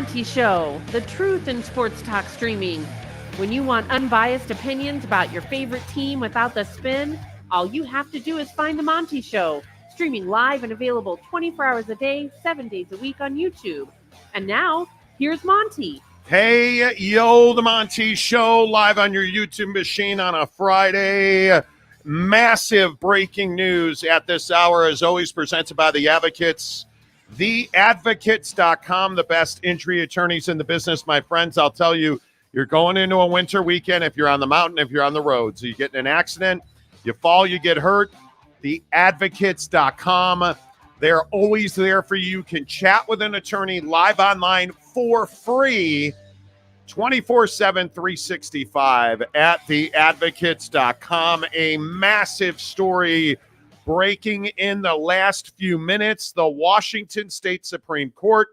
Monty Show, the truth in sports talk streaming. When you want unbiased opinions about your favorite team without the spin, all you have to do is find the Monty Show, streaming live and available 24 hours a day, 7 days a week on YouTube. And now, here's Monty. Hey, yo, the Monty Show, live on your YouTube machine on a Friday. Massive breaking news at this hour, as always, presented by The Advocates. TheAdvocates.com, the best injury attorneys in the business, my friends. I'll tell you, you're going into a winter weekend if you're on the mountain, if you're on the road. So you get in an accident, you fall, you get hurt. TheAdvocates.com. They're always there for you. You can chat with an attorney live online for free, 24/7, 365 at theadvocates.com. A massive story breaking in the last few minutes. The Washington State Supreme Court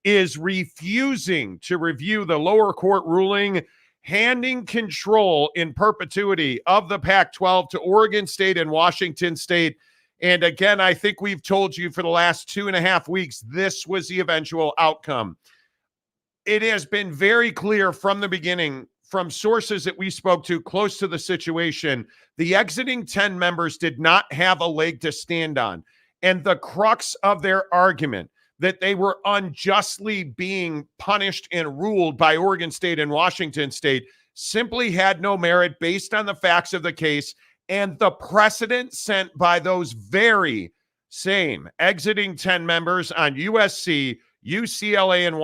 is refusing to review the lower court ruling, handing control in perpetuity of the Pac-12 to Oregon State and Washington State. And again, I think we've told you for the last 2.5 weeks, this was the eventual outcome. It has been very clear from the beginning, from sources that we spoke to close to the situation, the exiting 10 members did not have a leg to stand on. And the crux of their argument that they were unjustly being punished and ruled by Oregon State and Washington State simply had no merit based on the facts of the case and the precedent sent by those very same exiting 10 members on USC, UCLA, and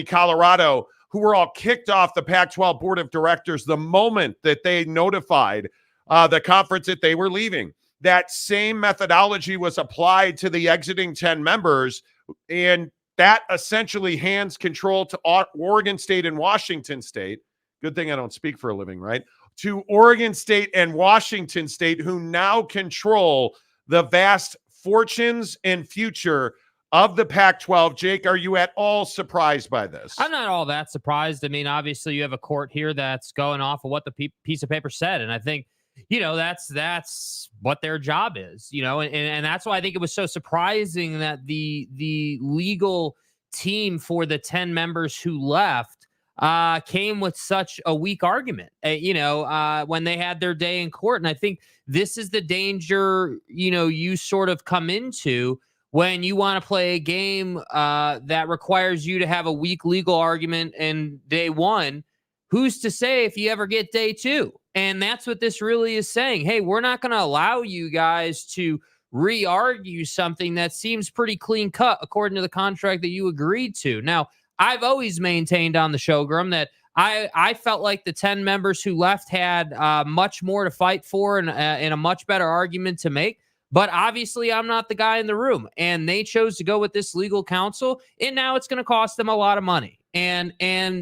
Colorado, who were all kicked off the Pac-12 Board of Directors the moment that they notified the conference that they were leaving. That same methodology was applied to the exiting 10 members, and that essentially hands control to Oregon State and Washington State. Good thing I don't speak for a living, right? To Oregon State and Washington State, who now control the vast fortunes and future of the Pac-12. Jake, are you at all surprised by this? I'm not all that surprised. I mean, obviously you have a court here that's going off of what the piece of paper said. And I think, that's what their job is, and that's why I think it was so surprising that the legal team for the 10 members who left came with such a weak argument, when they had their day in court. And I think this is the danger, you sort of come into when you want to play a game that requires you to have a weak legal argument in day one. Who's to say if you ever get day two? And that's what this really is saying. Hey, we're not going to allow you guys to re-argue something that seems pretty clean cut according to the contract that you agreed to. Now, I've always maintained on the show, Grum, that I felt like the 10 members who left had much more to fight for and a much better argument to make. But obviously, I'm not the guy in the room, and they chose to go with this legal counsel, and now it's going to cost them a lot of money. And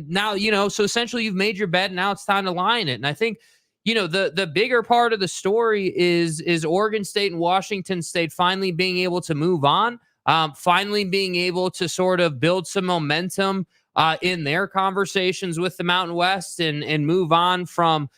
now, so essentially you've made your bed, and now it's time to lie in it. And I think, the bigger part of the story is Oregon State and Washington State finally being able to move on, finally being able to sort of build some momentum in their conversations with the Mountain West and move on from,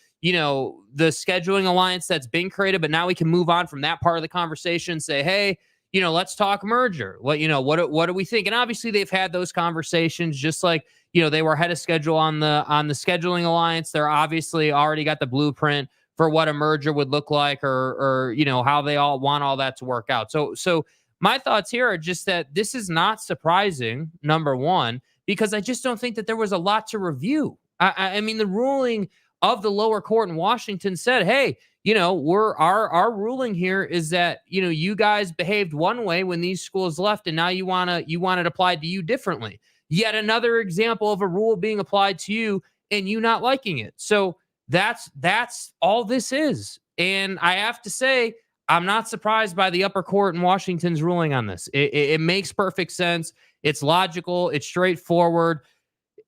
the scheduling alliance that's been created, but now we can move on from that part of the conversation and say, hey, let's talk merger. What do we think? And obviously they've had those conversations, just like, they were ahead of schedule on the scheduling alliance. They're obviously already got the blueprint for what a merger would look like or how they all want all that to work out. So my thoughts here are just that this is not surprising, number one, because I just don't think that there was a lot to review. I mean, the ruling of the lower court in Washington said, hey, our ruling here is that, you guys behaved one way when these schools left, and now you want it applied to you differently. Yet another example of a rule being applied to you and you not liking it. So that's all this is. And I have to say, I'm not surprised by the upper court in Washington's ruling on this. It makes perfect sense. It's logical. It's straightforward.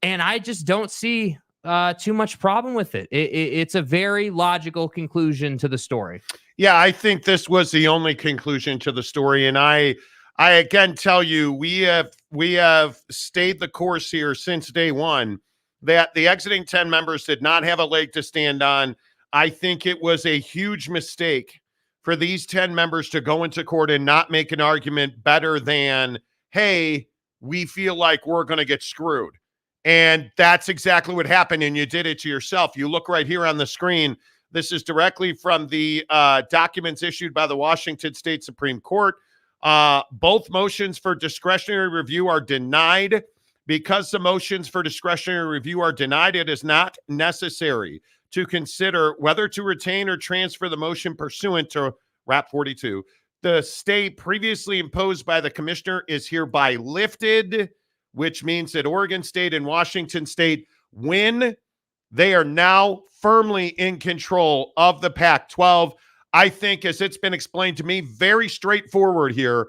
And I just don't see too much problem with it. It's a very logical conclusion to the story. Yeah, I think this was the only conclusion to the story. And I again tell you, we have stayed the course here since day one that the exiting 10 members did not have a leg to stand on. I think it was a huge mistake for these 10 members to go into court and not make an argument better than, hey, we feel like we're going to get screwed. And that's exactly what happened, and you did it to yourself. You look right here on the screen. This is directly from the documents issued by the Washington State Supreme Court. Both motions for discretionary review are denied. Because the motions for discretionary review are denied, it is not necessary to consider whether to retain or transfer the motion pursuant to Rap 42. The stay previously imposed by the commissioner is hereby lifted, which means that Oregon State and Washington State win. They are now firmly in control of the Pac-12. I think, as it's been explained to me, very straightforward here.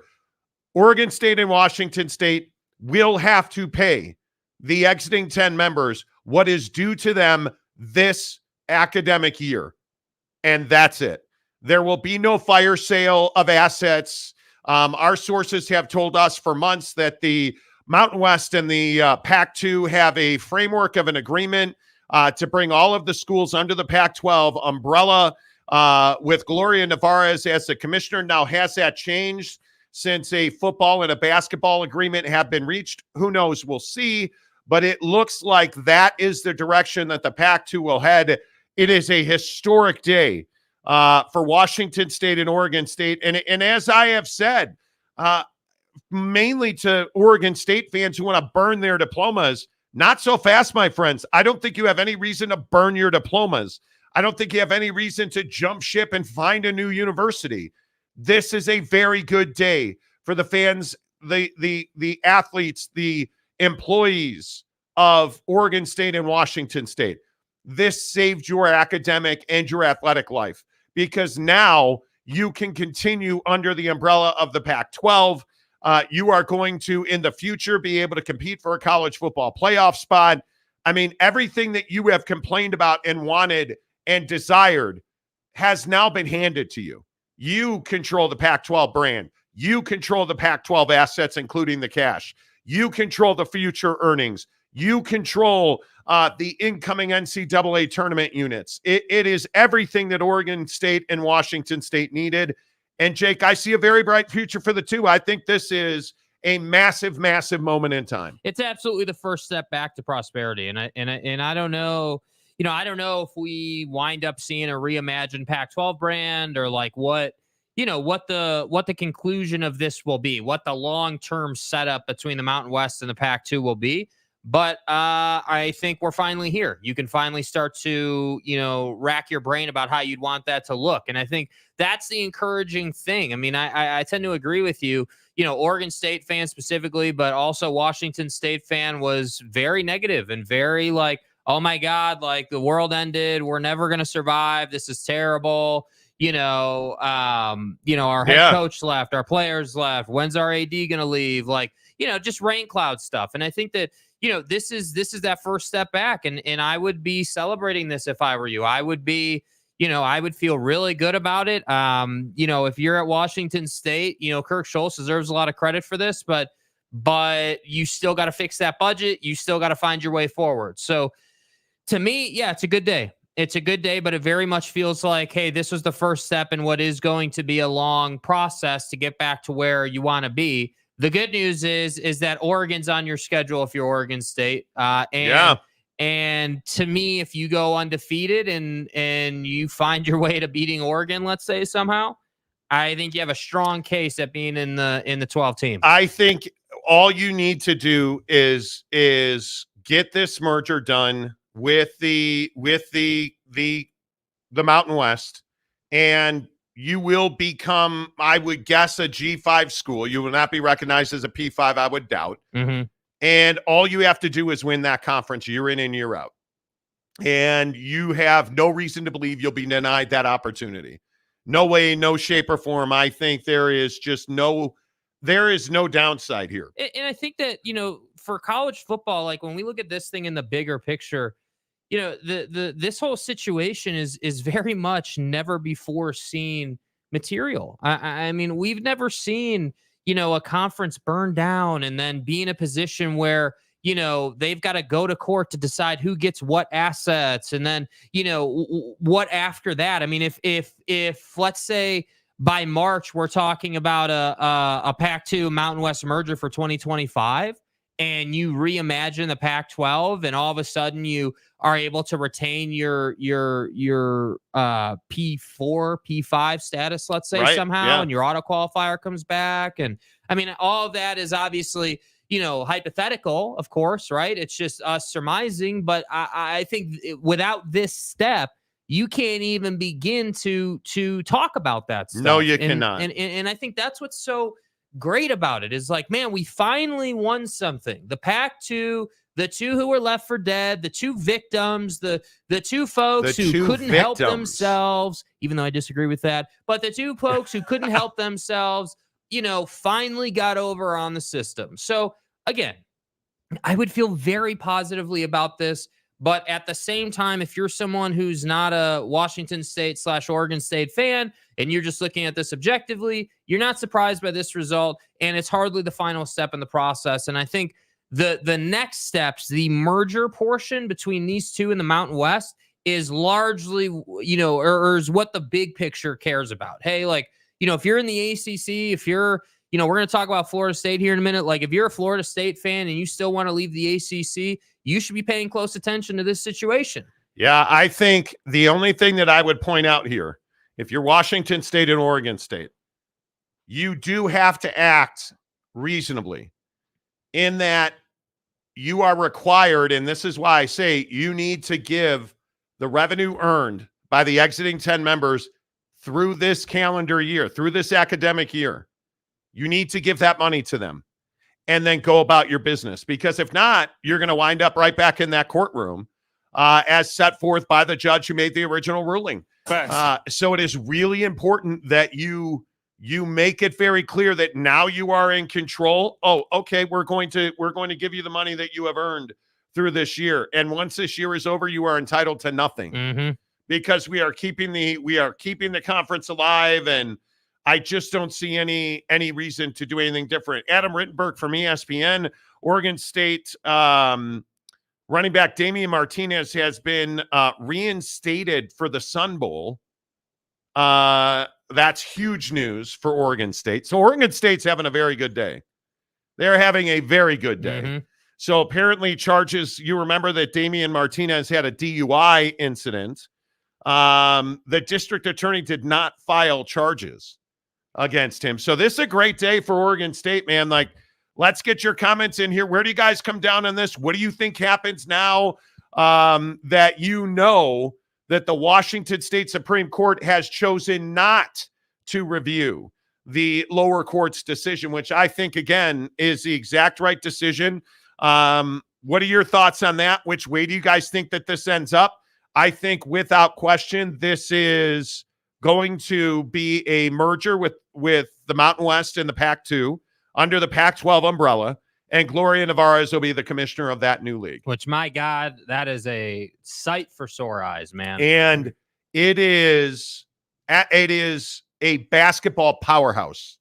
Oregon State and Washington State will have to pay the exiting 10 members what is due to them this academic year. And that's it. There will be no fire sale of assets. Our sources have told us for months that the Mountain West and the Pac-2 have a framework of an agreement to bring all of the schools under the Pac-12 umbrella with Gloria Nevarez as the commissioner. Now, has that changed since a football and a basketball agreement have been reached? Who knows? We'll see. But it looks like that is the direction that the Pac-2 will head. It is a historic day for Washington State and Oregon State. And as I have said, mainly to Oregon State fans who want to burn their diplomas, not so fast, my friends. I don't think you have any reason to burn your diplomas. I don't think you have any reason to jump ship and find a new university. This is a very good day for the fans, the athletes, the employees of Oregon State and Washington State. This saved your academic and your athletic life, because now you can continue under the umbrella of the Pac-12. You are going to, in the future, be able to compete for a college football playoff spot. I mean, everything that you have complained about and wanted and desired has now been handed to you. You control the Pac-12 brand. You control the Pac-12 assets, including the cash. You control the future earnings. You control the incoming NCAA tournament units. It is everything that Oregon State and Washington State needed. And Jake, I see a very bright future for the two. I think this is a massive, massive moment in time. It's absolutely the first step back to prosperity. And I don't know, I don't know if we wind up seeing a reimagined Pac-12 brand, or like what the conclusion of this will be, what the long-term setup between the Mountain West and the Pac-2 will be. But I think we're finally here. You can finally start to, rack your brain about how you'd want that to look. And I think that's the encouraging thing. I mean, I tend to agree with you. Oregon State fan specifically, but also Washington State fan was very negative and very like, oh my God, like the world ended. We're never going to survive. This is terrible. Our head coach left, our players left. When's our AD going to leave? Like, just rain cloud stuff. And I think that, this is that first step back. And I would be celebrating this if I were you. I would be, I would feel really good about it. If you're at Washington State, Kirk Schultz deserves a lot of credit for this, but you still got to fix that budget. You still got to find your way forward. So to me, yeah, it's a good day. It's a good day, but it very much feels like, hey, this was the first step in what is going to be a long process to get back to where you want to be. The good news is that Oregon's on your schedule if you're Oregon State. And to me, if you go undefeated and you find your way to beating Oregon, let's say somehow, I think you have a strong case at being in the 12 team. I think all you need to do is get this merger done with the Mountain West, and you will become, I would guess, a G5 school. You will not be recognized as a P5, I would doubt. Mm-hmm. And all you have to do is win that conference year in and year out. And you have no reason to believe you'll be denied that opportunity. No way, no shape or form. I think there is no downside here. And I think that, for college football, like when we look at this thing in the bigger picture, this whole situation is very much never before seen material. I mean, we've never seen, a conference burn down and then be in a position where, they've got to go to court to decide who gets what assets. And then, what after that? I mean, if let's say by March, we're talking about a Pac-2 Mountain West merger for 2025, and you reimagine the Pac-12, and all of a sudden you are able to retain your P4, P5 status, let's say, Right, somehow, yeah. and your auto qualifier comes back. And I mean, all of that is obviously, hypothetical, of course, right? It's just us surmising. But I think without this step, you can't even begin to talk about that stuff. No, you cannot. And I think that's what's so great about it is like, man, we finally won something. The Pac-2, the two who were left for dead, the two victims, the two folks who couldn't help themselves, even though I disagree with that, but the two folks who couldn't help themselves, finally got over on the system. So again, I would feel very positively about this. But at the same time, if you're someone who's not a Washington State / Oregon State fan, and you're just looking at this objectively, you're not surprised by this result, and it's hardly the final step in the process. And I think the next steps, the merger portion between these two in the Mountain West, is largely, or is what the big picture cares about. Hey, like, if you're in the ACC, if you're, we're going to talk about Florida State here in a minute. Like, if you're a Florida State fan and you still want to leave the ACC, you should be paying close attention to this situation. Yeah, I think the only thing that I would point out here, if you're Washington State and Oregon State, you do have to act reasonably in that you are required, and this is why I say you need to give the revenue earned by the exiting 10 members through this calendar year, through this academic year. You need to give that money to them and then go about your business, because if not, you're going to wind up right back in that courtroom as set forth by the judge who made the original ruling. So it is really important that you make it very clear that now you are in control. Oh, okay, we're going to give you the money that you have earned through this year, and once this year is over, you are entitled to nothing because we are keeping the conference alive, and I just don't see any reason to do anything different. Adam Rittenberg from ESPN, Oregon State running back Damian Martinez has been reinstated for the Sun Bowl. That's huge news for Oregon State. So Oregon State's having a very good day. They're having a very good day. So apparently charges, you remember that Damian Martinez had a DUI incident. The district attorney did not file charges against him. So this is a great day for Oregon State, man. Like, let's get your comments in here. Where do you guys come down on this? What do you think happens now that that the Washington State Supreme Court has chosen not to review the lower court's decision, which I think, again, is the exact right decision. What are your thoughts on that? Which way do you guys think that this ends up? I think without question, this is going to be a merger with the Mountain West and the Pac-2 under the Pac-12 umbrella, and Gloria Nevarez will be the commissioner of that new league. Which, my God, that is a sight for sore eyes, man. And it is a basketball powerhouse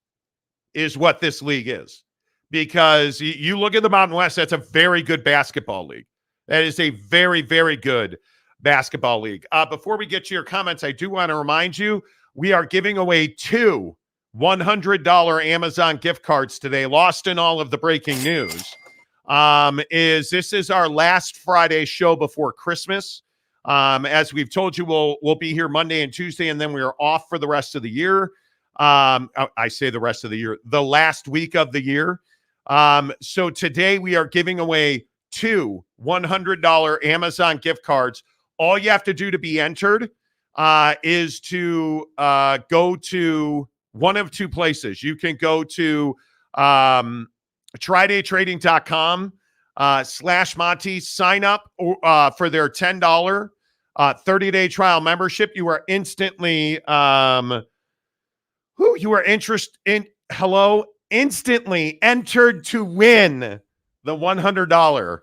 is what this league is. Because you look at the Mountain West, that's a very good basketball league. That is a very, very good basketball league. Before we get to your comments, I do want to remind you, we are giving away 2 $100 Amazon gift cards today. Lost in all of the breaking news this is our last Friday show before Christmas. As we've told you, we'll be here Monday and Tuesday, and then we are off for the rest of the year. I say the rest of the year, the last week of the year. So today we are giving away 2 $100 Amazon gift cards. All you have to do to be entered is to go to one of 2 places. You can go to trydaytrading.com /Monty, sign up for their $10 30-day trial membership. You are instantly instantly entered to win the $100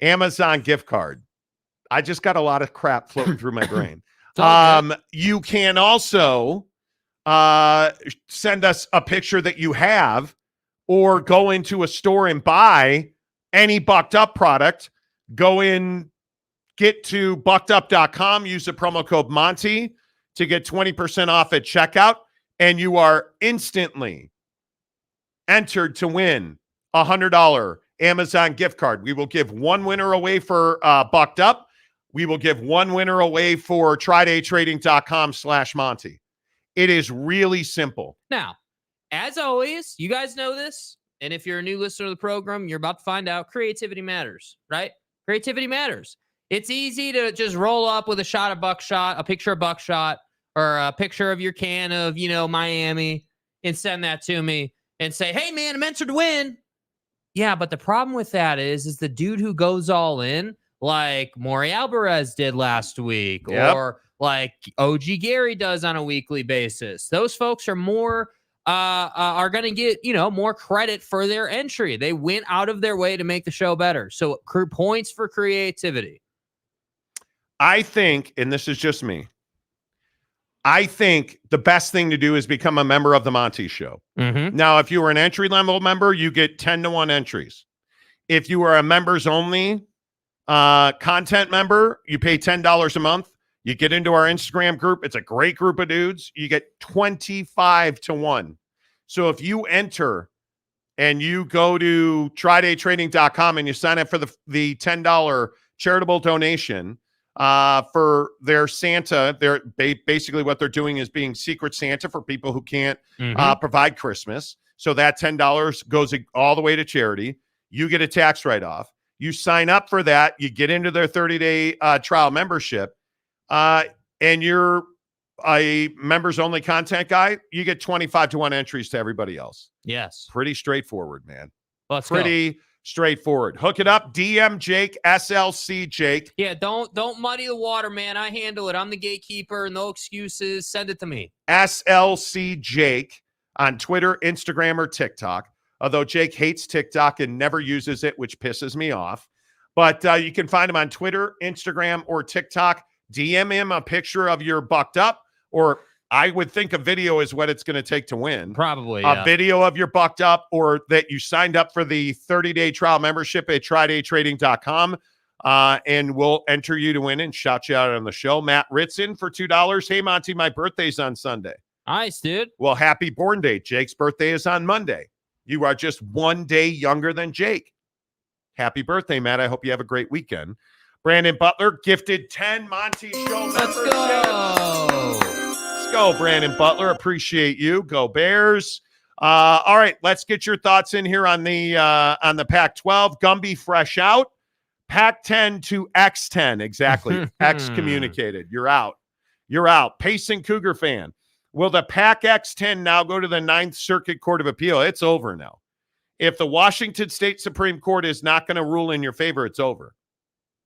Amazon gift card. I just got a lot of crap floating through my brain. You can also send us a picture that you have, or go into a store and buy any BuckedUp product. Go in, get to BuckedUp.com, use the promo code Monty to get 20% off at checkout, and you are instantly entered to win a $100 Amazon gift card. We will give one winner away for Bucked Up. We will give one winner away for TryDayTrading.com/Monty. It is really simple. Now, as always, you guys know this. And if you're a new listener to the program, you're about to find out creativity matters, right? Creativity matters. It's easy to just roll up with a shot of Buckshot, a picture of Buckshot, or a picture of your can of, Miami, and send that to me and say, hey, man, I'm entered to win. Yeah, but the problem with that is the dude who goes all in, like Maury Alvarez did last week, or like OG Gary does on a weekly basis. Those folks are more are going to get, more credit for their entry. They went out of their way to make the show better. So points for creativity. I think, and this is just me, I think the best thing to do is become a member of the Monty Show. Mm-hmm. Now, if you were an entry-level member, you get 10-to-1 entries. If you are a members-only content member, you pay $10 a month. You get into our Instagram group. It's a great group of dudes. You get 25-to-1. So if you enter and you go to TryDayTrading.com and you sign up for the $10 charitable donation for their Santa, they're basically what they're doing is being Secret Santa for people who can't provide Christmas. So that $10 goes all the way to charity. You get a tax write-off. You sign up for that. You get into their 30-day trial membership. And you're a members-only content guy, you get 25-to-1 entries to everybody else. Yes. Pretty straightforward, man. Pretty straightforward. Hook it up. DM Jake, SLC Jake. Yeah, don't muddy the water, man. I handle it. I'm the gatekeeper. No excuses. Send it to me. SLC Jake on Twitter, Instagram, or TikTok. Although Jake hates TikTok and never uses it, which pisses me off. But you can find him on Twitter, Instagram, or TikTok. DM him a picture of your Bucked Up, or I would think a video is what it's going to take to win. Probably, a video of your Bucked Up, or that you signed up for the 30-day trial membership at TryDayTrading.com, and we'll enter you to win and shout you out on the show. Matt Ritson for $2. Hey, Monty, my birthday's on Sunday. Nice, dude. Well, happy born day. Jake's birthday is on Monday. You are just one day younger than Jake. Happy birthday, Matt. I hope you have a great weekend. Brandon Butler gifted 10 Monty Show memberships. Let's go, Brandon Butler. Appreciate you. Go Bears. All right, let's get your thoughts in here on the Pac-12. Gumby fresh out. Pac-10 to X-10. Exactly. Excommunicated. You're out. You're out. Payson Cougar fan. Will the Pac-X-10 now go to the 9th Circuit Court of Appeal? It's over now. If the Washington State Supreme Court is not going to rule in your favor, it's over.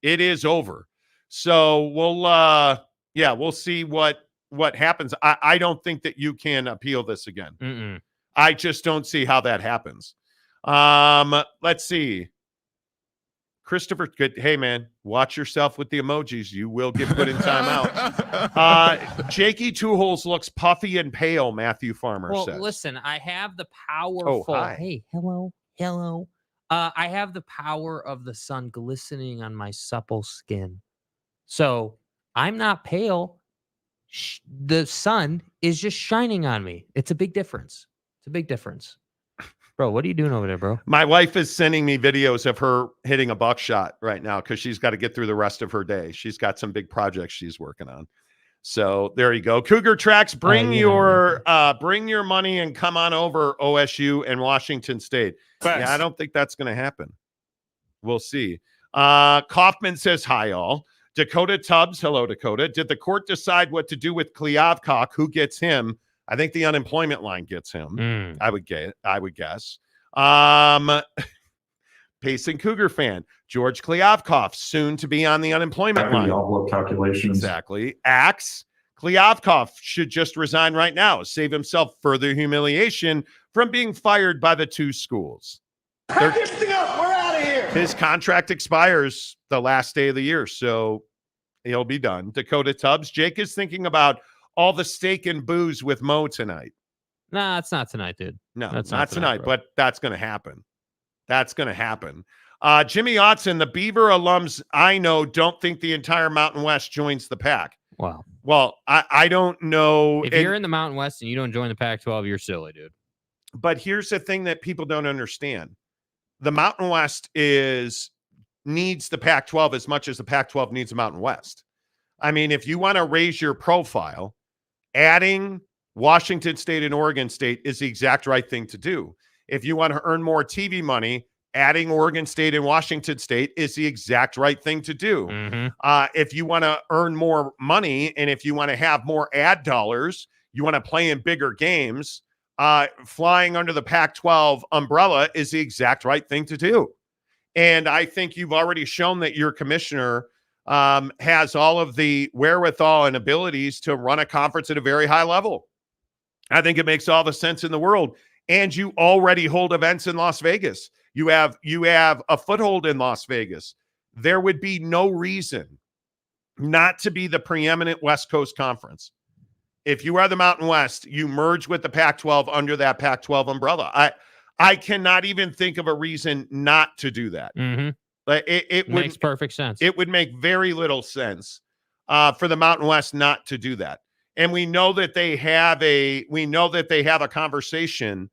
It is over. So we'll see what happens. I don't think that you can appeal this again. Mm-mm. I just don't see how that happens. Let's see. Christopher, good. Hey, man, watch yourself with the emojis. You will get put in timeout. Jakey Two Holes looks puffy and pale, Matthew Farmer says. Well, listen, I have the powerful. Oh, hi. Hey, hello. I have the power of the sun glistening on my supple skin. So I'm not pale. The sun is just shining on me. It's a big difference. Bro, what are you doing over there, bro? My wife is sending me videos of her hitting a buckshot right now because she's got to get through the rest of her day. She's got some big projects she's working on. So there you go. Cougar Tracks, bring your money and come on over, OSU and Washington State. Thanks. Yeah, I don't think that's going to happen. We'll see. Kaufman says, hi, all. Dakota Tubbs, hello, Dakota. Did the court decide what to do with Kliavkoff? Who gets him? I think the unemployment line gets him. I would guess. Payson Cougar fan. George Kliavkoff, soon to be on the unemployment line. Envelope calculations. Exactly. Axe. Kliavkoff should just resign right now. Save himself further humiliation from being fired by the two schools. Pack everything up. We're out of here. His contract expires the last day of the year, so he'll be done. Dakota Tubbs. Jake is thinking about all the steak and booze with Mo tonight. Nah, it's not tonight, dude. No, that's not tonight, bro. but that's going to happen. Jimmy Otson, the Beaver alums I know don't think the entire Mountain West joins the pack. Wow. Well, I don't know. If you're in the Mountain West and you don't join the Pac-12, you're silly, dude. But here's the thing that people don't understand. the Mountain West needs the Pac-12 as much as the Pac-12 needs the Mountain West. I mean, if you want to raise your profile, adding Washington State and Oregon State is the exact right thing to do. If you want to earn more TV money, adding Oregon State and Washington State is the exact right thing to do. If you want to earn more money and if you want to have more ad dollars, you want to play in bigger games, flying under the Pac-12 umbrella is the exact right thing to do. And I think you've already shown that your commissioner has all of the wherewithal and abilities to run a conference at a very high level. I think it makes all the sense in the world. And you already hold events in Las Vegas. You have a foothold in Las Vegas. There would be no reason not to be the preeminent West Coast conference. If you are the Mountain West, you merge with the Pac-12 under that Pac-12 umbrella. I cannot even think of a reason not to do that. It makes perfect sense. It would make very little sense for the Mountain West not to do that. And we know that they have a conversation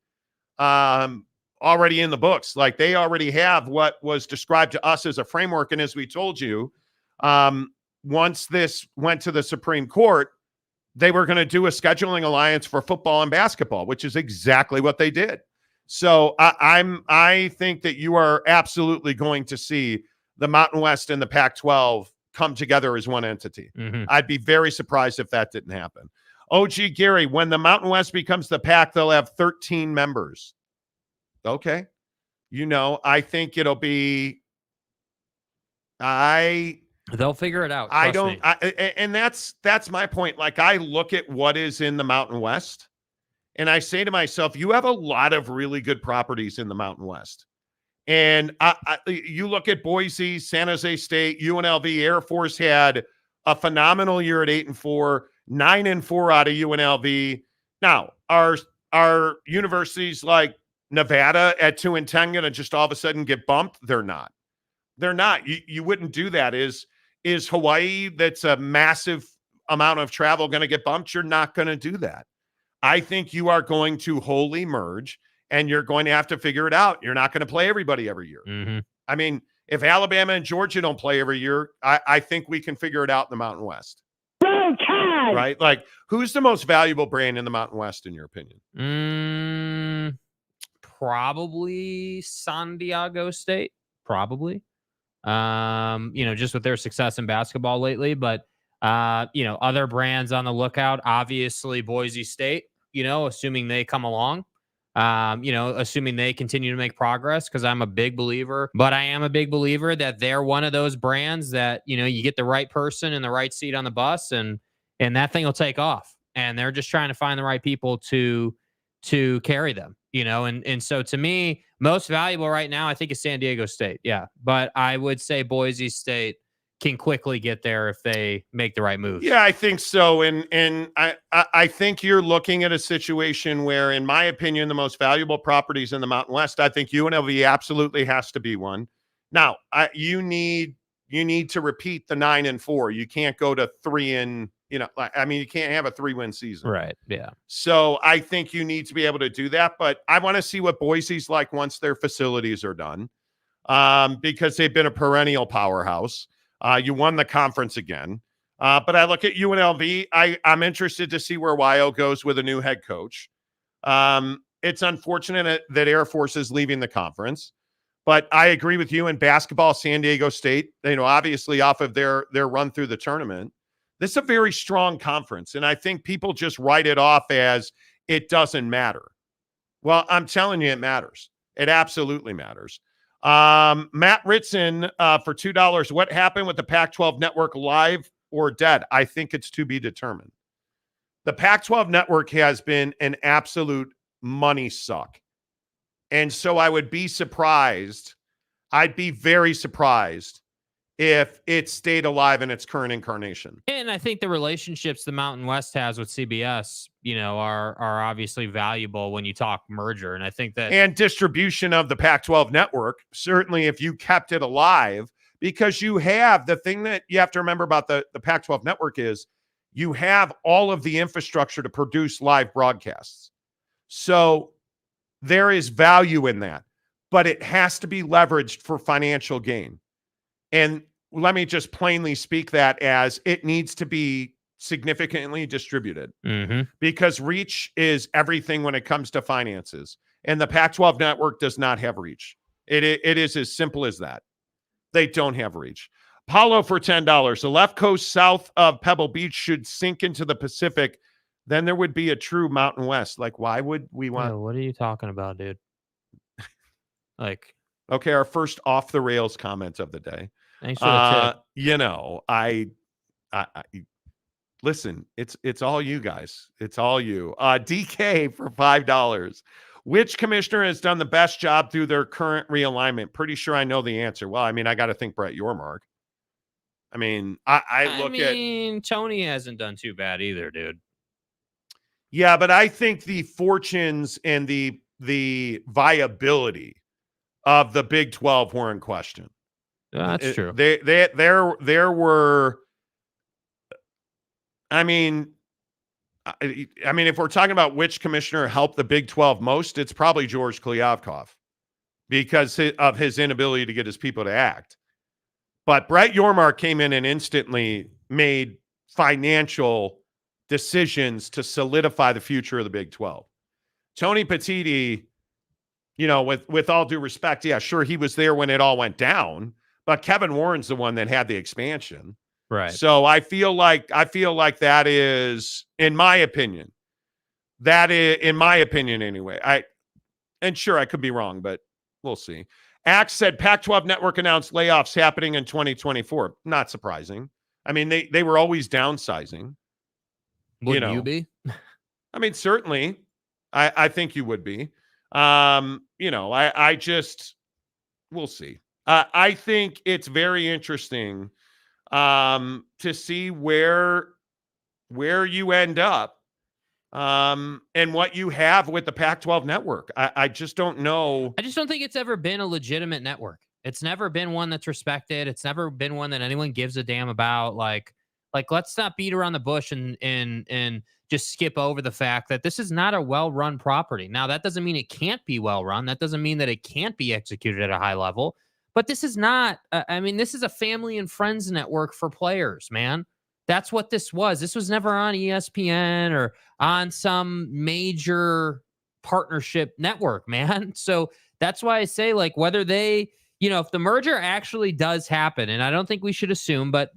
already in the books. Like they already have what was described to us as a framework. And as we told you, once this went to the Supreme Court, they were going to do a scheduling alliance for football and basketball, which is exactly what they did. So I think that you are absolutely going to see the Mountain West and the Pac-12 come together as one entity. I'd be very surprised if that didn't happen. OG Gary, when the Mountain West becomes the Pac, they'll have 13 members. Okay. I think it'll be, they'll figure it out. And that's my point. Like I look at what is in the Mountain West and I say to myself, you have a lot of really good properties in the Mountain West. And you look at Boise, San Jose State, UNLV, Air Force had a phenomenal year at 8-4, 9-4 out of UNLV. Now, are universities like Nevada at 2-10 going to just all of a sudden get bumped? They're not. They're not. You wouldn't do that. Is Hawaii, that's a massive amount of travel, going to get bumped? You're not going to do that. I think you are going to wholly merge, and you're going to have to figure it out. You're not going to play everybody every year. I mean, if Alabama and Georgia don't play every year, I think we can figure it out in the Mountain West. Okay. Right? Like, who's the most valuable brand in the Mountain West, in your opinion? Probably San Diego State. Probably. Just with their success in basketball lately. But, other brands on the lookout, obviously Boise State, assuming they come along. Assuming they continue to make progress, because I am a big believer that they're one of those brands that, you get the right person in the right seat on the bus and that thing will take off. And they're just trying to find the right people to carry them, and so to me, most valuable right now, I think, is San Diego State. Yeah. But I would say Boise State can quickly get there if they make the right move. Yeah, I think so. And I think you're looking at a situation where, in my opinion, the most valuable properties in the Mountain West, I think UNLV absolutely has to be one. Now, you need to repeat the 9-4. You can't go to 3 you can't have a 3-win season. Right. Yeah. So I think you need to be able to do that. But I want to see what Boise's like once their facilities are done, because they've been a perennial powerhouse. You won the conference again. But I look at UNLV. I'm interested to see where Wyo goes with a new head coach. It's unfortunate that Air Force is leaving the conference. But I agree with you in basketball, San Diego State, obviously off of their run through the tournament. This is a very strong conference, and I think people just write it off as it doesn't matter. Well, I'm telling you, it matters. It absolutely matters. Matt Ritson for $2. What happened with the Pac-12 network, live or dead? I think it's to be determined. The Pac-12 network has been an absolute money suck. And so I would be surprised. I'd be very surprised if it stayed alive in its current incarnation. And I think the relationships the Mountain West has with CBS, are obviously valuable when you talk merger. And I think that, and distribution of the Pac-12 network, certainly if you kept it alive, because you have the thing that you have to remember about the Pac-12 network is you have all of the infrastructure to produce live broadcasts. So there is value in that. but it has to be leveraged for financial gain. And let me just plainly speak that as it needs to be significantly distributed because reach is everything when it comes to finances. And the Pac-12 network does not have reach. It is as simple as that. They don't have reach. Paulo for $10. The left coast south of Pebble Beach should sink into the Pacific. Then there would be a true Mountain West. Like, why would we want? Yeah, what are you talking about, dude? Like, okay, our first off the rails comment of the day. thanks for the tip. You know, I listen. It's all you guys. It's all you. DK for $5. Which commissioner has done the best job through their current realignment? Pretty sure I know the answer. Well, I mean, I got to think Brett Yormark. I mean, I mean, Tony hasn't done too bad either, dude. Yeah, but I think the fortunes and the viability of the Big 12 were in question. That's true. There were. I mean, if we're talking about which commissioner helped the Big 12 most, it's probably George Kliavkoff because of his inability to get his people to act. But Brett Yormark came in and instantly made financial decisions to solidify the future of the Big 12. Tony Petitti, you know, with all due respect, yeah, sure, he was there when it all went down, but Kevin Warren's the one that had the expansion. Right. So I feel like that is, in my opinion, anyway. And sure, I could be wrong, but we'll see. Axe said Pac-12 Network announced layoffs happening in 2024. Not surprising. I mean, they were always downsizing. Wouldn't you be? I mean, certainly. I think you would be. I just, we'll see. I think it's very interesting to see where you end up and what you have with the Pac-12 network. I just don't know. I just don't think it's ever been a legitimate network. It's never been one that's respected. It's never been one that anyone gives a damn about. Like let's not beat around the bush and just skip over the fact that this is not a well-run property. Now, that doesn't mean it can't be well-run. That doesn't mean that it can't be executed at a high level. But this is not, this is a family and friends network for players, man. That's what this was. This was never on ESPN or on some major partnership network, man. So that's why I say, like, whether they, if the merger actually does happen, and I don't think we should assume, but,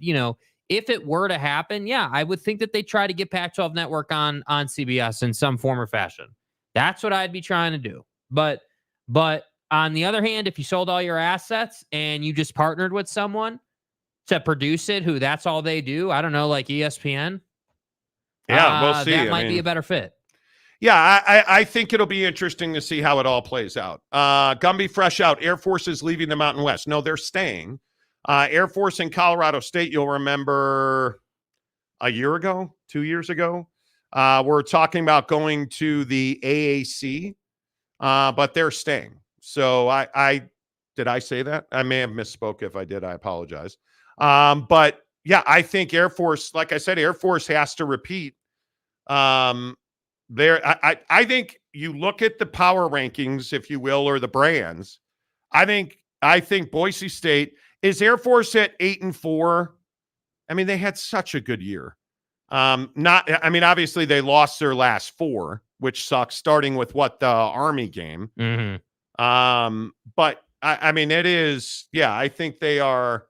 if it were to happen, yeah, I would think that they try to get Pac-12 Network on CBS in some form or fashion. That's what I'd be trying to do. But on the other hand, if you sold all your assets and you just partnered with someone to produce it, who that's all they do, I don't know, like ESPN. Yeah, we'll see. That might be a better fit. Yeah, I think it'll be interesting to see how it all plays out. Gumby Fresh Out, Air Force is leaving the Mountain West. No, they're staying. Air Force in Colorado State, you'll remember a year ago, 2 years ago, we're talking about going to the AAC, but they're staying. So did I say that? I may have misspoke. If I did, I apologize. But yeah, I think Air Force, like I said, Air Force has to repeat. I think you look at the power rankings, if you will, or the brands. I think Boise State is Air Force at 8-4. I mean, they had such a good year. Obviously they lost their last four, which sucks, starting with the Army game. Mm-hmm. But it is, yeah, I think they are,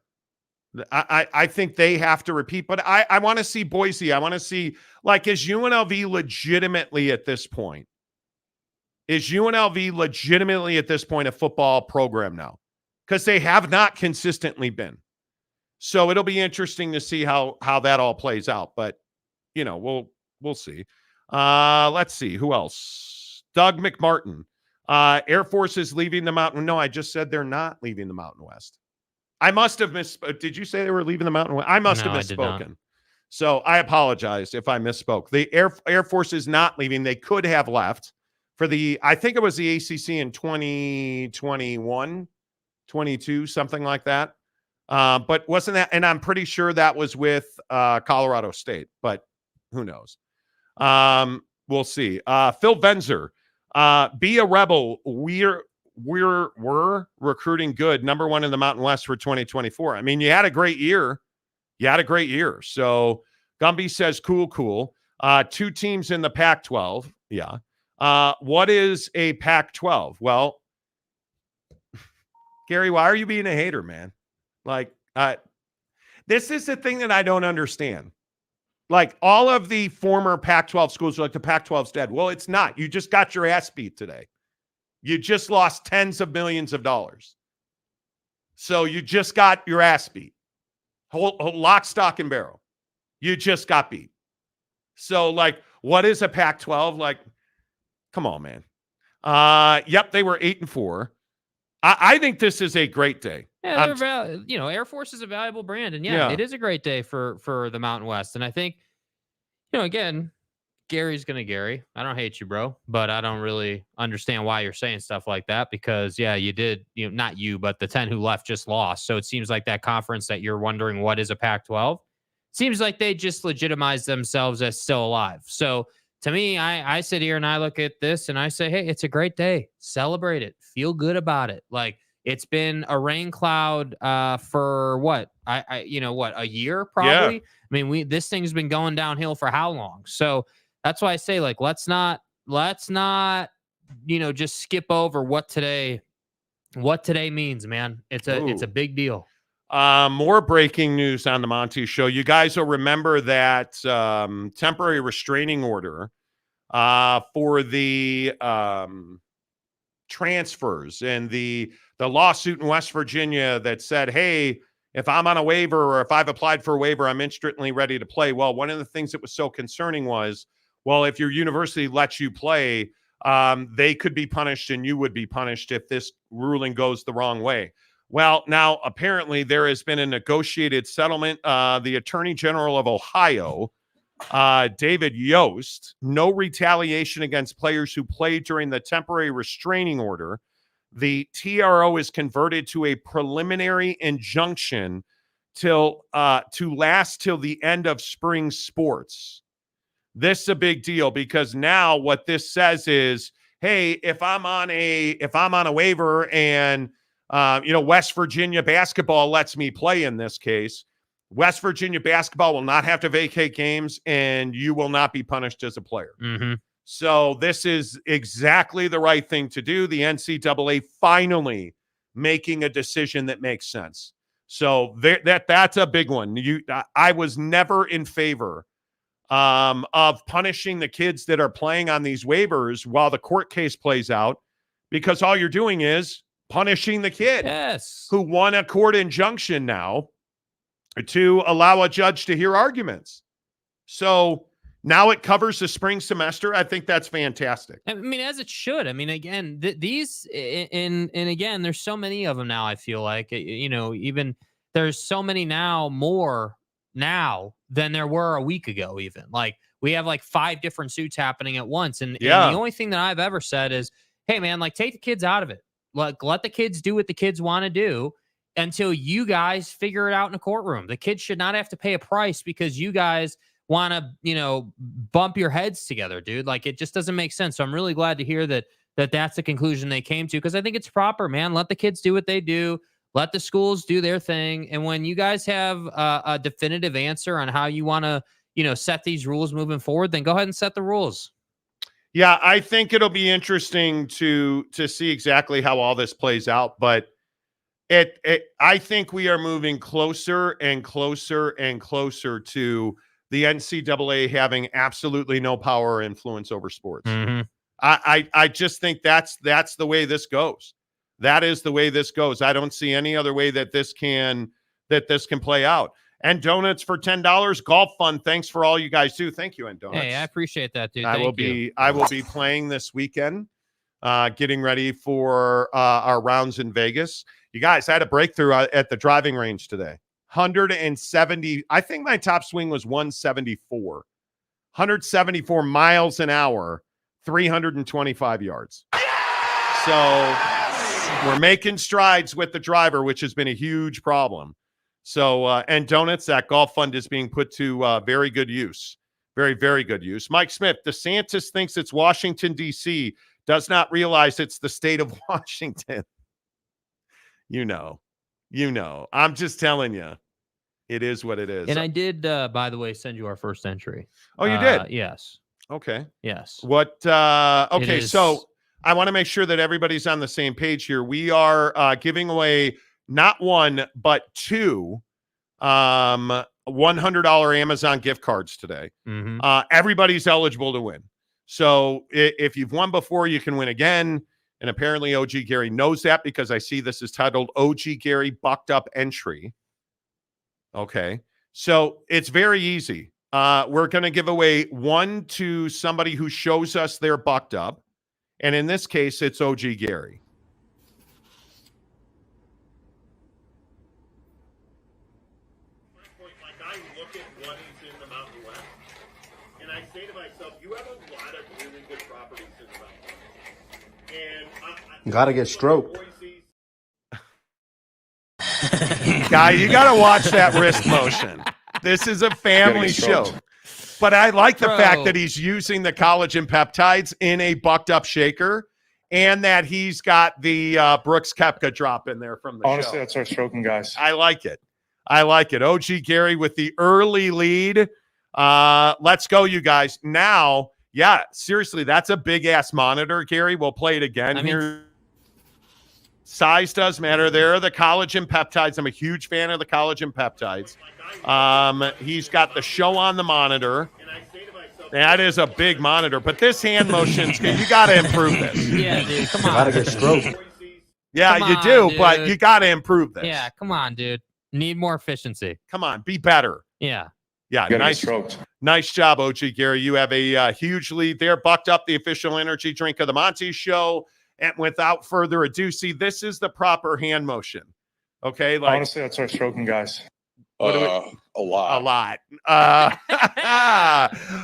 I think they have to repeat, but I want to see Boise. I want to see, like, is UNLV legitimately at this point a football program now? Because they have not consistently been. So it'll be interesting to see how that all plays out. But, we'll see. Let's see. Who else? Doug McMartin. Air Force is leaving the Mountain. No, I just said they're not leaving the Mountain West. I must have misspoken. Did you say they were leaving the Mountain West? I must have misspoken. So I apologize if I misspoke. The Air Force is not leaving. They could have left for I think it was the ACC in 2021, 22, something like that. But wasn't that, and I'm pretty sure that was with Colorado State, but who knows? We'll see. Phil Venzer, be a rebel. we're recruiting good, number one in the Mountain West for 2024. I mean, you had a great year. So Gumby says, cool. 2 teams in the Pac-12. Yeah. What is a Pac-12? Well, Gary, why are you being a hater, man? Like, this is the thing that I don't understand. Like, all of the former Pac-12 schools are like, the Pac-12's dead. Well, it's not. You just got your ass beat today. You just lost tens of millions of dollars. So you just got your ass beat. Whole lock, stock, and barrel. You just got beat. So, like, what is a Pac-12? Like, come on, man. Yep, they were 8-4. I think this is a great day. Yeah, Air Force is a valuable brand, and it is a great day for the Mountain West. And I think, again, Gary's gonna Gary. I don't hate you, bro, but I don't really understand why you're saying stuff like that because, you did, not you, but the 10 who left just lost. So it seems like that conference that you're wondering what is a Pac-12 seems like they just legitimize themselves as still alive. So to me, I sit here and I look at this and I say, hey, it's a great day. Celebrate it. Feel good about it. Like, it's been a rain cloud for what? A year probably? Yeah. I mean, this thing's been going downhill for how long? So that's why I say, like, let's not, just skip over what today means, man. It's a big deal. More breaking news on the Monty Show. You guys will remember that temporary restraining order for the transfers and the lawsuit in West Virginia that said, hey, if I'm on a waiver or if I've applied for a waiver, I'm instantly ready to play. Well, one of the things that was so concerning was, well, if your university lets you play, they could be punished and you would be punished if this ruling goes the wrong way. Well, now apparently there has been a negotiated settlement. The Attorney General of Ohio, David Yost, no retaliation against players who played during the temporary restraining order. The TRO is converted to a preliminary injunction to last till the end of spring sports. This is a big deal because now what this says is, hey, if I'm on a waiver and West Virginia basketball lets me play in this case, West Virginia basketball will not have to vacate games and you will not be punished as a player. Mm-hmm. So this is exactly the right thing to do. The NCAA finally making a decision that makes sense. So that's a big one. I was never in favor of punishing the kids that are playing on these waivers while the court case plays out, because all you're doing is punishing the kid who won a court injunction now to allow a judge to hear arguments. So now it covers the spring semester. I think that's fantastic. I mean, as it should. I mean, again, these and again, there's so many of them now. I feel like, even there's so many more now than there were a week ago. Even like we have like 5 different suits happening at once. And the only thing that I've ever said is, hey, man, like, take the kids out of it. Like, let the kids do what the kids want to do until you guys figure it out in a courtroom. The kids should not have to pay a price because you guys want to, bump your heads together, dude. Like, it just doesn't make sense. So I'm really glad to hear that's the conclusion they came to, because I think it's proper, man. Let the kids do what they do. Let the schools do their thing. And when you guys have a definitive answer on how you want to, set these rules moving forward, then go ahead and set the rules. Yeah, I think it'll be interesting to see exactly how all this plays out. But I think we are moving closer and closer and closer to the NCAA having absolutely no power or influence over sports. Mm-hmm. I just think that's the way this goes. That is the way this goes. I don't see any other way that this can play out. And donuts for $10. Golf fun. Thanks for all you guys do. Thank you, and donuts. Hey, I appreciate that, dude. I will be playing this weekend, getting ready for our rounds in Vegas. You guys, I had a breakthrough at the driving range today. 170. I think my top swing was 174. 174 miles an hour, 325 yards. So we're making strides with the driver, which has been a huge problem. So, and donuts, that golf fund is being put to very good use. Very, very good use. Mike Smith, DeSantis thinks it's Washington, D.C. does not realize it's the state of Washington. You know. I'm just telling you. It is what it is. And I did, by the way, send you our first entry. Oh, you did? Yes. Okay. Yes. What? Okay, so I want to make sure that everybody's on the same page here. We are giving away not one, but two $100 Amazon gift cards today. Mm-hmm. Everybody's eligible to win. So if you've won before, you can win again. And apparently OG Gary knows that because I see this is titled OG Gary Bucked Up Entry. Okay. So it's very easy. We're going to give away one to somebody who shows us their bucked up. And in this case, it's OG Gary. Like I look at what is in the Mountain West, and I say to myself, you have a lot of really good properties in the Mountain West. And Gotta get stroked. Guy, you got to watch that wrist motion. This is a family show. But I like the fact that he's using the collagen peptides in a bucked up shaker and that he's got the Brooks Koepka drop in there from the Honestly, show. that's our stroking, guys. I like it. OG Gary with the early lead. Let's go, you guys. Now, yeah, seriously, that's a big-ass monitor, Gary. We'll play it again here. Size does matter. There are the collagen peptides. I'm a huge fan of the collagen peptides. He's got the show on the monitor. That is a big monitor. But this hand motions, you got to improve this. Yeah, dude. Come on. Gotta get stroked. Yeah, Come you on, do, dude. but you got to improve this. Yeah, come on, dude. Need more efficiency. Come on, be better. Yeah. Yeah, Gotta get stroked. Nice job, OG Gary. You have a huge lead there. Bucked Up, the official energy drink of the Monty Show. And without further ado, see, this is the proper hand motion. Okay, like Honestly, that's our stroking, guys. a lot. a lot.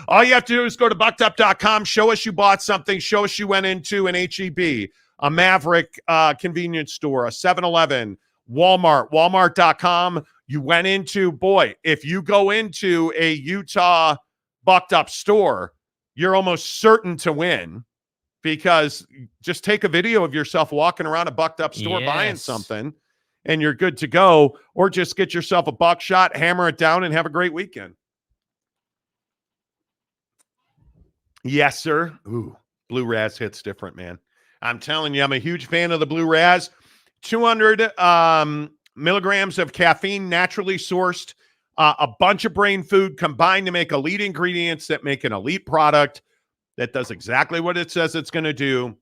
All you have to do is go to BuckedUp.com. Show us you bought something. Show us you went into an HEB, a Maverick convenience store, a 7-Eleven, Walmart, Walmart.com. You went into, boy, if you go into a Utah Bucked Up store, you're almost certain to win. Because just take a video of yourself walking around a Bucked Up store buying something and you're good to go, or just get yourself a buckshot, hammer it down, and have a great weekend. Yes, sir. Ooh, Blue Raz hits different, man. I'm telling you, I'm a huge fan of the Blue Raz. 200 milligrams of caffeine, naturally sourced, a bunch of brain food combined to make elite ingredients that make an elite product that does exactly what it says it's going to do.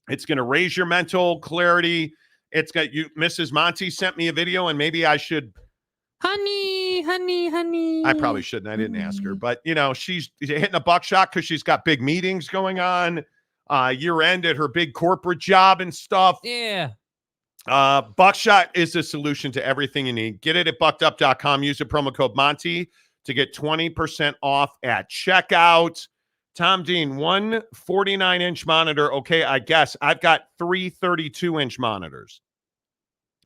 It's going to raise your mental clarity. It's got you. Mrs. Monty sent me a video, and maybe I should. Honey. I probably shouldn't. I didn't ask her, but she's hitting a buckshot because she's got big meetings going on, year end at her big corporate job and stuff. Yeah. Buckshot is the solution to everything you need. Get it at BuckedUp.com. Use the promo code Monty to get 20% off at checkout. Tom Dean, one 49-inch monitor. Okay, I guess I've got 3 32-inch monitors.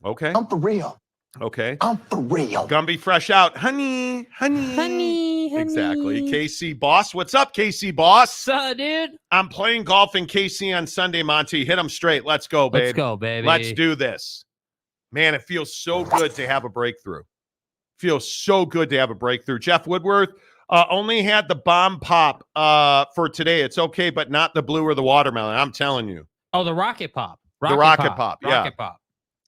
Okay. I'm for real. Okay. I'm for real. Gonna be fresh out. Honey. Exactly. KC Boss. What's up, KC Boss? What's up, dude? I'm playing golf in KC on Sunday, Monty. Hit them straight. Let's go, babe. Let's go, baby. Let's do this. Man, it feels so good to have a breakthrough. Feels so good to have a breakthrough. Jeff Woodworth. Only had the bomb pop for today. It's okay, but not the blue or the watermelon. I'm telling you. Oh, the rocket pop. Rocket pop. Yeah. Rocket pop.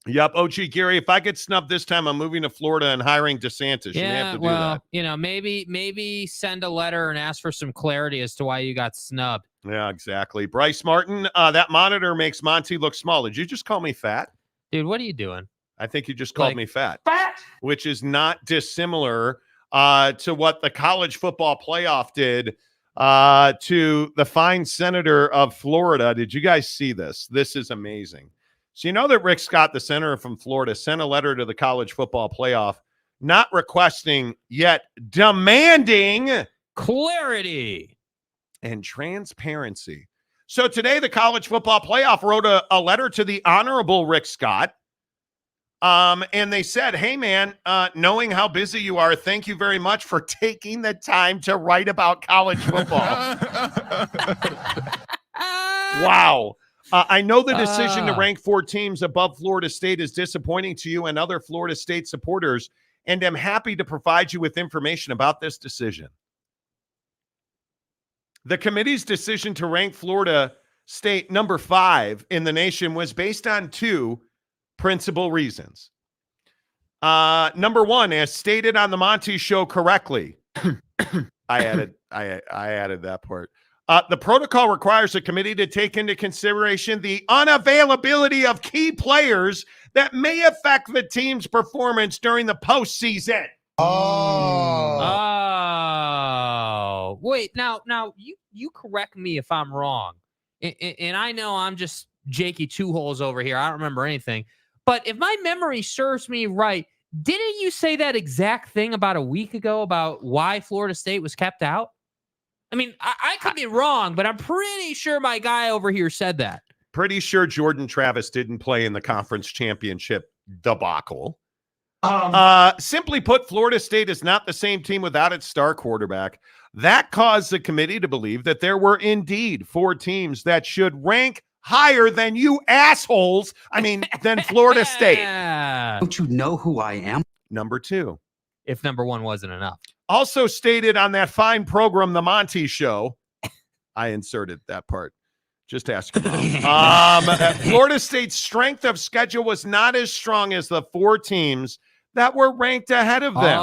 Yep. OG Gary, if I get snubbed this time, I'm moving to Florida and hiring DeSantis. You may have to do that. Maybe send a letter and ask for some clarity as to why you got snubbed. Yeah, exactly. Bryce Martin, that monitor makes Monty look small. Did you just call me fat? Dude, what are you doing? I think you just called me fat. Fat? Which is not dissimilar to what the college football playoff did to the fine senator of Florida. Did you guys see this? This is amazing. So you know that Rick Scott, the senator from Florida, sent a letter to the college football playoff, not requesting, yet demanding clarity and transparency. So today, the college football playoff wrote a letter to the Honorable Rick Scott. And they said, hey, man, knowing how busy you are, thank you very much for taking the time to write about college football. Wow. I know the decision to rank 4 teams above Florida State is disappointing to you and other Florida State supporters, and am happy to provide you with information about this decision. The committee's decision to rank Florida State number 5 in the nation was based on 2 principal reasons. Number 1, as stated on the Monty Show correctly, I added that part. The protocol requires the committee to take into consideration the unavailability of key players that may affect the team's performance during the postseason. Oh, wait. Now, you correct me if I'm wrong, and I know I'm just Jakey Two Holes over here. I don't remember anything, but if my memory serves me right, didn't you say that exact thing about a week ago about why Florida State was kept out? I mean, I could be wrong, but I'm pretty sure my guy over here said that. Pretty sure Jordan Travis didn't play in the conference championship debacle. Simply put, Florida State is not the same team without its star quarterback. That caused the committee to believe that there were indeed 4 teams that should rank higher than you assholes. I mean, than Florida State. Don't you know who I am? Number 2. If number 1 wasn't enough. Also stated on that fine program, The Monty Show. I inserted that part. Just ask. Florida State's strength of schedule was not as strong as the 4 teams that were ranked ahead of them.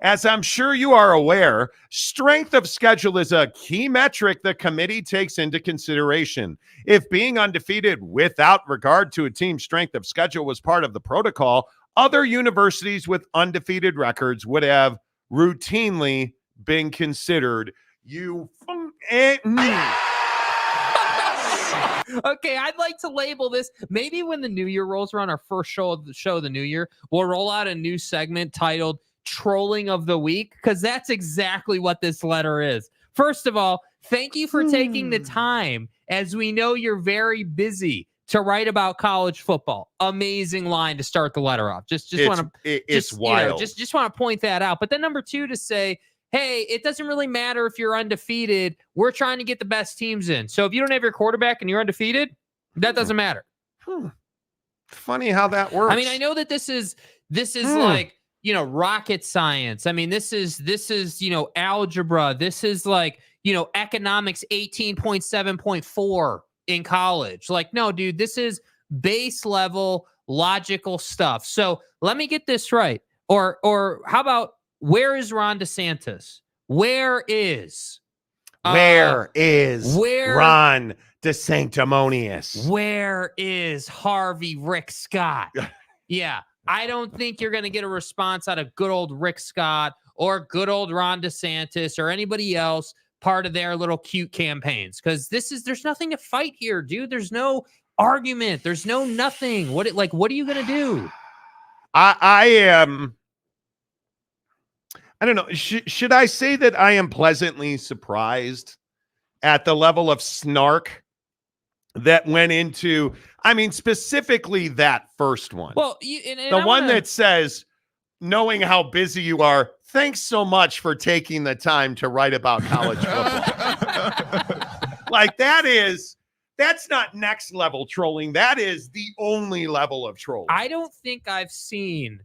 As I'm sure you are aware, strength of schedule is a key metric the committee takes into consideration. If being undefeated without regard to a team's strength of schedule was part of the protocol, other universities with undefeated records would have routinely been considered. Okay, I'd like to label this. Maybe when the new year rolls around, our first show of the new year, we'll roll out a new segment titled Trolling of the Week, because that's exactly what this letter is. First of all, thank you for taking the time, as we know you're very busy, to write about college football. Amazing line to start the letter off. Just want to wild. Just want to point that out. But then number 2 to say, hey, it doesn't really matter if you're undefeated. We're trying to get the best teams in. So if you don't have your quarterback and you're undefeated, that doesn't matter. Funny how that works. I mean, I know that this is like, rocket science. I mean, this is, algebra. This is like, economics 18.7.4 in college. Like, no, dude, this is base level logical stuff. So let me get this right. Or how about, where is Ron DeSantis? Where is Ron DeSanctimonious? Where is Harvey Rick Scott? Yeah, I don't think you're going to get a response out of good old Rick Scott or good old Ron DeSantis or anybody else part of their little cute campaigns, because there's nothing to fight here, dude. There's no argument. There's no nothing. What are you going to do? I am. I don't know. Should I say that I am pleasantly surprised at the level of snark that went into, specifically that first one? Well, that says, knowing how busy you are, thanks so much for taking the time to write about college football. Like, that's not next level trolling. That is the only level of trolling. I don't think I've seen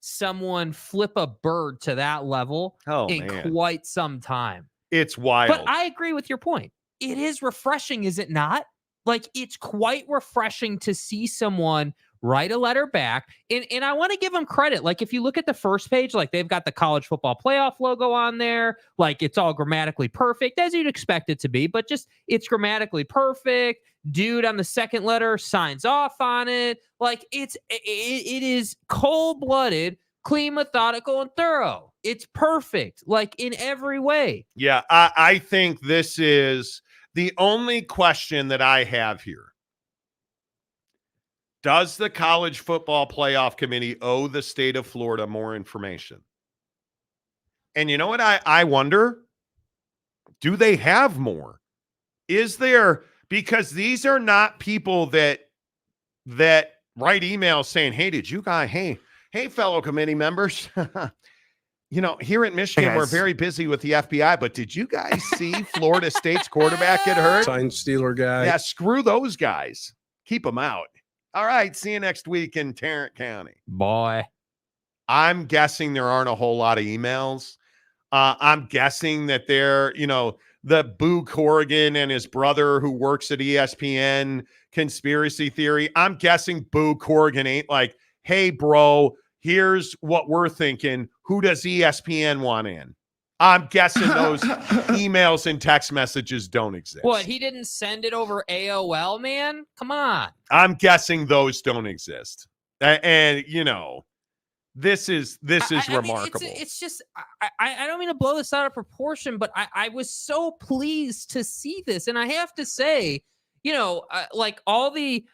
someone flip a bird to that level in quite some time. It's wild. But I agree with your point. It is refreshing, is it not? Like, it's quite refreshing to see someone write a letter back. And I want to give them credit. Like, if you look at the first page, like, they've got the college football playoff logo on there. Like, it's all grammatically perfect, as you'd expect it to be, but just it's grammatically perfect. Dude on the second letter signs off on it. Like, it is cold-blooded, clean, methodical, and thorough. It's perfect, like, in every way. Yeah, I think this is the only question that I have here. Does the College Football Playoff Committee owe the state of Florida more information? And you know what I wonder? Do they have more? Is there, because these are not people that write emails saying, hey, did you guys, hey, fellow committee members, Here at Michigan, we're very busy with the FBI, but did you guys see Florida State's quarterback get hurt? Sign Steeler guy. Yeah, screw those guys. Keep them out. All right, see you next week in Tarrant County. Boy. I'm guessing there aren't a whole lot of emails. I'm guessing that they're, the Boo Corrigan and his brother who works at ESPN conspiracy theory. I'm guessing Boo Corrigan ain't like, hey, bro, here's what we're thinking. Who does ESPN want in? I'm guessing those emails and text messages don't exist. What? He didn't send it over AOL, man? Come on. I'm guessing those don't exist. And this is remarkable. Mean, it's just I don't mean to blow this out of proportion, but I was so pleased to see this, and I have to say, like all the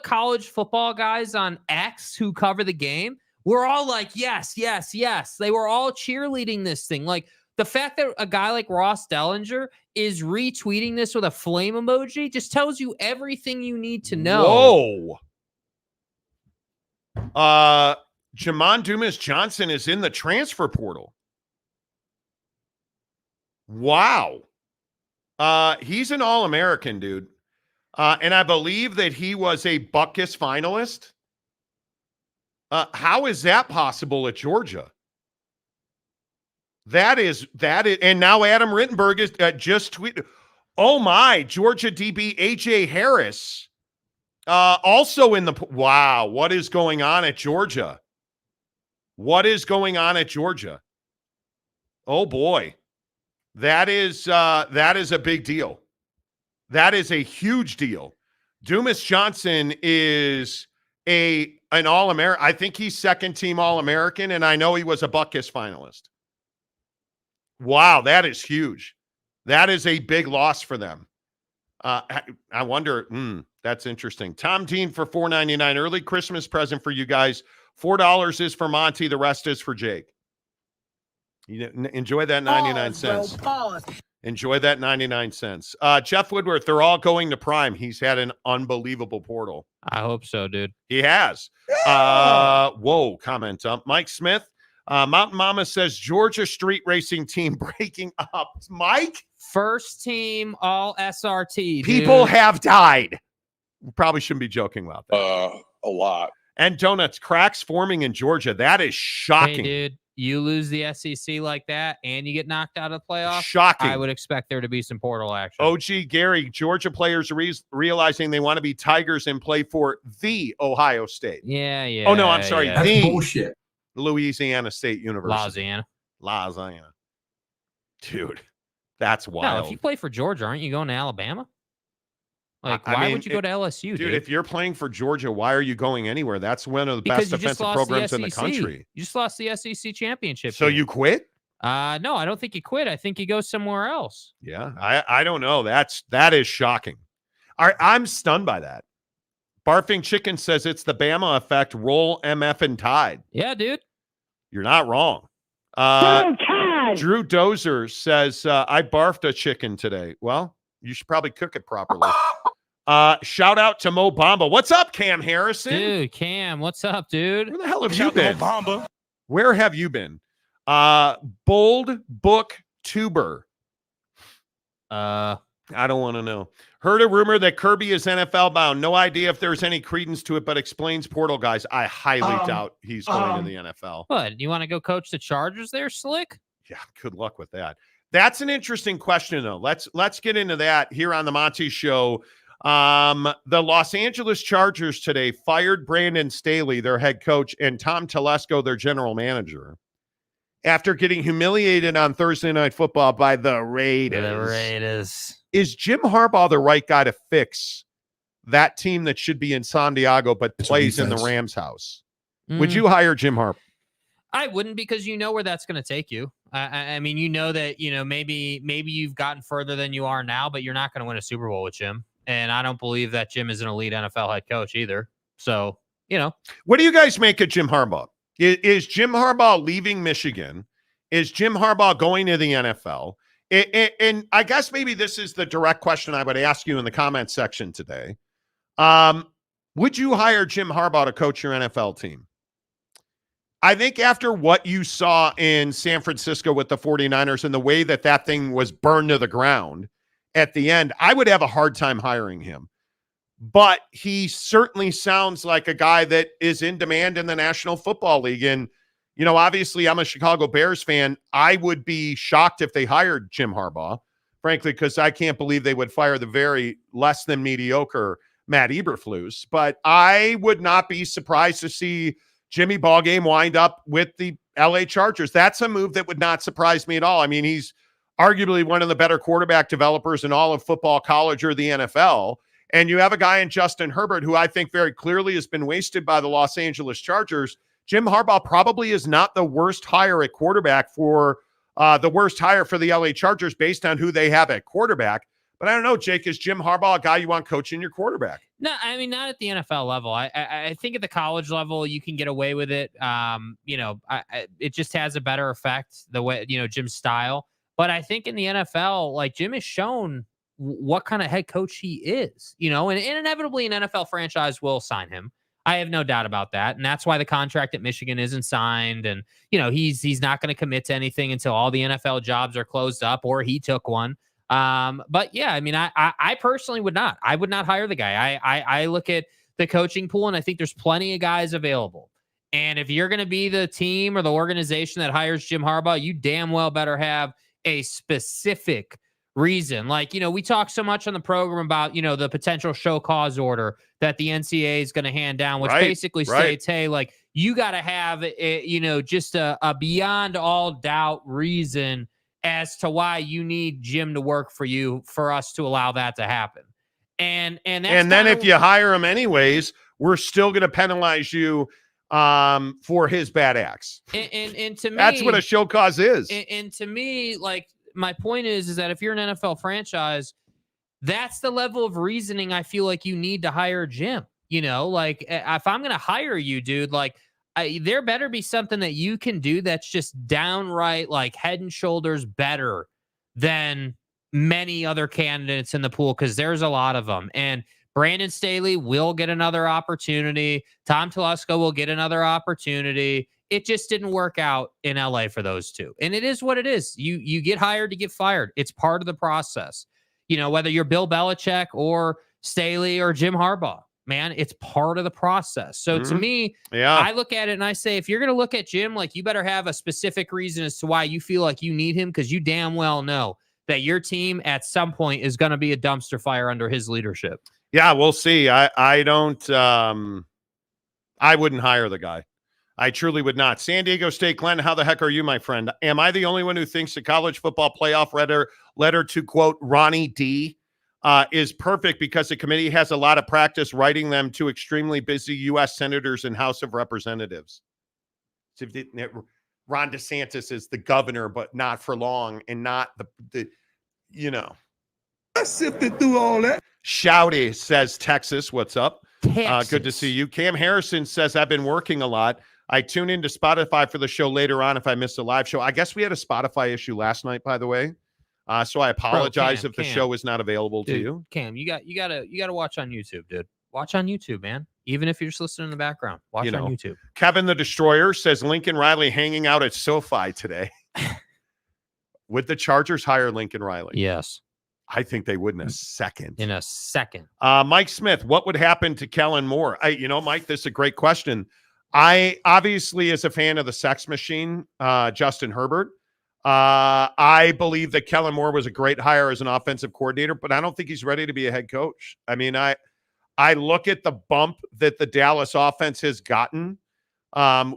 college football guys on X who cover the game, we're all like, yes, yes, yes. They were all cheerleading this thing. Like the fact that a guy like Ross Dellinger is retweeting this with a flame emoji just tells you everything you need to know. Whoa. Jamon Dumas-Johnson is in the transfer portal. Wow. He's an All-American, dude. And I believe that he was a Butkus finalist. How is that possible at Georgia? That is, and now Adam Rittenberg is just tweeted. Oh my, Georgia DB AJ Harris, also in the, wow, what is going on at Georgia? What is going on at Georgia? Oh boy, that is a big deal. That is a huge deal. Dumas Johnson is an All-American. I think he's second team All-American, and I know he was a Butkus finalist. Wow, that is huge. That is a big loss for them. I wonder, that's interesting. Tom Dean for $4.99, early Christmas present for you guys. $4 is for Monty. The rest is for Jake. Enjoy that 99 cents. Enjoy that 99 cents. Jeff Woodworth, they're all going to Prime. He's had an unbelievable portal. I hope so, dude. He has. Whoa, comment. Mike Smith, Mountain Mama says Georgia street racing team breaking up. Mike? First team all SRT. Dude. People have died. We probably shouldn't be joking about that. A lot. And donuts, cracks forming in Georgia. That is shocking. Hey, dude, you lose the SEC like that and you get knocked out of the playoffs. Shocking. I would expect there to be some portal action. OG Gary, Georgia players realizing they want to be Tigers and play for the Ohio State. Yeah. Oh, no, I'm sorry. Yeah. The bullshit. Louisiana State University. Louisiana. Dude, that's wild. No, if you play for Georgia, aren't you going to Alabama? Like, why would you go to LSU, dude? If you're playing for Georgia, why are you going anywhere? That's one of the best defensive programs in the country. You just lost the SEC championship. So you quit? No, I don't think you quit. I think you go somewhere else. Yeah, I don't know. That is shocking. I'm stunned by that. Barfing Chicken says it's the Bama effect. Roll MF and Tide. Yeah, dude. You're not wrong. Drew Dozer says, I barfed a chicken today. Well, you should probably cook it properly. Shout out to Mo Bamba. What's up, Cam Harrison? Dude, Cam, what's up, dude? Where the hell have you been? Mo Bamba. Where have you been? Bold Book Tuber. I don't want to know. Heard a rumor that Kirby is NFL bound. No idea if there's any credence to it, but explains portal guys. I highly doubt he's going to the NFL. What? You want to go coach the Chargers there, Slick? Yeah, good luck with that. That's an interesting question, though. Let's get into that here on the Monty Show. The Los Angeles Chargers today fired Brandon Staley, their head coach, and Tom Telesco, their general manager, after getting humiliated on Thursday Night Football by the Raiders. Is Jim Harbaugh the right guy to fix that team that should be in San Diego but plays in the Rams' house? Would you hire Jim Harbaugh? I wouldn't, because you know where that's going to take you. I mean, you know that, maybe you've gotten further than you are now, but you're not going to win a Super Bowl with Jim. And I don't believe that Jim is an elite NFL head coach either. So, What do you guys make of Jim Harbaugh? Is Jim Harbaugh leaving Michigan? Is Jim Harbaugh going to the NFL? And I guess maybe this is the direct question I would ask you in the comments section today. Would you hire Jim Harbaugh to coach your NFL team? I think after what you saw in San Francisco with the 49ers and the way that thing was burned to the ground at the end, I would have a hard time hiring him. But he certainly sounds like a guy that is in demand in the National Football League. And, obviously I'm a Chicago Bears fan. I would be shocked if they hired Jim Harbaugh, frankly, because I can't believe they would fire the very less than mediocre Matt Eberflus. But I would not be surprised to see Jimmy Ballgame wind up with the LA Chargers. That's a move that would not surprise me at all. I mean, he's arguably one of the better quarterback developers in all of football, college, or the NFL. And you have a guy in Justin Herbert who I think very clearly has been wasted by the Los Angeles Chargers. Jim Harbaugh probably is not the worst hire at quarterback for the worst hire for the LA Chargers based on who they have at quarterback. But I don't know, Jake, is Jim Harbaugh a guy you want coaching your quarterback? No, I mean, not at the NFL level. I think at the college level, you can get away with it. It just has a better effect, the way, Jim's style. But I think in the NFL, like, Jim has shown what kind of head coach he is, and inevitably an NFL franchise will sign him. I have no doubt about that. And that's why the contract at Michigan isn't signed. And, he's not going to commit to anything until all the NFL jobs are closed up or he took one. But yeah, I mean, I personally would not. I would not hire the guy. I look at the coaching pool and I think there's plenty of guys available. And if you're going to be the team or the organization that hires Jim Harbaugh, you damn well better have a specific reason. Like, we talk so much on the program about, the potential show cause order that the NCAA is going to hand down, which basically states, hey, like, you got to have, just a beyond all doubt reason as to why you need Jim to work for you for us to allow that to happen. And then if you hire him anyways, we're still going to penalize you for his bad acts. And to me, that's what a show cause is. And to me, like, my point is that if you're an NFL franchise, that's the level of reasoning I feel like you need to hire Jim. Like, if I'm going to hire you, dude, like, there better be something that you can do that's just downright, like, head and shoulders better than many other candidates in the pool, because there's a lot of them. And Brandon Staley will get another opportunity. Tom Telesco will get another opportunity. It just didn't work out in LA for those two. And it is what it is. You get hired to get fired. It's part of the process. Whether you're Bill Belichick or Staley or Jim Harbaugh, man, it's part of the process. So to me, I look at it and I say, if you're going to look at Jim, like, you better have a specific reason as to why you feel like you need him, because you damn well know that your team at some point is going to be a dumpster fire under his leadership. Yeah, we'll see. I wouldn't hire the guy. I truly would not. San Diego State, Glenn, how the heck are you, my friend? Am I the only one who thinks the college football playoff letter to, quote, Ronnie D, is perfect because the committee has a lot of practice writing them to extremely busy U.S. senators and House of Representatives? Ron DeSantis is the governor, but not for long, and not the I sifted through all that. Shouty says, Texas, what's up? Good to see you. Cam Harrison says, I've been working a lot. I tune into Spotify for the show later on if I missed a live show. I guess we had a Spotify issue last night, by the way. So I apologize if the show is not available to you. Cam, you gotta watch on YouTube, dude. Watch on YouTube, man. Even if you're just listening in the background, watch on YouTube. Kevin the Destroyer says Lincoln Riley hanging out at SoFi today. Would the Chargers hire Lincoln Riley? Yes. I think they would in a second. Mike Smith, what would happen to Kellen Moore? Mike, this is a great question. I obviously, as a fan of the sex machine, Justin Herbert, I believe that Kellen Moore was a great hire as an offensive coordinator, but I don't think he's ready to be a head coach. I mean, I look at the bump that the Dallas offense has gotten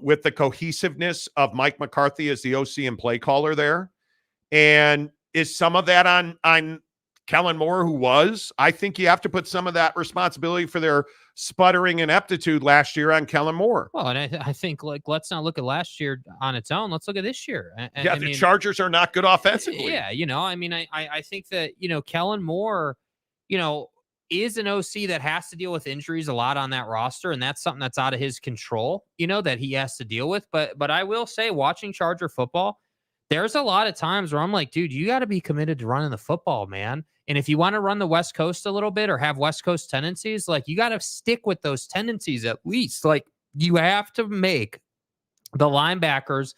with the cohesiveness of Mike McCarthy as the OC and play caller there. And is some of that on Kellen Moore, who was? I think you have to put some of that responsibility for their sputtering ineptitude last year on Kellen Moore. Well, and I think, like, let's not look at last year on its own. Let's look at this year. The Chargers are not good offensively. Yeah, I think that, Kellen Moore, is an OC that has to deal with injuries a lot on that roster, and that's something that's out of his control, that he has to deal with. But I will say, watching Charger football, there's a lot of times where I'm like, dude, you got to be committed to running the football, man. And if you want to run the West Coast a little bit or have West Coast tendencies, like, you got to stick with those tendencies at least. Like, you have to make the linebackers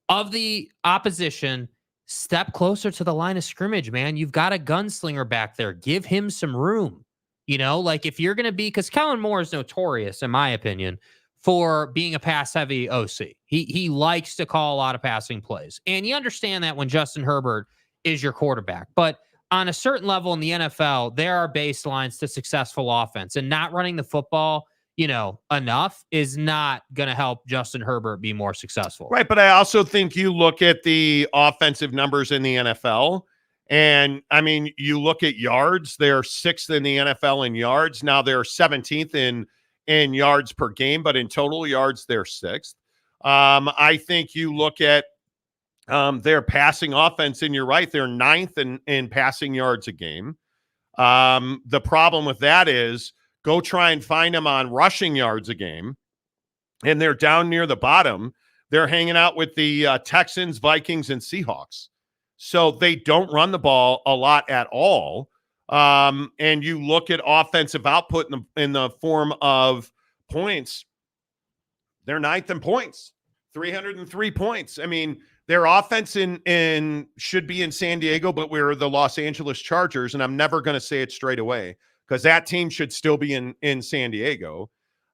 of the opposition step closer to the line of scrimmage, man. You've got a gunslinger back there. Give him some room. Like if you're going to be, because Kellen Moore is notorious, in my opinion, for being a pass-heavy OC. He likes to call a lot of passing plays. And you understand that when Justin Herbert is your quarterback. But on a certain level in the NFL, there are baselines to successful offense. And not running the football, enough is not going to help Justin Herbert be more successful. Right, but I also think you look at the offensive numbers in the NFL, and, I mean, you look at yards, they're 6th in the NFL in yards. Now they're 17th in yards per game, but in total yards, they're 6th. I think you look at their passing offense, and you're right, they're 9th in passing yards a game. The problem with that is go try and find them on rushing yards a game, and they're down near the bottom. They're hanging out with the Texans, Vikings, and Seahawks. So they don't run the ball a lot at all. And you look at offensive output in the form of points, they're 9th in points, 303 points. I mean, their offense should be in San Diego, but we're the Los Angeles Chargers, and I'm never going to say it straight away because that team should still be in San Diego.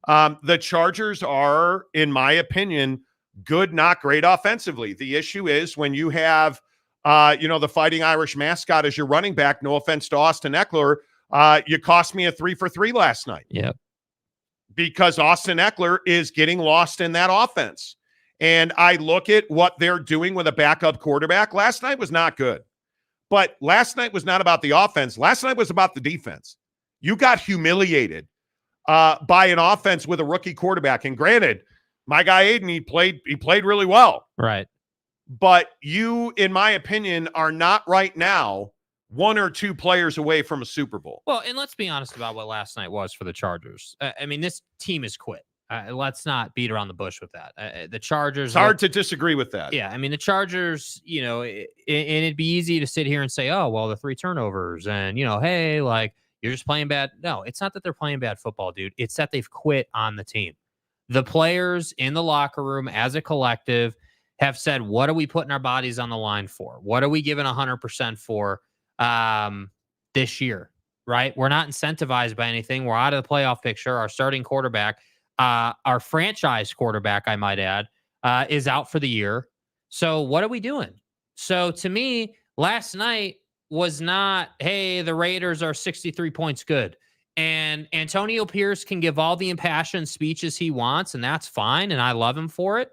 The Chargers are, in my opinion, good, not great offensively. The issue is when you have, the Fighting Irish mascot as your running back, no offense to Austin Eckler, you cost me a 3-for-3 last night. Yep. Because Austin Eckler is getting lost in that offense. And I look at what they're doing with a backup quarterback. Last night was not good. But last night was not about the offense. Last night was about the defense. You got humiliated by an offense with a rookie quarterback. And granted, my guy Aiden, he played really well. Right. But you, in my opinion, are not right now 1 or 2 players away from a Super Bowl. Well, and let's be honest about what last night was for the Chargers. I mean, this team is quit. Let's not beat around the bush with that. The Chargers. It's hard to disagree with that. Yeah, I mean, the Chargers, and it'd be easy to sit here and say, oh, well, the 3 turnovers and, hey, like, you're just playing bad. No, it's not that they're playing bad football, dude. It's that they've quit on the team. The players in the locker room as a collective have said, what are we putting our bodies on the line for? What are we giving 100% for this year, right? We're not incentivized by anything. We're out of the playoff picture. Our starting quarterback, our franchise quarterback, I might add, is out for the year. So what are we doing? So to me, last night was not, hey, the Raiders are 63 points good. And Antonio Pierce can give all the impassioned speeches he wants, and that's fine, and I love him for it.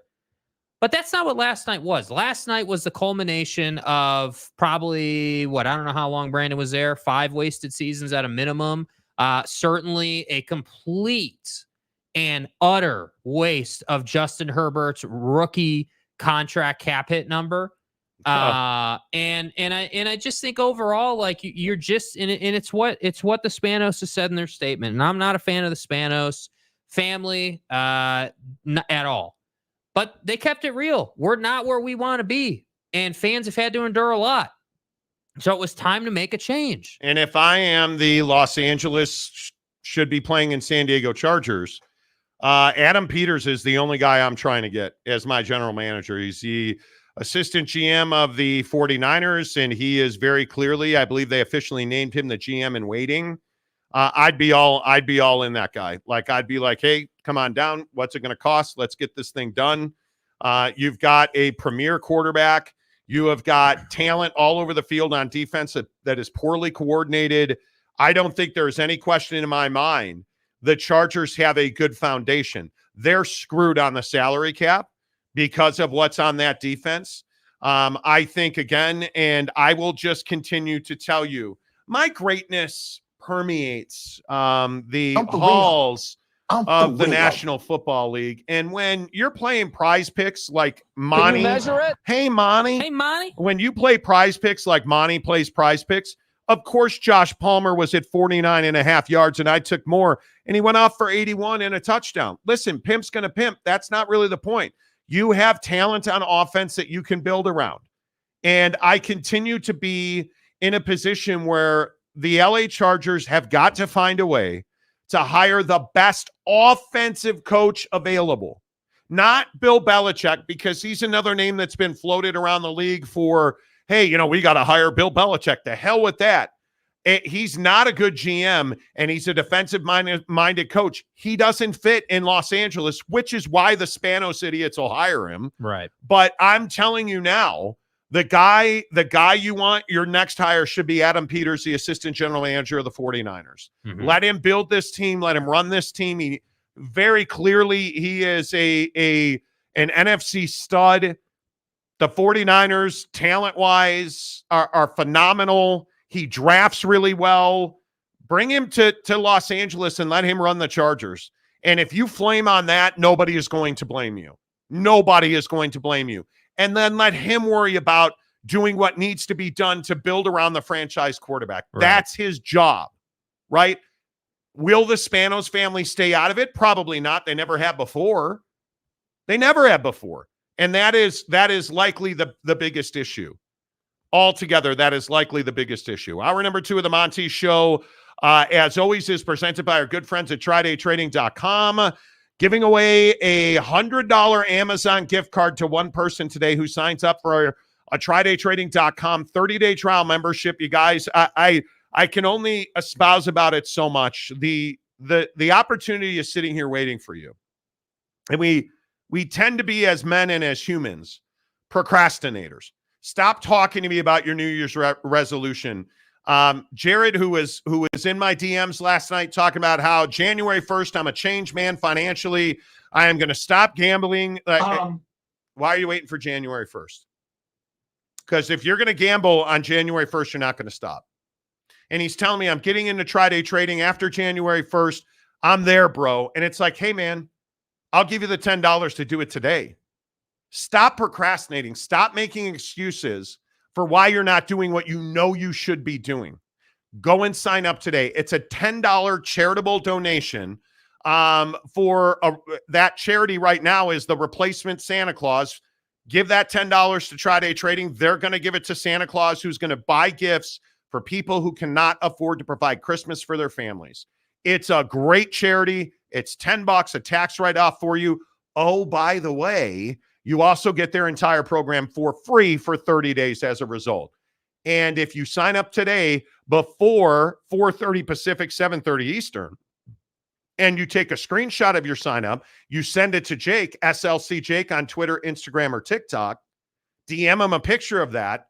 But that's not what last night was. Last night was the culmination of probably, I don't know how long Brandon was there, 5 wasted seasons at a minimum. Certainly a complete and utter waste of Justin Herbert's rookie contract cap hit number. And I just think overall, like you're just and it's what the Spanos has said in their statement. And I'm not a fan of the Spanos family at all. But they kept it real. We're not where we want to be. And fans have had to endure a lot. So it was time to make a change. And if I am the Los Angeles should be playing in San Diego Chargers, Adam Peters is the only guy I'm trying to get as my general manager. He's the assistant GM of the 49ers, and he is very clearly, I believe they officially named him the GM in waiting. I'd be all in that guy. Like, I'd be like, hey, come on down. What's it going to cost? Let's get this thing done. You've got a premier quarterback. You have got talent all over the field on defense that is poorly coordinated. I don't think there's any question in my mind the Chargers have a good foundation. They're screwed on the salary cap because of what's on that defense. I think, again, and I will just continue to tell you, my greatness permeates the halls of the National Football League. And when you're playing prize picks like Monty, hey, Monty, when you play prize picks like Monty plays prize picks, of course, Josh Palmer was at 49.5 yards and I took more, and he went off for 81 and a touchdown. Listen, pimp's going to pimp. That's not really the point. You have talent on offense that you can build around. And I continue to be in a position where the LA Chargers have got to find a way to hire the best offensive coach available. Not Bill Belichick, because he's another name that's been floated around the league for, hey, we got to hire Bill Belichick. The hell with that. He's not a good GM, and he's a defensive-minded coach. He doesn't fit in Los Angeles, which is why the Spanos idiots will hire him. Right. But I'm telling you now, the guy you want, your next hire should be Adam Peters, the assistant general manager of the 49ers. Mhm. Let him build this team. Let him run this team. He very clearly, he is an NFC stud. The 49ers, talent-wise, are phenomenal. He drafts really well. Bring him to Los Angeles and let him run the Chargers. And if you flame on that, nobody is going to blame you. Nobody is going to blame you. And then let him worry about doing what needs to be done to build around the franchise quarterback. Right. That's his job, right? Will the Spanos family stay out of it? Probably not. They never have before. They never have before. And that is likely the biggest issue. Altogether, that is likely the biggest issue. Hour number 2 of the Monty Show, as always, is presented by our good friends at TryDayTrading.com. Giving away a $100 Amazon gift card to one person today who signs up for a TryDayTrading.com 30-day trial membership. You guys, I can only espouse about it so much. The opportunity is sitting here waiting for you. And we tend to be, as men and as humans, procrastinators. Stop talking to me about your New Year's resolution. Jared, who was in my DMs last night, talking about how January 1st, I'm a changed man financially. I am going to stop gambling. Why are you waiting for January 1st? Because if you're going to gamble on January 1st, you're not going to stop. And he's telling me I'm getting into tri-day trading after January 1st. I'm there, bro. And it's like, hey, man, I'll give you the $10 to do it today. Stop procrastinating. Stop making excuses for why you're not doing what you know you should be doing. Go and sign up today. It's a $10 charitable donation. That charity right now is the replacement Santa Claus. Give that $10 to Tri-Day Trading. They're going to give it to Santa Claus, who's going to buy gifts for people who cannot afford to provide Christmas for their families. It's a great charity. It's $10, a tax write-off for you. Oh, by the way, you also get their entire program for free for 30 days as a result. And if you sign up today before 4:30 Pacific, 7:30 Eastern, and you take a screenshot of your sign up, you send it to Jake, SLC Jake on Twitter, Instagram, or TikTok, DM him a picture of that,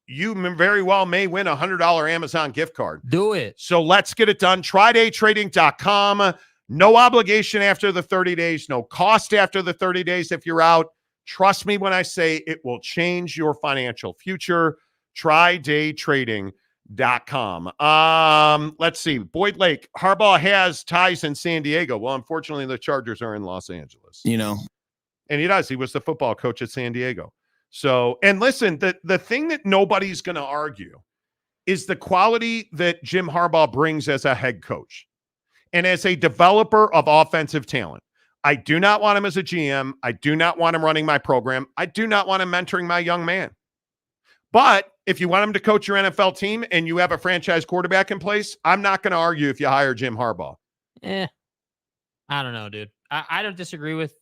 you very well may win a $100 Amazon gift card. Do it. So let's get it done. TryDayTrading.com. No obligation after the 30 days, no cost after the 30 days if you're out. Trust me when I say it will change your financial future. TryDayTrading.com. Let's see. Boyd Lake. Harbaugh has ties in San Diego. Well, unfortunately, the Chargers are in Los Angeles. And he does. He was the football coach at San Diego. So, and listen, the thing that nobody's going to argue is the quality that Jim Harbaugh brings as a head coach and as a developer of offensive talent. I do not want him as a GM. I do not want him running my program. I do not want him mentoring my young man. But if you want him to coach your NFL team and you have a franchise quarterback in place, I'm not going to argue if you hire Jim Harbaugh. I don't know, dude. I don't disagree with,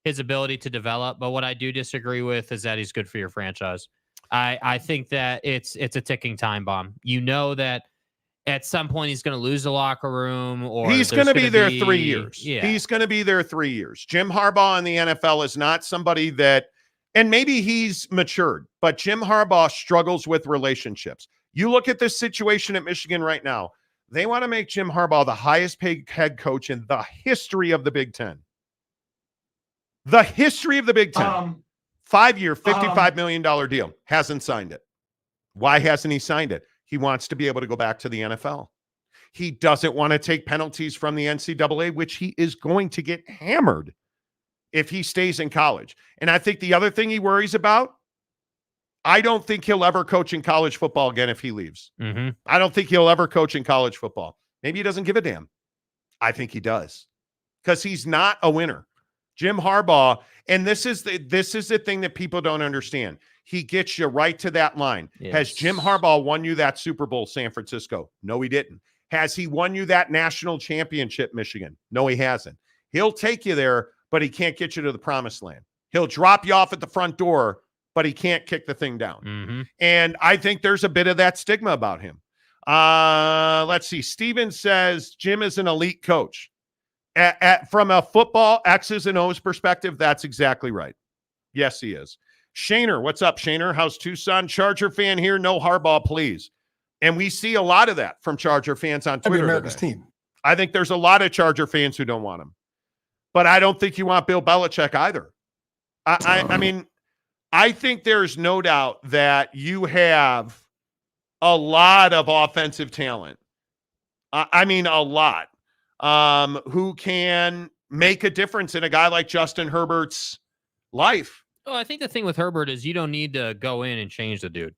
his ability to develop, but what I do disagree with is that he's good for your franchise. I think that it's a ticking time bomb. You know that at some point he's going to lose the locker room, or he's going to be there 3 years. Yeah. He's going to be there 3 years. Jim Harbaugh in the NFL is not somebody that, and maybe he's matured, but Jim Harbaugh struggles with relationships. You look at this situation at Michigan right now. They want to make Jim Harbaugh the highest paid head coach in the history of the Big Ten. The history of the Big Ten. 5-year, $55 million deal. Hasn't signed it. Why hasn't he signed it? He wants to be able to go back to the NFL. He doesn't want to take penalties from the NCAA, which he is going to get hammered if he stays in college. And I think the other thing he worries about, I don't think he'll ever coach in college football again if he leaves. Mm-hmm. I don't think he'll ever coach in college football. Maybe he doesn't give a damn. I think he does, because he's not a winner. Jim Harbaugh, and this is the thing that people don't understand. He gets you right to that line. Yes. Has Jim Harbaugh won you that Super Bowl, San Francisco? No, he didn't. Has he won you that national championship, Michigan? No, he hasn't. He'll take you there, but he can't get you to the promised land. He'll drop you off at the front door, but he can't kick the thing down. Mm-hmm. And I think there's a bit of that stigma about him. Let's see. Steven says Jim is an elite coach. From a football X's and O's perspective, that's exactly right. Yes, he is. Shaner, what's up, Shaner? How's Tucson? Charger fan here. No Harbaugh, please. And we see a lot of that from Charger fans on Twitter. America's team. I think there's a lot of Charger fans who don't want him. But I don't think you want Bill Belichick either. I mean, I think there's no doubt that you have a lot of offensive talent. I mean, a lot. Who can make a difference in a guy like Justin Herbert's life. Well, I think the thing with Herbert is you don't need to go in and change the dude.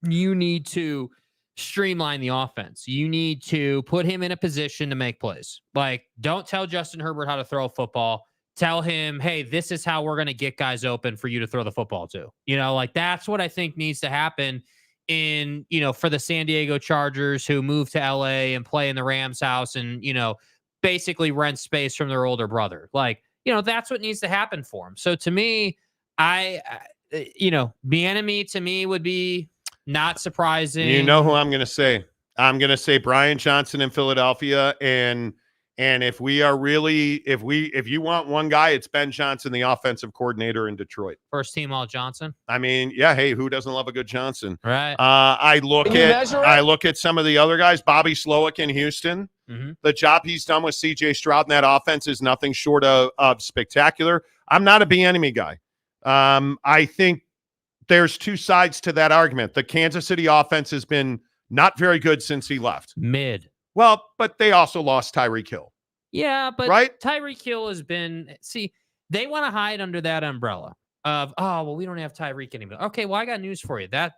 You need to streamline the offense. You need to put him in a position to make plays. Like, don't tell Justin Herbert how to throw a football. Tell him, hey, this is how we're going to get guys open for you to throw the football to. You know, like that's what I think needs to happen in, you know, for the San Diego Chargers who move to LA and play in the Rams house and, you know, basically rent space from their older brother. Like, you know, that's what needs to happen for him. So to me, Bieniemy to me would be not surprising. You know who I'm going to say? I'm going to say Brian Johnson in Philadelphia. And if we are really, if you want one guy, it's Ben Johnson, the offensive coordinator in Detroit. First team all Johnson. I mean, yeah. Hey, who doesn't love a good Johnson? Right. I look at some of the other guys, Bobby Slowick in Houston. Mm-hmm. The job he's done with CJ Stroud in that offense is nothing short of spectacular. I'm not a Bieniemy guy. I think there's two sides to that argument. The Kansas City offense has been not very good since he left. Mid. Well, but they also lost Tyreek Hill. Yeah, but right? Tyreek Hill has been, they want to hide under that umbrella of, oh, well, we don't have Tyreek anymore. Okay, well, I got news for you. That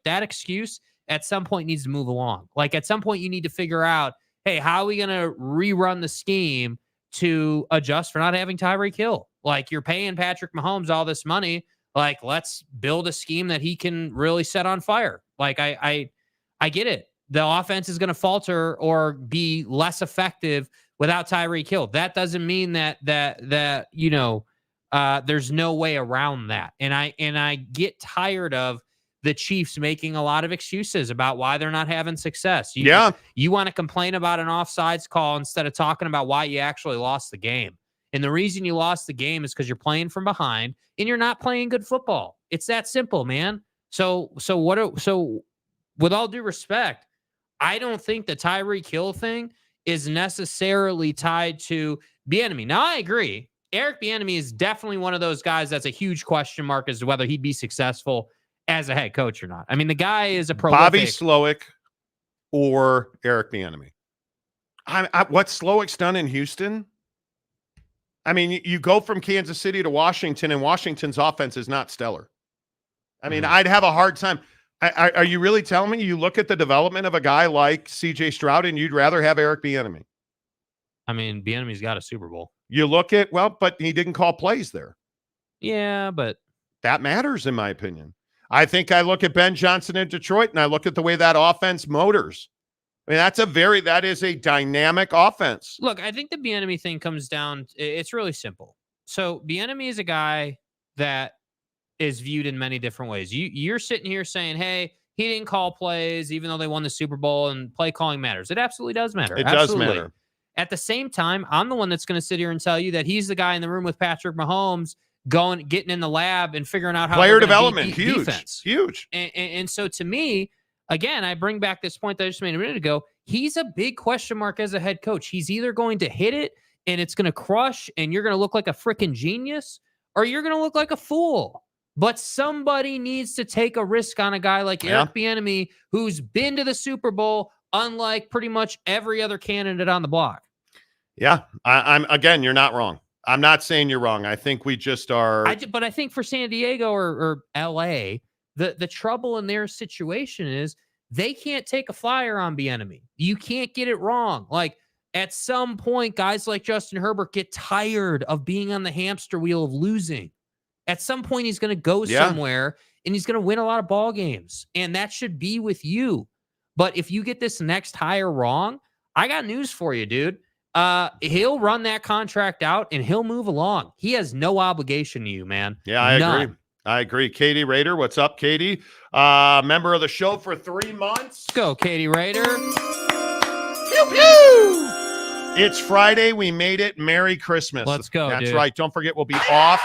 excuse at some point needs to move along. Like at some point you need to figure out, hey, how are we going to rerun the scheme to adjust for not having Tyreek Hill? Like you're paying Patrick Mahomes all this money. Like let's build a scheme that he can really set on fire. Like I get it. The offense is going to falter or be less effective without Tyreek Hill. That doesn't mean that there's no way around that. And I get tired of the Chiefs making a lot of excuses about why they're not having success. You want to complain about an offsides call instead of talking about why you actually lost the game. And the reason you lost the game is because you're playing from behind and you're not playing good football. It's that simple, man. So with all due respect, I don't think the Tyreek Hill thing is necessarily tied to Bieniemy. Now, I agree. Eric Bieniemy is definitely one of those guys that's a huge question mark as to whether he'd be successful as a head coach or not. I mean, the guy is a prolific. Bobby Slowick or Eric Bieniemy. What Slowick's done in Houston? I mean, you go from Kansas City to Washington, and Washington's offense is not stellar. I mean, I'd have a hard time. Are you really telling me you look at the development of a guy like C.J. Stroud and you'd rather have Eric Bieniemy? I mean, Bieniemy's got a Super Bowl. You look at, but he didn't call plays there. Yeah, but that matters in my opinion. I think I look at Ben Johnson in Detroit and I look at the way that offense motors. I mean, that is a dynamic offense. Look, I think the Bieniemy thing comes down, it's really simple. So Bieniemy is a guy that is viewed in many different ways. You're sitting here saying, hey, he didn't call plays, even though they won the Super Bowl, and play calling matters. It absolutely does matter. It absolutely does matter. At the same time, I'm the one that's going to sit here and tell you that he's the guy in the room with Patrick Mahomes getting in the lab and figuring out how player development, huge. Defense. Huge. And so to me, again, I bring back this point that I just made a minute ago. He's a big question mark as a head coach. He's either going to hit it and it's going to crush and you're going to look like a freaking genius, or you're going to look like a fool. But somebody needs to take a risk on a guy like Eric Bieniemy, who's been to the Super Bowl, unlike pretty much every other candidate on the block. Yeah, I'm again, you're not wrong. I'm not saying you're wrong. I think we just are. But I think for San Diego or LA, the trouble in their situation is they can't take a flyer on Bieniemy. You can't get it wrong. Like at some point, guys like Justin Herbert get tired of being on the hamster wheel of losing. At some point, he's going to go somewhere and he's going to win a lot of ball games. And that should be with you. But if you get this next hire wrong, I got news for you, dude. he'll run that contract out and he'll move along. He has no obligation to you, man. Yeah, I None. agree. I agree. Katie Rader, what's up, Katie? Member of the show for 3 months. Let's go, Katie Rader. Pew, pew. It's Friday. We made it. Merry Christmas. Let's go, That's dude. right. Don't forget, we'll be off.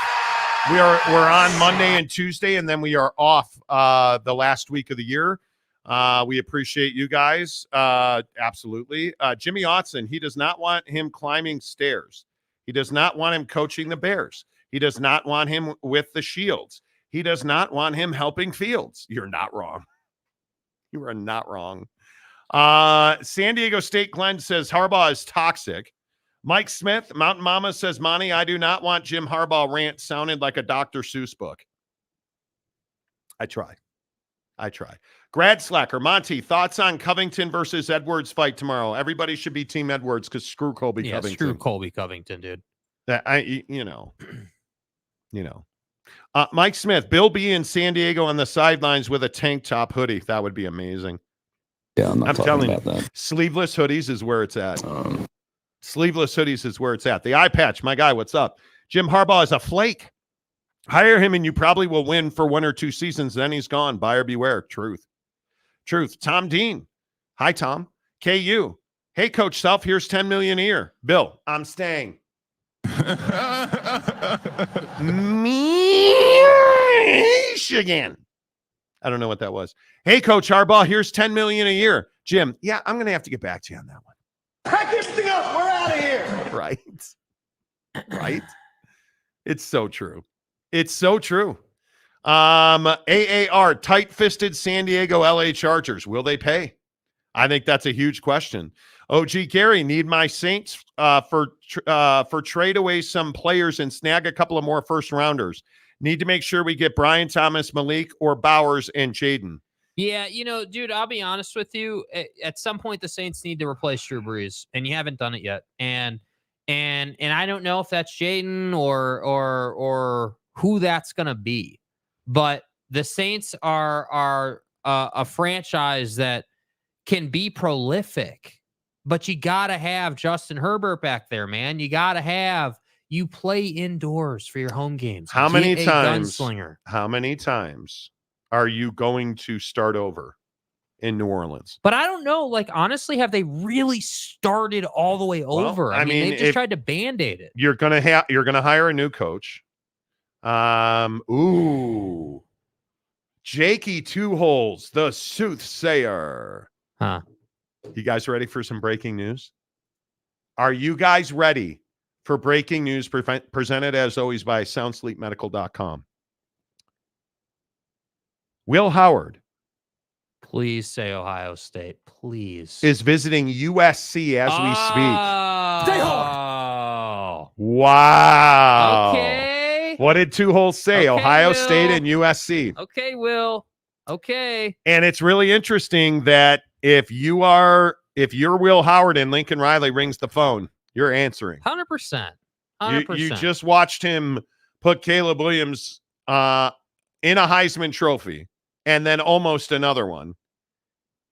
We're on Monday and Tuesday, and then we are off the last week of the year. We appreciate you guys. Absolutely. Jimmy Otson, he does not want him climbing stairs. He does not want him coaching the Bears. He does not want him with the Shields. He does not want him helping Fields. You're not wrong. You are not wrong. San Diego State Glenn says Harbaugh is toxic. Mike Smith, Mountain Mama says, Monty, I do not want Jim Harbaugh rant sounded like a Dr. Seuss book. I try. Grad Slacker, Monty, thoughts on Covington versus Edwards fight tomorrow? Everybody should be Team Edwards because screw Colby Covington. Screw Colby Covington, dude. Mike Smith, Bill B in San Diego on the sidelines with a tank top hoodie. That would be amazing. Yeah, I'm telling you, about that. sleeveless hoodies is where it's at. Sleeveless hoodies is where it's at. The eye patch, my guy, what's up? Jim Harbaugh is a flake. Hire him and you probably will win for 1 or 2 seasons. Then he's gone. Buyer beware. Truth. Tom Dean. Hi, Tom. KU. Hey, Coach Self, here's $10 million a year. Bill, I'm staying. Michigan. I don't know what that was. Hey, Coach Harbaugh, here's $10 million a year. Jim, yeah, I'm going to have to get back to you on that one. Pack this thing up. We're out of here. Right. It's so true. AAR, tight-fisted San Diego LA Chargers. Will they pay? I think that's a huge question. OG Gary, need my Saints for trade away some players and snag a couple of more first-rounders. Need to make sure we get Brian Thomas, Malik, or Bowers and Jaden. Yeah, dude, I'll be honest with you. At some point, the Saints need to replace Drew Brees, and you haven't done it yet. And I don't know if that's Jaden or who that's gonna be. But the Saints are a franchise that can be prolific. But you gotta have Justin Herbert back there, man. You play indoors for your home games. How many times? Gunslinger. How many times are you going to start over in New Orleans? But I don't know. Like, honestly, have they really started all the way over? I mean, they just tried to band-aid it. You're gonna hire a new coach. Jakey Two Holes, the soothsayer. Huh. You guys ready for some breaking news? Are you guys ready for breaking news presented as always by soundsleepmedical.com? Will Howard, please say Ohio State, please, is visiting USC as we speak. Stay hard. Wow. Okay. What did Two Holes say? Okay, Ohio Will. State and USC. Okay, Will. Okay. And it's really interesting that if you're Will Howard and Lincoln Riley rings the phone, you're answering. 100%. You just watched him put Caleb Williams in a Heisman Trophy and then almost another one.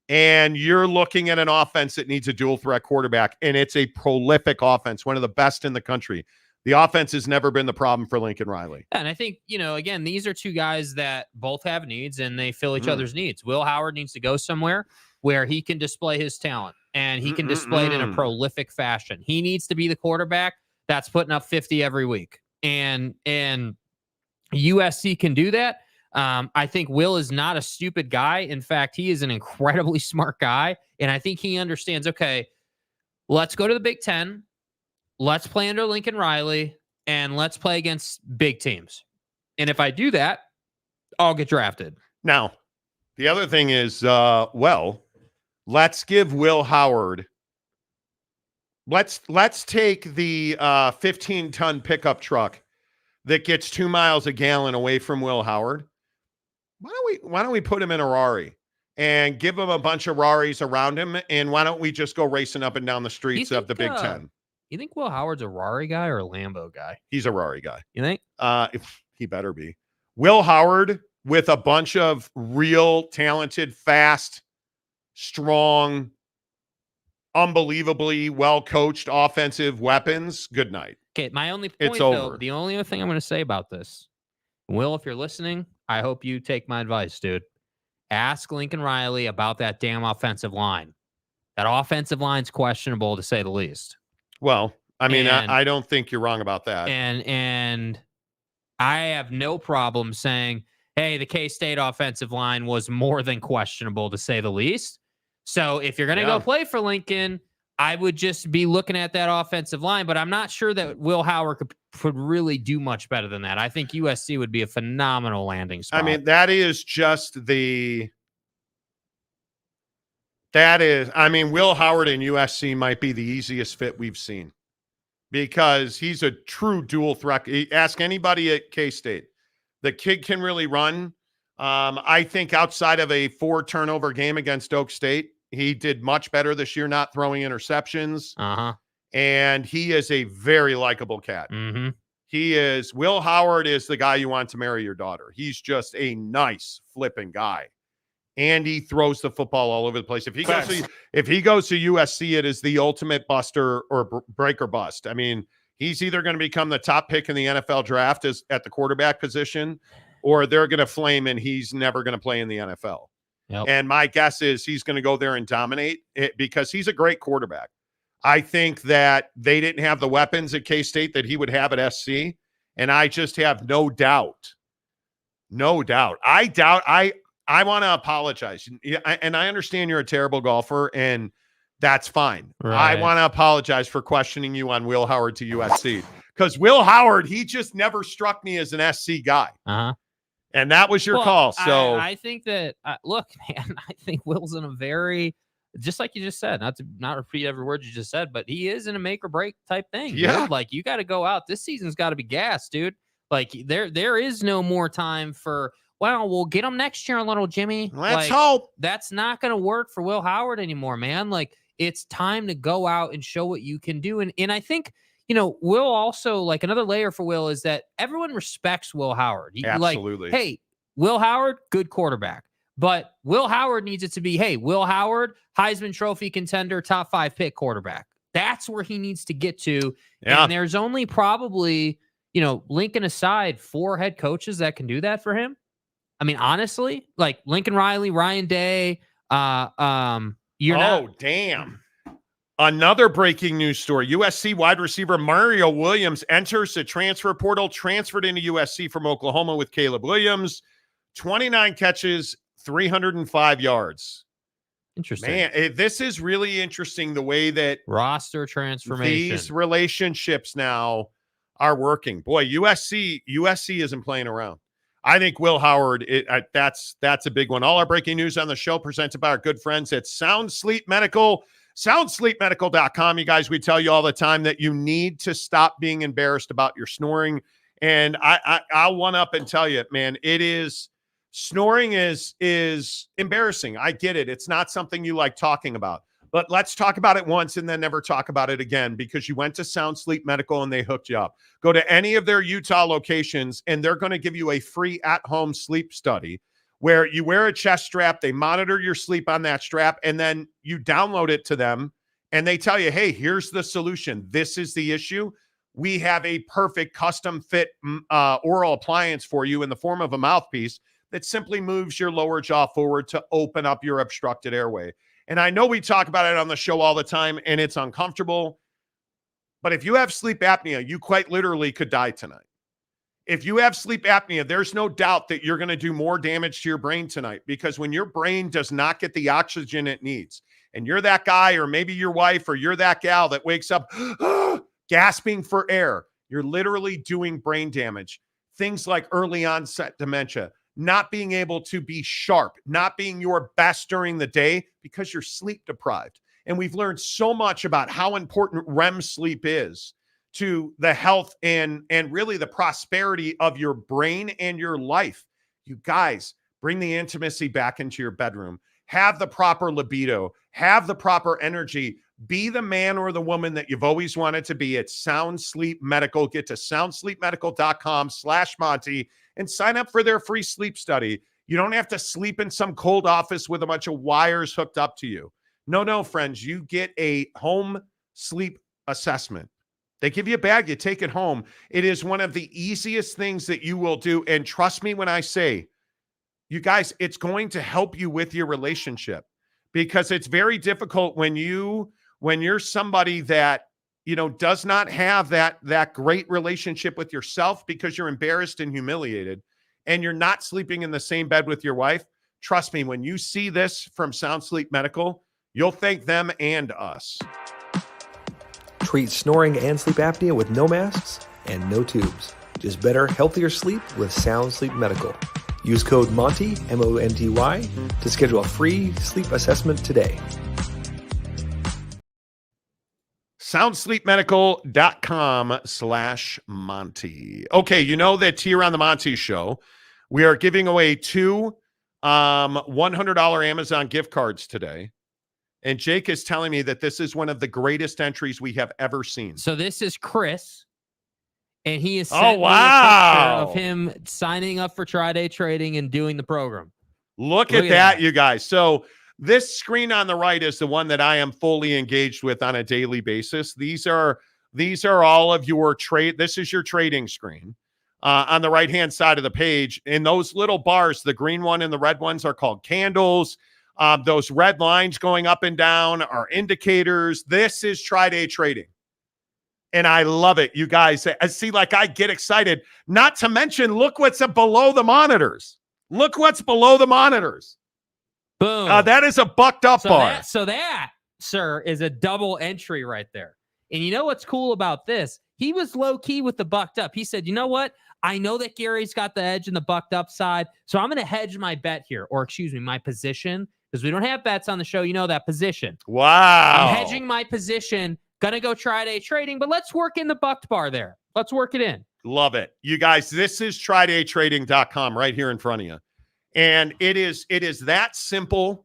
And you're looking at an offense that needs a dual threat quarterback, and it's a prolific offense, one of the best in the country. The offense has never been the problem for Lincoln Riley. And I think, again, these are two guys that both have needs and they fill each other's needs. Will Howard needs to go somewhere where he can display his talent and he can display it in a prolific fashion. He needs to be the quarterback that's putting up 50 every week. And USC can do that. I think Will is not a stupid guy. In fact, he is an incredibly smart guy. And I think he understands, okay, let's go to the Big Ten. Let's play under Lincoln Riley and let's play against big teams. And if I do that, I'll get drafted. Now, the other thing is, let's give Will Howard. Let's take the 15-ton pickup truck that gets 2 miles a gallon away from Will Howard. Why don't we put him in a Rari and give him a bunch of Raris around him? And why don't we just go racing up and down the streets of the Big Ten? You think Will Howard's a Rari guy or a Lambo guy? He's a Rari guy. You think? If he better be. Will Howard with a bunch of real talented, fast, strong, unbelievably well-coached offensive weapons, good night. Okay, my only point, It's though, over. the only other thing I'm going to say about this, Will, if you're listening, I hope you take my advice, dude. Ask Lincoln Riley about that damn offensive line. That offensive line's questionable, to say the least. Well, I mean, And- I don't think you're wrong about that. And I have no problem saying, hey, the K-State offensive line was more than questionable, to say the least. So if you're going to go play for Lincoln, I would just be looking at that offensive line, but I'm not sure that Will Howard could really do much better than that. I think USC would be a phenomenal landing spot. I mean, that is just Will Howard in USC might be the easiest fit we've seen because he's a true dual threat. Ask anybody at K-State. The kid can really run. I think outside of a 4-turnover game against Oak State, he did much better this year, not throwing interceptions. And he is a very likable cat. Mm-hmm. Will Howard is the guy you want to marry your daughter. He's just a nice flipping guy. And he throws the football all over the place. If he goes to USC, it is the ultimate buster or break or bust. I mean, he's either going to become the top pick in the NFL draft at the quarterback position, or they're going to flame and he's never going to play in the NFL. Yep. And my guess is he's going to go there and dominate it because he's a great quarterback. I think that they didn't have the weapons at K-State that he would have at SC, and I just have no doubt. I want to apologize. And I understand you're a terrible golfer, and that's fine. Right. I want to apologize for questioning you on Will Howard to USC because Will Howard, he just never struck me as an SC guy. And that was your call. So I think that, look, man, I think Will's in a very, just like you just said, not repeat every word you just said, but he is in a make or break type thing. Yeah. Dude. Like, you got to go out. This season's got to be gas, dude. Like, there is no more time for, well, we'll get him next year, little Jimmy. Let's hope. That's not going to work for Will Howard anymore, man. Like, it's time to go out and show what you can do. And I think, Will also, like, another layer for Will is that everyone respects Will Howard. Absolutely. Like, hey, Will Howard, good quarterback. But Will Howard needs it to be, hey, Will Howard, Heisman Trophy contender, top 5 pick quarterback. That's where he needs to get to. Yeah. And there's only probably, Lincoln aside, 4 head coaches that can do that for him. I mean, honestly, like Lincoln Riley, Ryan Day, damn. Another breaking news story. USC wide receiver Mario Williams enters the transfer portal, transferred into USC from Oklahoma with Caleb Williams. 29 catches, 305 yards. Interesting. Man, this is really interesting the way that roster transformation. These relationships now are working. Boy, USC isn't playing around. I think Will Howard, that's a big one. All our breaking news on the show presented by our good friends at Sound Sleep Medical. SoundSleepMedical.com. You guys, we tell you all the time that you need to stop being embarrassed about your snoring. And I'll one up and tell you, man, snoring is embarrassing. I get it. It's not something you like talking about. But let's talk about it once and then never talk about it again because you went to Sound Sleep Medical and they hooked you up. Go to any of their Utah locations and they're going to give you a free at-home sleep study where you wear a chest strap, they monitor your sleep on that strap, and then you download it to them and they tell you, hey, here's the solution. This is the issue. We have a perfect custom fit oral appliance for you in the form of a mouthpiece that simply moves your lower jaw forward to open up your obstructed airway. And I know we talk about it on the show all the time, and it's uncomfortable. But if you have sleep apnea, you quite literally could die tonight. If you have sleep apnea, there's no doubt that you're going to do more damage to your brain tonight because when your brain does not get the oxygen it needs, and you're that guy or maybe your wife or you're that gal that wakes up gasping for air, you're literally doing brain damage. Things like early onset dementia, not being able to be sharp, not being your best during the day because you're sleep deprived. And we've learned so much about how important REM sleep is to the health and really the prosperity of your brain and your life. You guys, bring the intimacy back into your bedroom. Have the proper libido. Have the proper energy. Be the man or the woman that you've always wanted to be at Sound Sleep Medical. Get to soundsleepmedical.com/Monty and sign up for their free sleep study. You don't have to sleep in some cold office with a bunch of wires hooked up to you. No, friends. You get a home sleep assessment. They give you a bag, you take it home. It is one of the easiest things that you will do. And trust me when I say, you guys, it's going to help you with your relationship, because it's very difficult when you're somebody that, does not have that great relationship with yourself because you're embarrassed and humiliated, and you're not sleeping in the same bed with your wife. Trust me, when you see this from Sound Sleep Medical, you'll thank them and us. Treat snoring and sleep apnea with no masks and no tubes. Just better, healthier sleep with Sound Sleep Medical. Use code MONTY, M-O-N-T-Y, to schedule a free sleep assessment today. SoundSleepMedical.com/Monty. Okay, you know that here on the Monty Show, we are giving away 2 $100 Amazon gift cards today. And Jake is telling me that this is one of the greatest entries we have ever seen. So this is Chris, and he is sent me a picture of him signing up for Tri-Day Trading and doing the program. Look at that, you guys. So this screen on the right is the one that I am fully engaged with on a daily basis. These are all of your trade. This is your trading screen on the right-hand side of the page. And those little bars, the green one and the red ones, are called candles. Those red lines going up and down are indicators. This is Tri-Day Trading. And I love it, you guys. I see, I get excited. Not to mention, look what's below the monitors. Look what's below the monitors. Boom. That is a BuckedUp bar. So that, sir, is a double entry right there. And you know what's cool about this? He was low-key with the BuckedUp. He said, you know what? I know that Gary's got the edge in the BuckedUp side, so I'm going to hedge my bet here, or excuse me, my position, because we don't have bets on the show. You know that position. Wow. I'm hedging my position, going to go Tri-Day Trading, but let's work in the Bucked bar there. Let's work it in. Love it. You guys, this is TridayTrading.com right here in front of you. And it is that simple.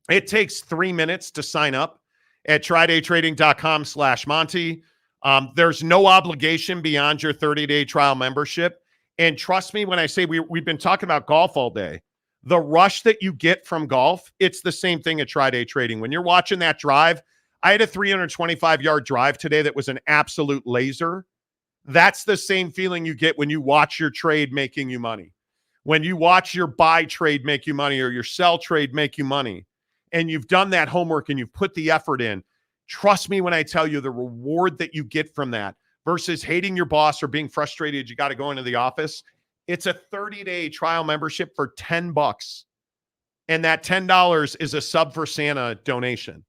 It takes 3 minutes to sign up at TridayTrading.com/Monty. There's no obligation beyond your 30-day trial membership. And trust me when I say we've been talking about golf all day. The rush that you get from golf, it's the same thing at Tri-Day Trading. When you're watching that drive, I had a 325-yard drive today that was an absolute laser. That's the same feeling you get when you watch your trade making you money. When you watch your buy trade make you money or your sell trade make you money, and you've done that homework and you've put the effort in, trust me when I tell you the reward that you get from that versus hating your boss or being frustrated you got to go into the office. It's a 30-day trial membership for $10. And that $10 is a Sub for Santa donation.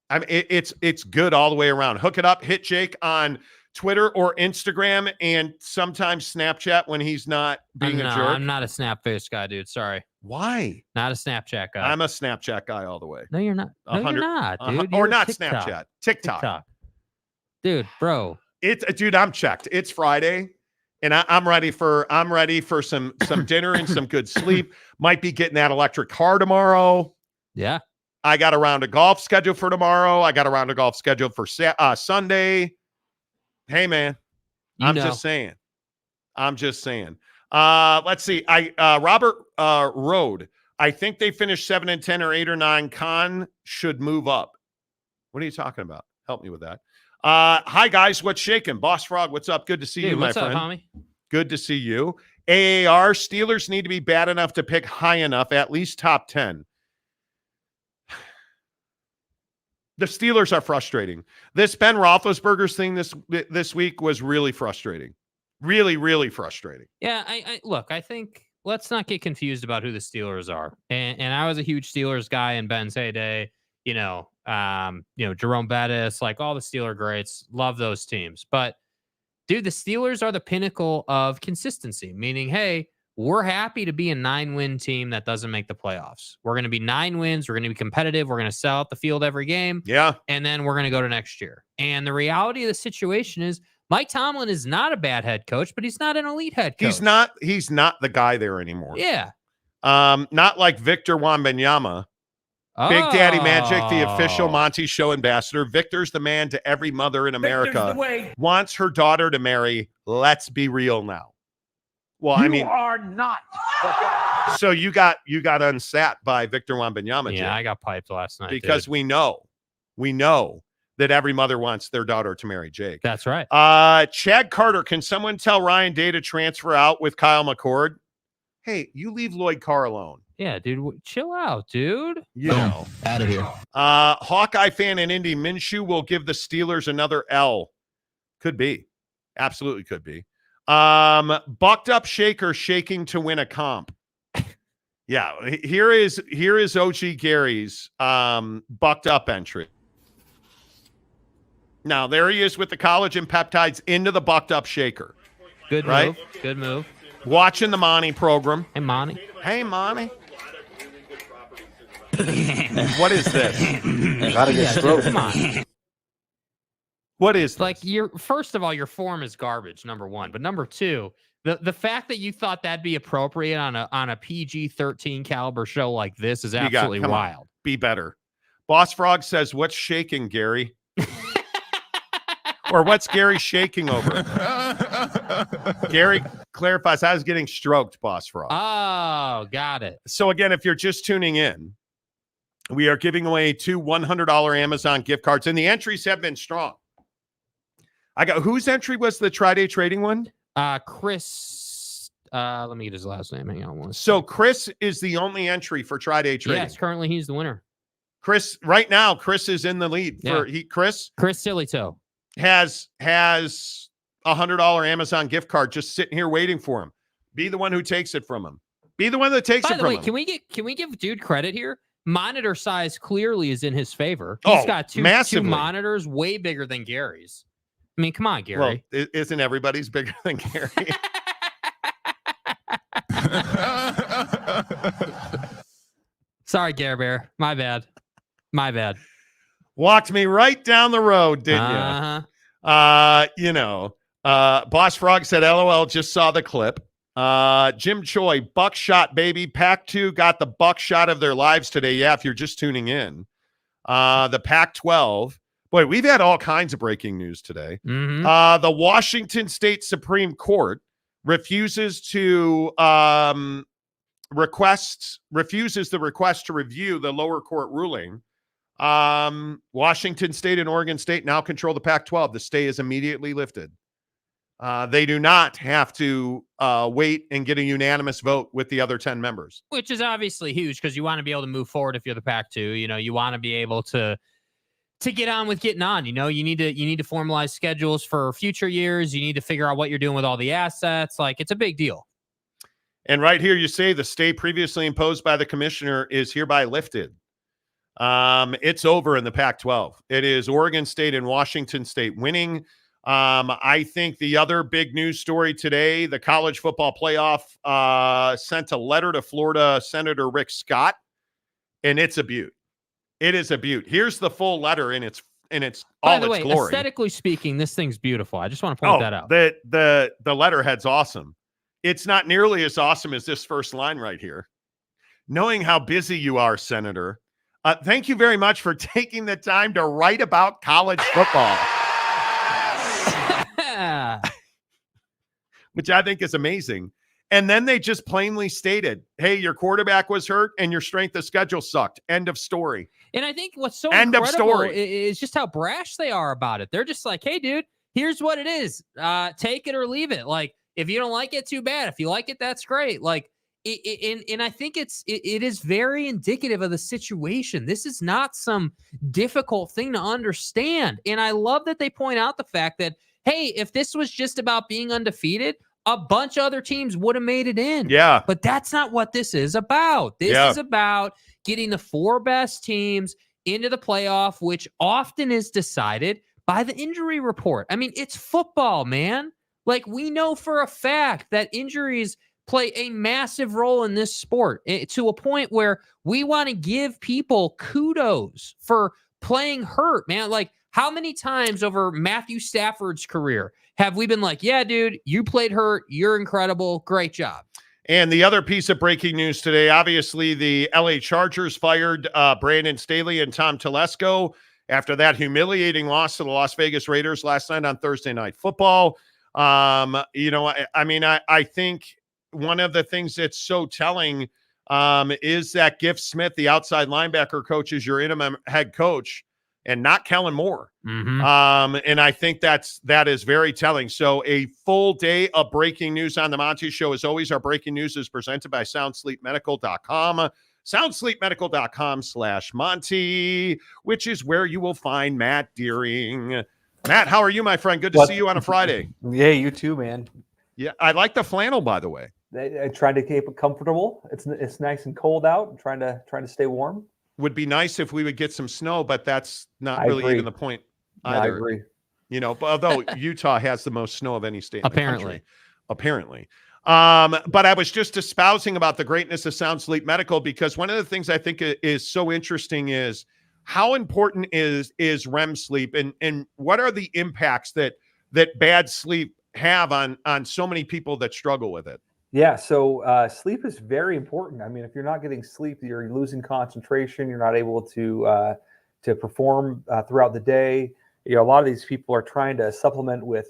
I mean, it's good all the way around. Hook it up. Hit Jake on Twitter or Instagram and sometimes Snapchat when he's not being a jerk. I'm not a Snapface guy, dude. Sorry. Why? Not a Snapchat guy. I'm a Snapchat guy all the way. No, you're not. No, you're not, dude. Or You're not TikTok. Snapchat. TikTok. Dude, bro. Dude, I'm checked. It's Friday. And I'm ready for some dinner and some good sleep. Might be getting that electric car tomorrow. Yeah. I got a round of golf scheduled for tomorrow. I got a round of golf scheduled for Sunday. Hey, man. I'm just saying. Let's see. Robert Road. I think they finished 7-10 or 8 or 9. Con should move up. What are you talking about? Help me with that. Hi, guys. What's shaking? Boss Frog, what's up? Good to see you, my friend. What's up, homie? Good to see you. AAR, Steelers need to be bad enough to pick high enough, at least top 10. The Steelers are frustrating. This Ben Roethlisberger's thing this week was really frustrating. Really, really frustrating. Yeah, look, I think let's not get confused about who the Steelers are. And I was a huge Steelers guy in Ben's heyday. Jerome Bettis, like all the Steeler greats, love those teams. But dude, the Steelers are the pinnacle of consistency, meaning, hey, we're happy to be a 9-win team that doesn't make the playoffs. We're going to be 9 wins. We're going to be competitive. We're going to sell out the field every game. Yeah. And then we're going to go to next year. And the reality of the situation is Mike Tomlin is not a bad head coach, but he's not an elite head coach. He's not the guy there anymore. Yeah. Not like Victor Wembanyama. Big Daddy Magic, the official Monty Show ambassador. Victor's the man to every mother in America. Wants her daughter to marry. Let's be real now. Well, you are not the guy. So you got unsat by Victor Wembanyama. Yeah, I got piped last night because dude. we know that every mother wants their daughter to marry Jake. That's right. Chad Carter, can someone tell Ryan Day to transfer out with Kyle McCord? Hey, you leave Lloyd Carr alone. Yeah, dude, chill out, dude. You know, Out of here. Hawkeye fan and Indy Minshew will give the Steelers another L. Could be. Absolutely could be. Bucked up shaker shaking to win a comp. Yeah, here is OG Gary's bucked up entry. Now, there he is with the collagen peptides into the bucked up shaker. Good right? move. Good move. Watching the Monty program. Hey, Monty. Hey, Monty. What is this? Gotta get stroked. Come on. What is this? Like, first of all, your form is garbage, number one. But number two, the fact that you thought that'd be appropriate on a PG-13 caliber show like this is absolutely wild. Be better. Boss Frog says, what's shaking, Gary? Or what's Gary shaking over? Gary clarifies, I was getting stroked, Boss Frog. Oh, got it. So again, if you're just tuning in, we are giving away 2 $100 Amazon gift cards, and the entries have been strong. Whose entry was the Tri-Day trading one? Chris, let me get his last name. Hang on one So Chris is the only entry for Tri-Day trading. Yes, currently he's the winner. Chris, right now, Chris is in the lead. Chris Sillytoe has $100 Amazon gift card just sitting here waiting for him. Be the one who takes it from him. Be the one that takes it from him. By the way, can we give dude credit here? Monitor size clearly is in his favor. He's got two monitors way bigger than Gary's. I mean, come on, Gary. Well, isn't everybody's bigger than Gary? Sorry, Gary Bear. My bad. Walked me right down the road, didn't you? Boss Frog said, LOL, just saw the clip. Jim Choi, buckshot, baby. Pac-2 got the buckshot of their lives today. Yeah, if you're just tuning in. The Pac-12. Boy, we've had all kinds of breaking news today. Mm-hmm. The Washington State Supreme Court refuses the request to review the lower court ruling. Washington State and Oregon State now control the Pac-12. The stay is immediately lifted. They do not have to wait and get a unanimous vote with the other 10 members. Which is obviously huge because you want to be able to move forward if you're the Pac-2. You know, you want to be able to get on with getting on. You know, you need to formalize schedules for future years. You need to figure out what you're doing with all the assets. Like, it's a big deal. And right here, you say the stay previously imposed by the commissioner is hereby lifted. It's over in the Pac-12. It is Oregon State and Washington State winning. I think the other big news story today, the college football playoff sent a letter to Florida Senator Rick Scott, and it's a beaut. It is a beaut. Here's the full letter in its all its glory. Aesthetically speaking, this thing's beautiful. I just want to point that out. The letterhead's awesome. It's not nearly as awesome as this first line right here. Knowing how busy you are, Senator, thank you very much for taking the time to write about college football. Which I think is amazing. And then they just plainly stated, hey, your quarterback was hurt and your strength of schedule sucked. End of story. And I think what's so incredible is just how brash they are about it. They're just like, hey, dude, here's what it is. Take it or leave it. Like, if you don't like it, too bad. If you like it, that's great. Like, and I think it is very indicative of the situation. This is not some difficult thing to understand. And I love that they point out the fact that, hey, if this was just about being undefeated, a bunch of other teams would have made it in. Yeah. But that's not what this is about. This is about getting the 4 best teams into the playoff, which often is decided by the injury report. I mean, it's football, man. Like, we know for a fact that injuries play a massive role in this sport to a point where we want to give people kudos for playing hurt, man. Like, how many times over Matthew Stafford's career have we been like, yeah, dude, you played hurt. You're incredible. Great job. And the other piece of breaking news today, obviously the LA Chargers fired Brandon Staley and Tom Telesco after that humiliating loss to the Las Vegas Raiders last night on Thursday Night Football. I think one of the things that's so telling is that Giff Smith, the outside linebacker coach, is your interim head coach and not Kellen Moore. And I think that is very telling. So a full day of breaking news on the Monty Show. As always, our breaking news is presented by soundsleepmedical.com. soundsleepmedical.com/Monty, which is where you will find Matt Deering. Matt, how are you, my friend? Good to see you on a Friday. Yeah, you too, man. Yeah, I like the flannel, by the way. I trying to keep it comfortable. It's nice and cold out. I'm trying to stay warm. Would be nice if we would get some snow, but that's not I really agree. even the point either. No, I agree. You know, although Utah has the most snow of any state in the country. Apparently. But I was just espousing about the greatness of Sound Sleep Medical, because one of the things I think is so interesting is how important is REM sleep, and what are the impacts that bad sleep have on so many people that struggle with it? Yeah, so sleep is very important. I mean, if you're not getting sleep, you're losing concentration. You're not able to perform throughout the day. You know, a lot of these people are trying to supplement with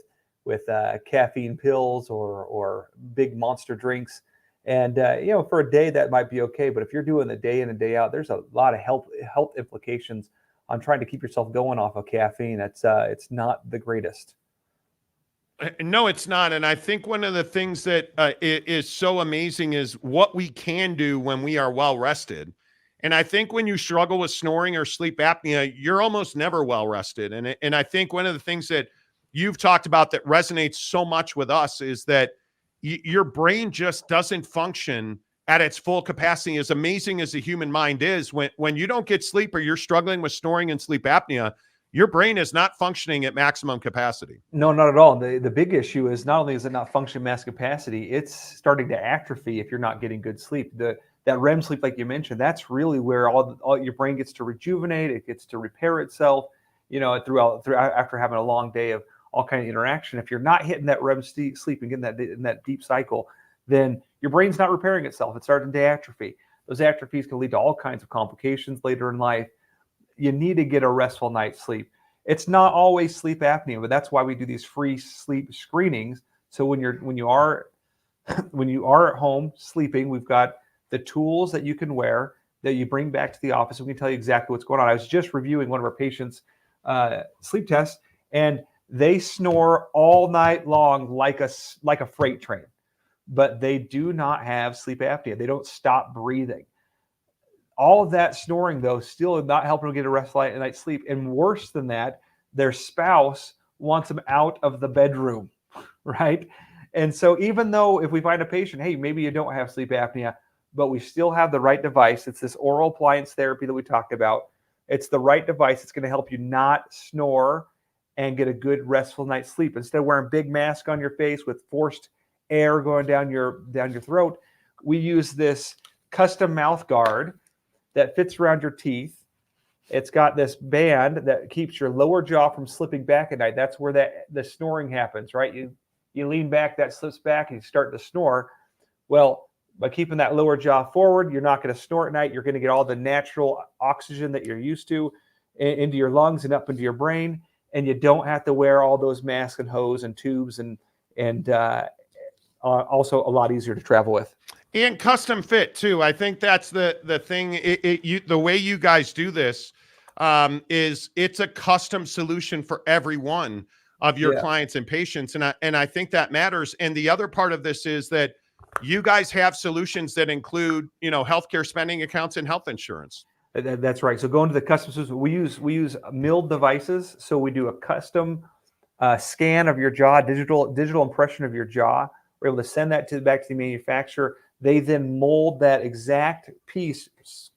caffeine pills or big monster drinks, and you know, for a day that might be okay. But if you're doing the day in and day out, there's a lot of health implications on trying to keep yourself going off of caffeine. It's not the greatest. No, it's not. And I think one of the things that is so amazing is what we can do when we are well rested. And I think when you struggle with snoring or sleep apnea, you're almost never well rested. And I think one of the things that you've talked about that resonates so much with us is that your brain just doesn't function at its full capacity. As amazing as the human mind is, when you don't get sleep or you're struggling with snoring and sleep apnea, your brain is not functioning at maximum capacity. No, not at all. The big issue is not only is it not functioning max capacity, it's starting to atrophy if you're not getting good sleep. That REM sleep, like you mentioned, that's really where all your brain gets to rejuvenate. It gets to repair itself, you know, throughout after having a long day of all kind of interaction. If you're not hitting that REM sleep and getting in that deep cycle, then your brain's not repairing itself. It's starting to atrophy. Those atrophies can lead to all kinds of complications later in life. You need to get a restful night's sleep. It's not always sleep apnea, but that's why we do these free sleep screenings. So when you are at home sleeping, we've got the tools that you can wear that you bring back to the office. We can tell you exactly what's going on. I was just reviewing one of our patients' sleep tests, and they snore all night long like a freight train, but they do not have sleep apnea. They don't stop breathing. All of that snoring, though, still not helping them get a restful night's sleep. And worse than that, their spouse wants them out of the bedroom, right? And so even though if we find a patient, hey, maybe you don't have sleep apnea, but we still have the right device. It's this oral appliance therapy that we talked about. It's the right device. It's going to help you not snore and get a good restful night's sleep. Instead of wearing a big mask on your face with forced air going down your throat, we use this custom mouth guard that fits around your teeth. It's got this band that keeps your lower jaw from slipping back at night. That's where the snoring happens, right? You lean back, that slips back, and you start to snore. Well, by keeping that lower jaw forward, you're not going to snore at night. You're going to get all the natural oxygen that you're used to into your lungs and up into your brain, and you don't have to wear all those masks and hose and tubes, and also a lot easier to travel with. And custom fit too. I think that's the thing. The way you guys do this is it's a custom solution for every one of your clients and patients, and I think that matters. And the other part of this is that you guys have solutions that include, you know, healthcare spending accounts and health insurance. That's right. So going to the custom solution, we use milled devices. So we do a custom scan of your jaw, digital impression of your jaw. We're able to send that back to the manufacturer. They then mold that exact piece,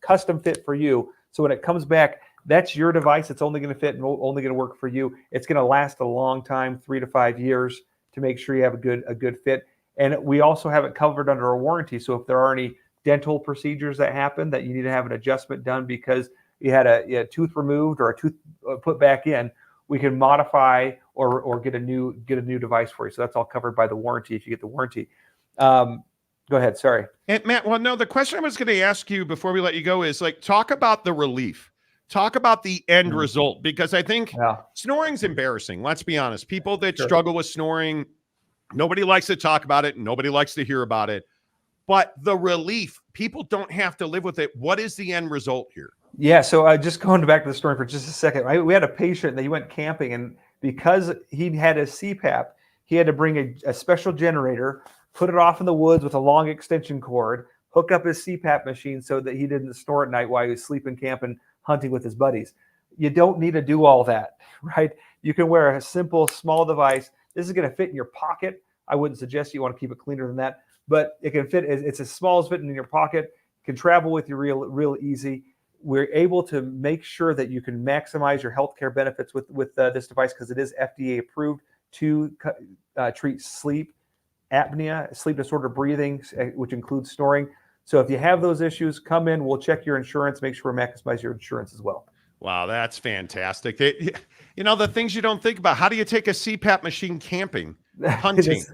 custom fit for you. So when it comes back, that's your device. It's only going to fit and only going to work for you. It's going to last a long time, 3 to 5 years, to make sure you have a good fit. And we also have it covered under a warranty. So if there are any dental procedures that happen that you need to have an adjustment done because you had a tooth removed or a tooth put back in, we can modify or get a new device for you. So that's all covered by the warranty if you get the warranty. Go ahead. Sorry. And Matt, well, no, the question I was going to ask you before we let you go is, like, talk about the relief. Talk about the end result, because I think snoring's embarrassing. Let's be honest. People that struggle with snoring, nobody likes to talk about it. Nobody likes to hear about it. but the relief, people don't have to live with it. What is the end result here? Yeah, so just going back to the story for just a second. We had a patient that he went camping, and because he had a CPAP, he had to bring a special generator, put it off in the woods with a long extension cord, hook up his CPAP machine so that he didn't snore at night while he was sleeping, camping, hunting with his buddies. You don't need to do all that, right? You can wear a simple, small device. This is going to fit in your pocket. I wouldn't suggest you want to keep it cleaner than that, but it can fit. It's as small as fitting in your pocket. Can travel with you real easy. We're able to make sure that you can maximize your healthcare benefits with this device because it is FDA approved to treat sleep apnea, sleep disorder breathing, which includes snoring. So if you have those issues, come in. We'll check your insurance, make sure we maximize your insurance as well. Wow, that's fantastic. The things you don't think about. How do you take a CPAP machine camping, hunting?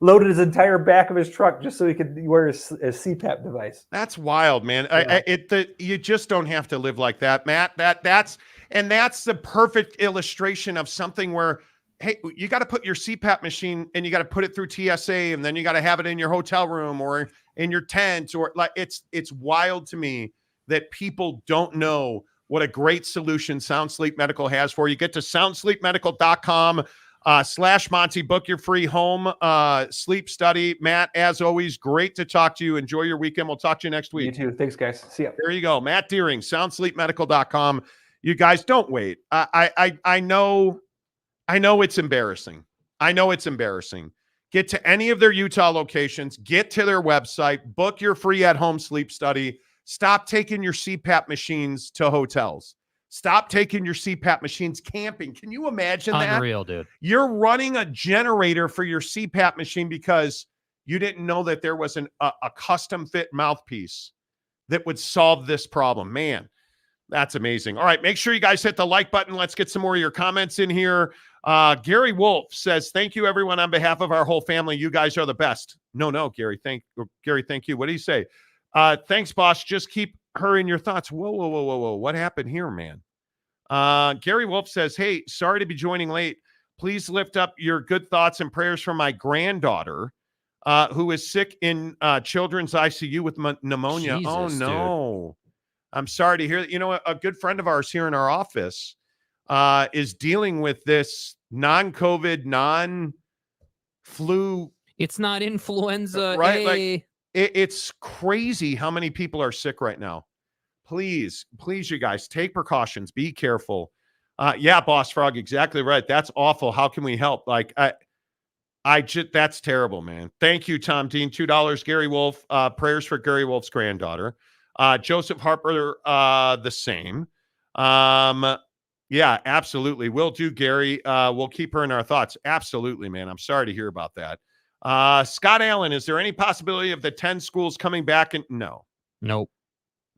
Loaded his entire back of his truck just so he could wear a CPAP device. That's wild, man. Yeah. You just don't have to live like that, Matt. That's the perfect illustration of something where, hey, you got to put your CPAP machine and you got to put it through TSA, and then you got to have it in your hotel room or in your tent, or like it's wild to me that people don't know what a great solution Sound Sleep Medical has for you. Get to soundsleepmedical.com/Monty. Book your free home sleep study. Matt, as always, great to talk to you. Enjoy your weekend. We'll talk to you next week. You too. Thanks, guys. See ya. There you go. Matt Deering, soundsleepmedical.com. You guys don't wait. I know it's embarrassing. Get to any of their Utah locations, get to their website, book your free at-home sleep study. Stop taking your CPAP machines to hotels. Stop taking your CPAP machines camping. Can you imagine that? Unreal, dude. You're running a generator for your CPAP machine because you didn't know that there was a custom fit mouthpiece that would solve this problem. Man, that's amazing. All right, make sure you guys hit the like button. Let's get some more of your comments in here. Gary Wolf says, thank you, everyone, on behalf of our whole family. You guys are the best. No, Gary. Thank you. What do you say? Thanks, boss. Just keep her in your thoughts. Whoa. What happened here, man? Gary Wolf says, hey, sorry to be joining late. Please lift up your good thoughts and prayers for my granddaughter, who is sick in children's ICU with pneumonia. Jesus, oh, no. Dude. I'm sorry to hear that. You know, a good friend of ours here in our office is dealing with this non-COVID, non-flu. It's not influenza. Right? Like, it's crazy how many people are sick right now. Please, you guys, take precautions. Be careful. Yeah, Boss Frog, exactly right. That's awful. How can we help? Like, that's terrible, man. Thank you, Tom Dean. $2. Gary Wolf, prayers for Gary Wolf's granddaughter. Joseph Harper, the same. Yeah, absolutely. Will do, Gary. We'll keep her in our thoughts. Absolutely, man. I'm sorry to hear about that. Scott Allen, is there any possibility of the 10 schools coming back? No. Nope.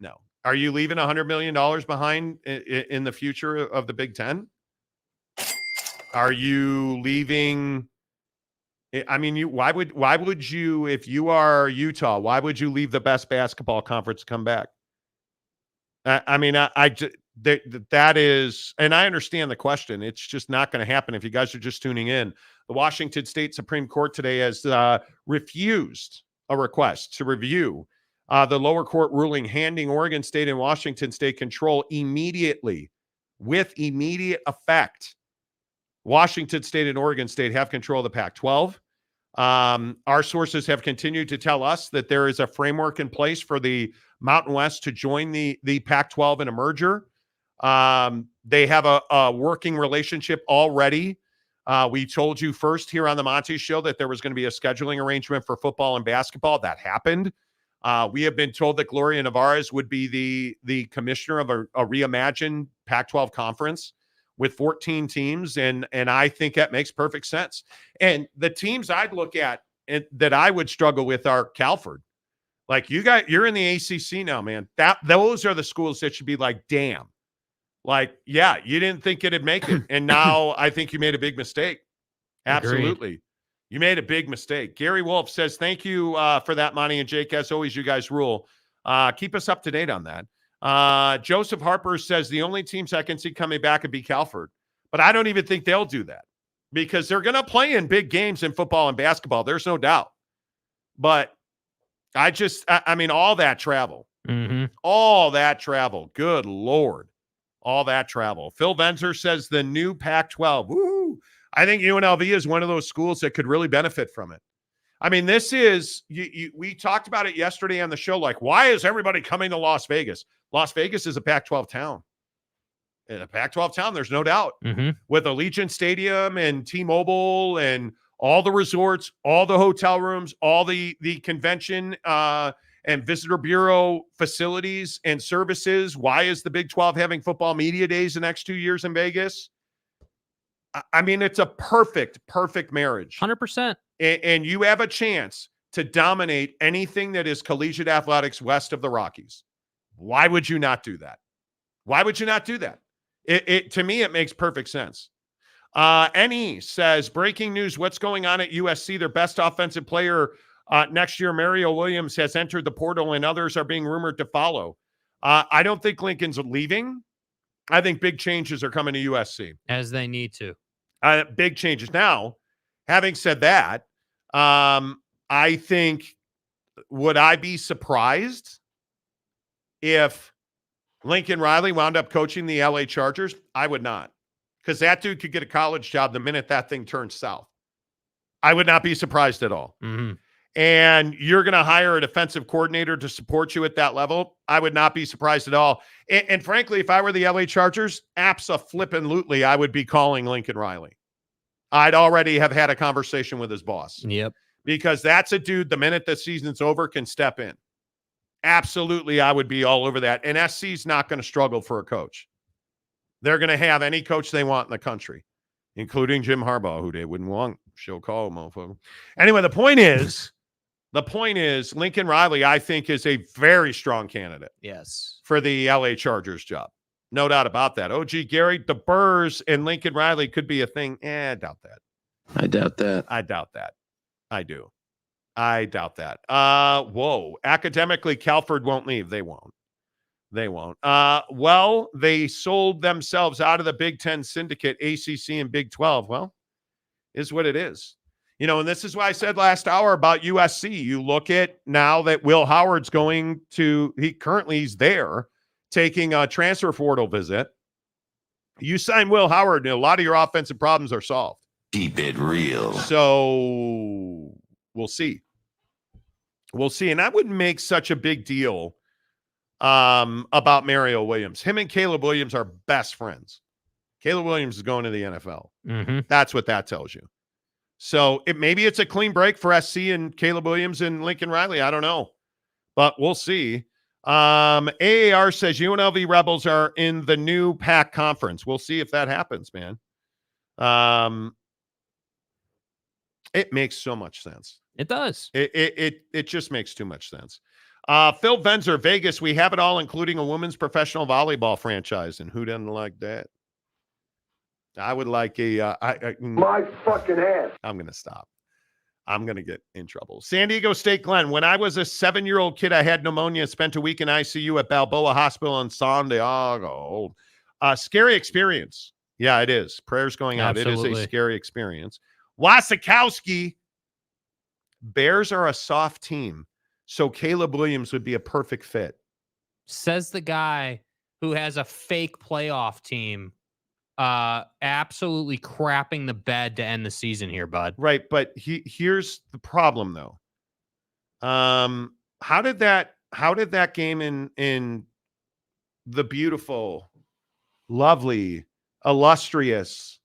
No. Are you leaving $100 million behind in the future of the Big Ten? Are you leaving? I mean, why would you, if you are Utah, why would you leave the best basketball conference to come back? That is, and I understand the question. It's just not going to happen if you guys are just tuning in. The Washington State Supreme Court today has refused a request to review the lower court ruling handing Oregon State and Washington State control immediately, with immediate effect. Washington State and Oregon State have control of the Pac-12. Our sources have continued to tell us that there is a framework in place for the Mountain West to join the Pac-12 in a merger. They have a working relationship already. We told you first here on the Monty Show that there was going to be a scheduling arrangement for football and basketball. That happened. We have been told that Gloria Nevarez would be the commissioner of a reimagined Pac-12 conference with 14 teams, and I think that makes perfect sense. And the teams I'd look at and that I would struggle with are Calford. Like, you're in the ACC now, man. Those are the schools that should be like, damn. Like, yeah, you didn't think it'd make it, and now I think you made a big mistake. Absolutely. Agreed. You made a big mistake. Gary Wolf says, thank you for that, Monty and Jake. As always, you guys rule. Keep us up to date on that. Joseph Harper says the only teams I can see coming back would be Calford. But I don't even think they'll do that because they're going to play in big games in football and basketball. There's no doubt. But I mean, all that travel. Mm-hmm. All that travel. Good Lord. All that travel. Phil Venzer says the new Pac-12. Woo! I think UNLV is one of those schools that could really benefit from it. I mean, this is, we talked about it yesterday on the show, like, why is everybody coming to Las Vegas? Las Vegas is a Pac-12 town. In a Pac-12 town, there's no doubt. Mm-hmm. With Allegiant Stadium and T-Mobile and all the resorts, all the hotel rooms, all the convention and visitor bureau facilities and services. Why is the Big 12 having football media days the next 2 years in Vegas? I mean, it's a perfect marriage. 100%. And you have a chance to dominate anything that is collegiate athletics west of the Rockies. Why would you not do that? Why would you not do that? To me, it makes perfect sense. NE says, breaking news, what's going on at USC? Their best offensive player next year, Mario Williams, has entered the portal, and others are being rumored to follow. I don't think Lincoln's leaving. I think big changes are coming to USC. As they need to. Big changes. Now, having said that, I think, would I be surprised if Lincoln Riley wound up coaching the LA Chargers? I would not, because that dude could get a college job the minute that thing turns south. I would not be surprised at all. Mm-hmm. And you're going to hire a defensive coordinator to support you at that level. I would not be surprised at all. And frankly, if I were the LA Chargers, abso-flippin'-lutely, I would be calling Lincoln Riley. I'd already have had a conversation with his boss. Yep. Because that's a dude, the minute the season's over, can step in. Absolutely, I would be all over that. And SC's not going to struggle for a coach. They're going to have any coach they want in the country, including Jim Harbaugh, who they wouldn't want. She'll call him, motherfucker. Anyway, the point is, Lincoln Riley, I think, is a very strong candidate. Yes. For the LA Chargers job. No doubt about that. OG Gary, the Burrs and Lincoln Riley could be a thing. I doubt that. I doubt that. I doubt that. I do. I doubt that. Whoa. Academically, Calford won't leave. They won't. They won't. Well, they sold themselves out of the Big Ten syndicate, ACC and Big 12. Well, is what it is. You know, and this is why I said last hour about USC. You look at now that Will Howard's going to, he's there taking a transfer portal visit. You sign Will Howard, and a lot of your offensive problems are solved. Keep it real. So we'll see. We'll see. And I wouldn't make such a big deal about Mario Williams. Him and Caleb Williams are best friends. Caleb Williams is going to the NFL. Mm-hmm. That's what that tells you. So maybe it's a clean break for SC and Caleb Williams and Lincoln Riley. I don't know, but we'll see. AAR says UNLV Rebels are in the new PAC conference. We'll see if that happens, man. It makes so much sense. It does. It just makes too much sense. Phil Venzer, Vegas, we have it all, including a women's professional volleyball franchise. And who doesn't like that? I would like my fucking ass. I'm going to stop. I'm going to get in trouble. San Diego State Glen. When I was a 7-year-old kid, I had pneumonia, spent a week in ICU at Balboa Hospital in San Diego. Scary experience. Yeah, it is. Prayers going out. Absolutely. It is a scary experience. Wasikowski. Bears are a soft team, so Caleb Williams would be a perfect fit. Says the guy who has a fake playoff team. Absolutely crapping the bed to end the season here, bud. Right, but here's the problem though. How did that game in the beautiful, lovely, illustrious,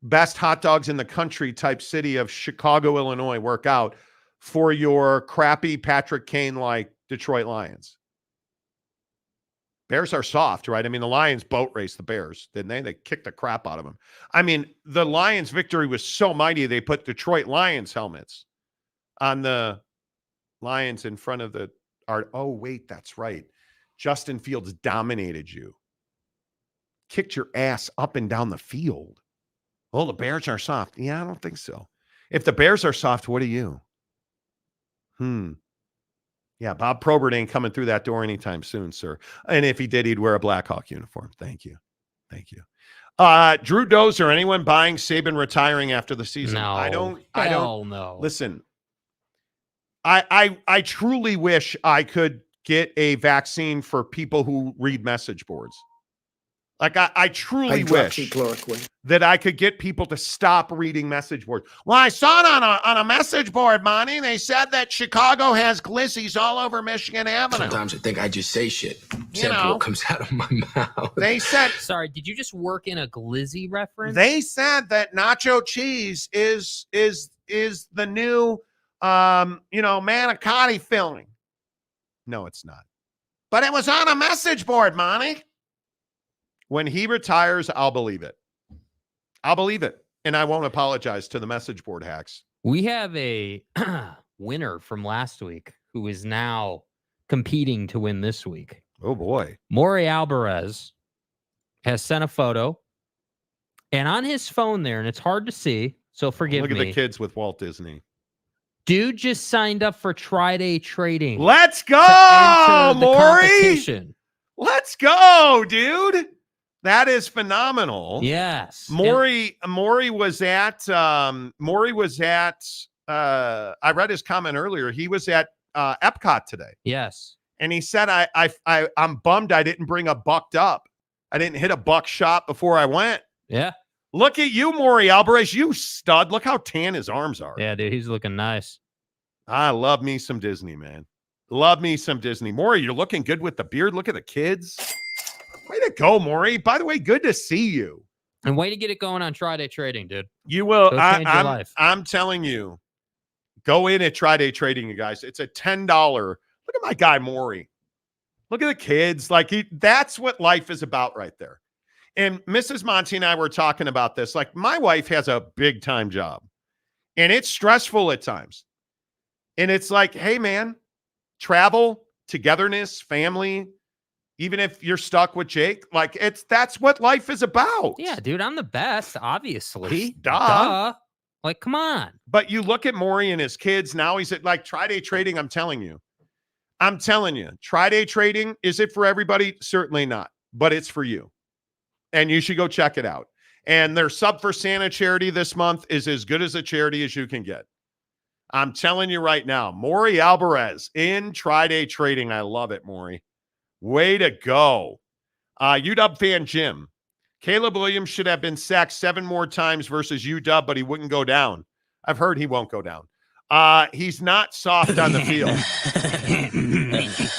best hot dogs in the country type city of Chicago, Illinois work out for your crappy Patrick Kane like Detroit Lions? Bears are soft, right? I mean, the Lions boat raced the Bears, didn't they? They kicked the crap out of them. I mean, the Lions' victory was so mighty, they put Detroit Lions helmets on the Lions in front of the art. Oh, wait, that's right. Justin Fields dominated you. Kicked your ass up and down the field. Oh, the Bears are soft. Yeah, I don't think so. If the Bears are soft, what are you? Yeah, Bob Probert ain't coming through that door anytime soon, sir. And if he did, he'd wear a Blackhawk uniform. Thank you. Thank you. Drew Dozer, anyone buying Saban retiring after the season? No. I don't Hell no. Listen, I truly wish I could get a vaccine for people who read message boards. Like I truly wish that I could get people to stop reading message boards. Well, I saw it on a message board, Monty. They said that Chicago has glizzies all over Michigan Avenue. Sometimes I think I just say shit. You know, what comes out of my mouth. They said, Sorry, did you just work in a glizzy reference? they said that nacho cheese is the new manicotti filling. No, it's not. But it was on a message board, Monty. When he retires, I'll believe it. I'll believe it. And I won't apologize to the message board hacks. We have a winner from last week who is now competing to win this week. Oh, boy. Maury Alvarez has sent a photo. And on his phone there, and it's hard to see, so forgive me. Look at the kids with Walt Disney. Dude just signed up for Tri-Day Trading. Let's go, Maury. Let's go, dude. That is phenomenal. Yes. Maury was at I read his comment earlier. He was at Epcot today. Yes. And he said, I'm bummed I didn't bring a bucked up. I didn't hit a buck shot before I went. Yeah. Look at you, Maury Alvarez. You stud. Look how tan his arms are. Yeah, dude, he's looking nice. I love me some Disney, man. Love me some Disney. Maury, you're looking good with the beard. Look at the kids. Way to go, Maury. By the way, good to see you. And way to get it going on Tri-Day Trading, dude. You will. Change your life. I'm telling you, go in at Tri-Day Trading, you guys. It's a $10. Look at my guy, Maury. Look at the kids. That's what life is about right there. And Mrs. Monty and I were talking about this. Like, my wife has a big time job and it's stressful at times. And it's like, hey, man, travel, togetherness, family, even if you're stuck with Jake, that's what life is about. Yeah, dude, I'm the best, obviously. Duh. Like, come on. But you look at Maury and his kids. Now he's at Tri-Day Trading. I'm telling you, Tri-Day Trading, is it for everybody? Certainly not, but it's for you. And you should go check it out. And their Sub for Santa charity this month is as good as a charity as you can get. I'm telling you right now, Maury Alvarez in Tri-Day Trading. I love it, Maury. Way to go. UW fan Jim. Caleb Williams should have been sacked 7 more times versus UW, but he wouldn't go down. I've heard he won't go down. He's not soft on the field.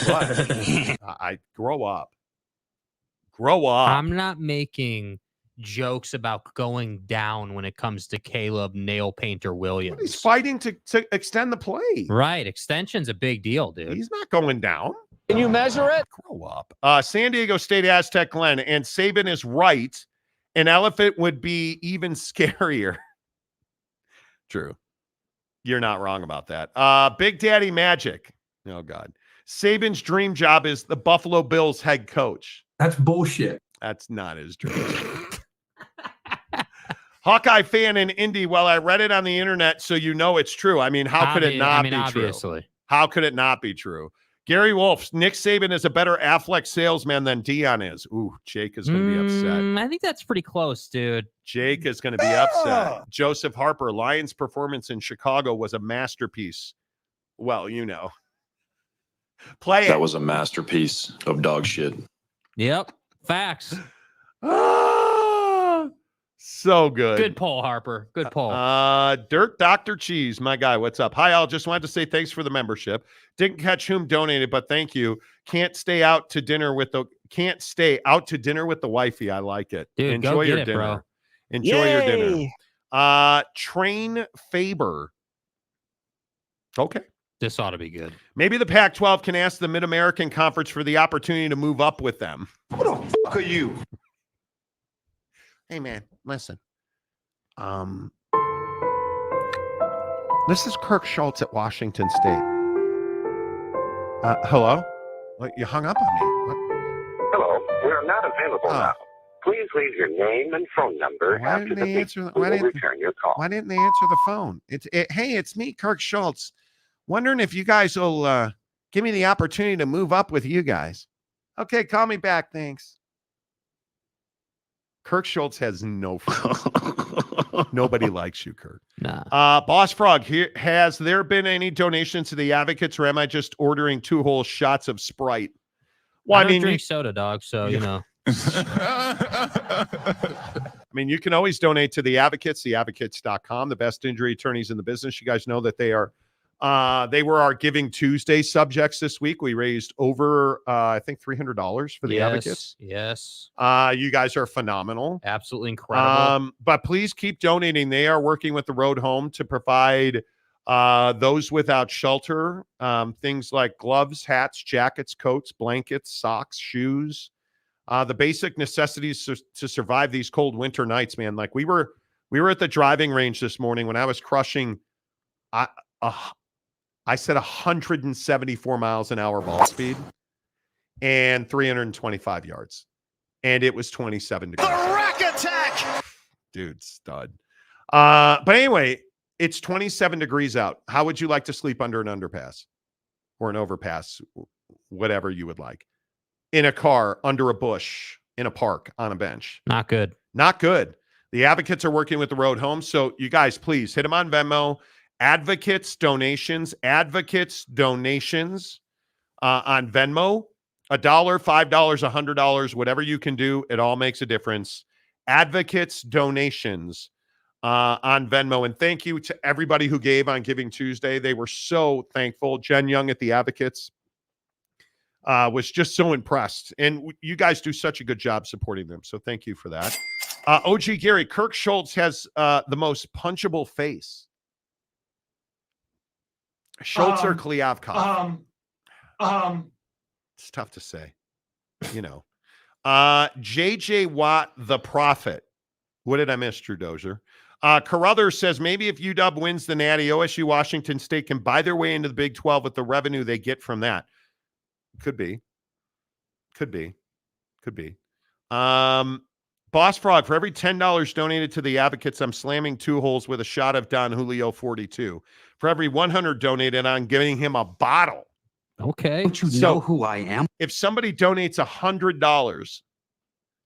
What? Grow up. Grow up. I'm not making jokes about going down when it comes to Caleb Nail Painter Williams. But he's fighting to extend the play. Right. Extension's a big deal, dude. He's not going down. Can you measure it? Grow up. San Diego State Aztec Glenn, and Saban is right. An elephant would be even scarier. True. You're not wrong about that. Big Daddy Magic. Oh, God. Saban's dream job is the Buffalo Bills head coach. That's bullshit. That's not his dream. Hawkeye fan in Indy. Well, I read it on the internet, so you know it's true. I mean, how could it not be obviously. True? How could it not be true? Gary Wolf, Nick Saban is a better Affleck salesman than Deion is. Ooh, Jake is going to be upset. I think that's pretty close, dude. Jake is going to be upset. Joseph Harper, Lions' performance in Chicago was a masterpiece. Well, you know. Play it. That was a masterpiece of dog shit. Yep. Facts. So good. Good poll, Harper. Good poll. Dirk Dr. Cheese, my guy. What's up? Hi, all. Just wanted to say thanks for the membership. Didn't catch whom donated, but thank you. Can't stay out to dinner with the wifey. I like it. Dude, enjoy go your get it, dinner. bro. Enjoy your dinner. Train Faber. Okay. This ought to be good. Maybe the Pac-12 can ask the Mid-American Conference for the opportunity to move up with them. Who the fuck are you? Hey, man, listen. This is Kirk Schultz at Washington State. Hello? What, you hung up on me. What? Hello, we are not available now. Please leave your name and phone number after the beep. We will return your call. Why didn't they answer the phone? Hey, it's me, Kirk Schultz. Wondering if you guys will give me the opportunity to move up with you guys. Okay, call me back. Thanks. Kirk Schultz has no friends. Nobody likes you, Kirk. Nah. Boss Frog, here, has there been any donations to the Advocates, or am I just ordering 2 whole shots of Sprite? Well, I don't drink soda, dog, so, you know. I mean, you can always donate to the Advocates, theadvocates.com, the best injury attorneys in the business. You guys know that they were our Giving Tuesday subjects this week. We raised over, I think, $300 for the Advocates. Yes. You guys are phenomenal. Absolutely incredible. But please keep donating. They are working with the Road Home to provide those without shelter, things like gloves, hats, jackets, coats, blankets, socks, shoes, the basic necessities to survive these cold winter nights, man. Like we were at the driving range this morning when I was crushing, I said 174 miles an hour ball speed and 325 yards. And it was 27 degrees. The rack attack! Dude, stud. But anyway, it's 27 degrees out. How would you like to sleep under an underpass or an overpass, whatever you would like? In a car, under a bush, in a park, on a bench. Not good. Not good. The Advocates are working with the Road Home. So you guys, please hit them on Venmo. Advocates donations on Venmo. $1, $5, $100, whatever you can do. It all makes a difference. Advocates donations on Venmo. And thank you to everybody who gave on Giving Tuesday. They were so thankful. Jen Young at the Advocates was just so impressed. And you guys do such a good job supporting them. So thank you for that. OG Gary, Kirk Schultz has the most punchable face. Schultz or Kliavkoff? It's tough to say. You know. JJ Watt, the Prophet. What did I miss, Drew Dozier? Carruthers says maybe if UW wins the Natty, OSU Washington State can buy their way into the Big 12 with the revenue they get from that. Could be. Boss Frog, for every $10 donated to the Advocates, I'm slamming 2 holes with a shot of Don Julio 42. For every 100 donated, I'm giving him a bottle. Okay. Don't you know who I am? If somebody donates $100,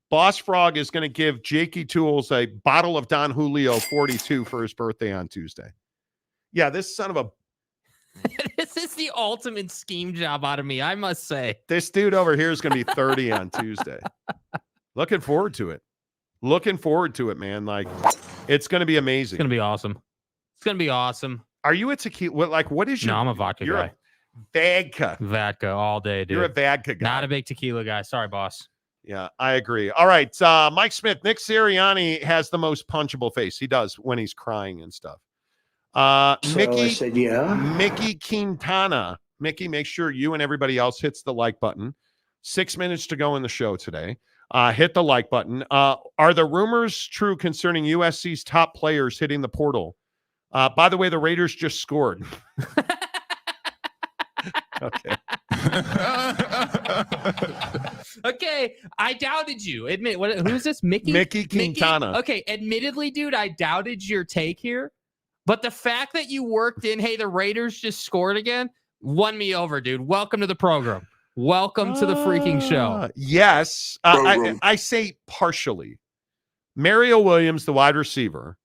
Boss Frog is going to give Jakey Tools a bottle of Don Julio 42 for his birthday on Tuesday. Yeah, this son of a... This is the ultimate scheme job out of me, I must say. This dude over here is going to be 30 on Tuesday. Looking forward to it. Man. Like, it's going to be amazing. It's going to be awesome. Are you a tequila? What is your... No, I'm a vodka you're guy. Vodka all day, dude. You're a vodka guy. Not a big tequila guy. Sorry, boss. Yeah, I agree. All right, Mike Smith. Nick Sirianni has the most punchable face. He does when he's crying and stuff. Mickey, I said, yeah. Mickey Quintana. Mickey, make sure you and everybody else hits the like button. 6 minutes to go in the show today. Hit the like button. Are the rumors true concerning USC's top players hitting the portal? By the way, the Raiders just scored. Okay. Okay, I doubted you. Admit, who's this? Mickey Quintana. Okay, admittedly, dude, I doubted your take here. But the fact that you worked in, hey, the Raiders just scored again, won me over, dude. Welcome to the program. Welcome to the freaking show. Yes. I say partially. Mario Williams, the wide receiver.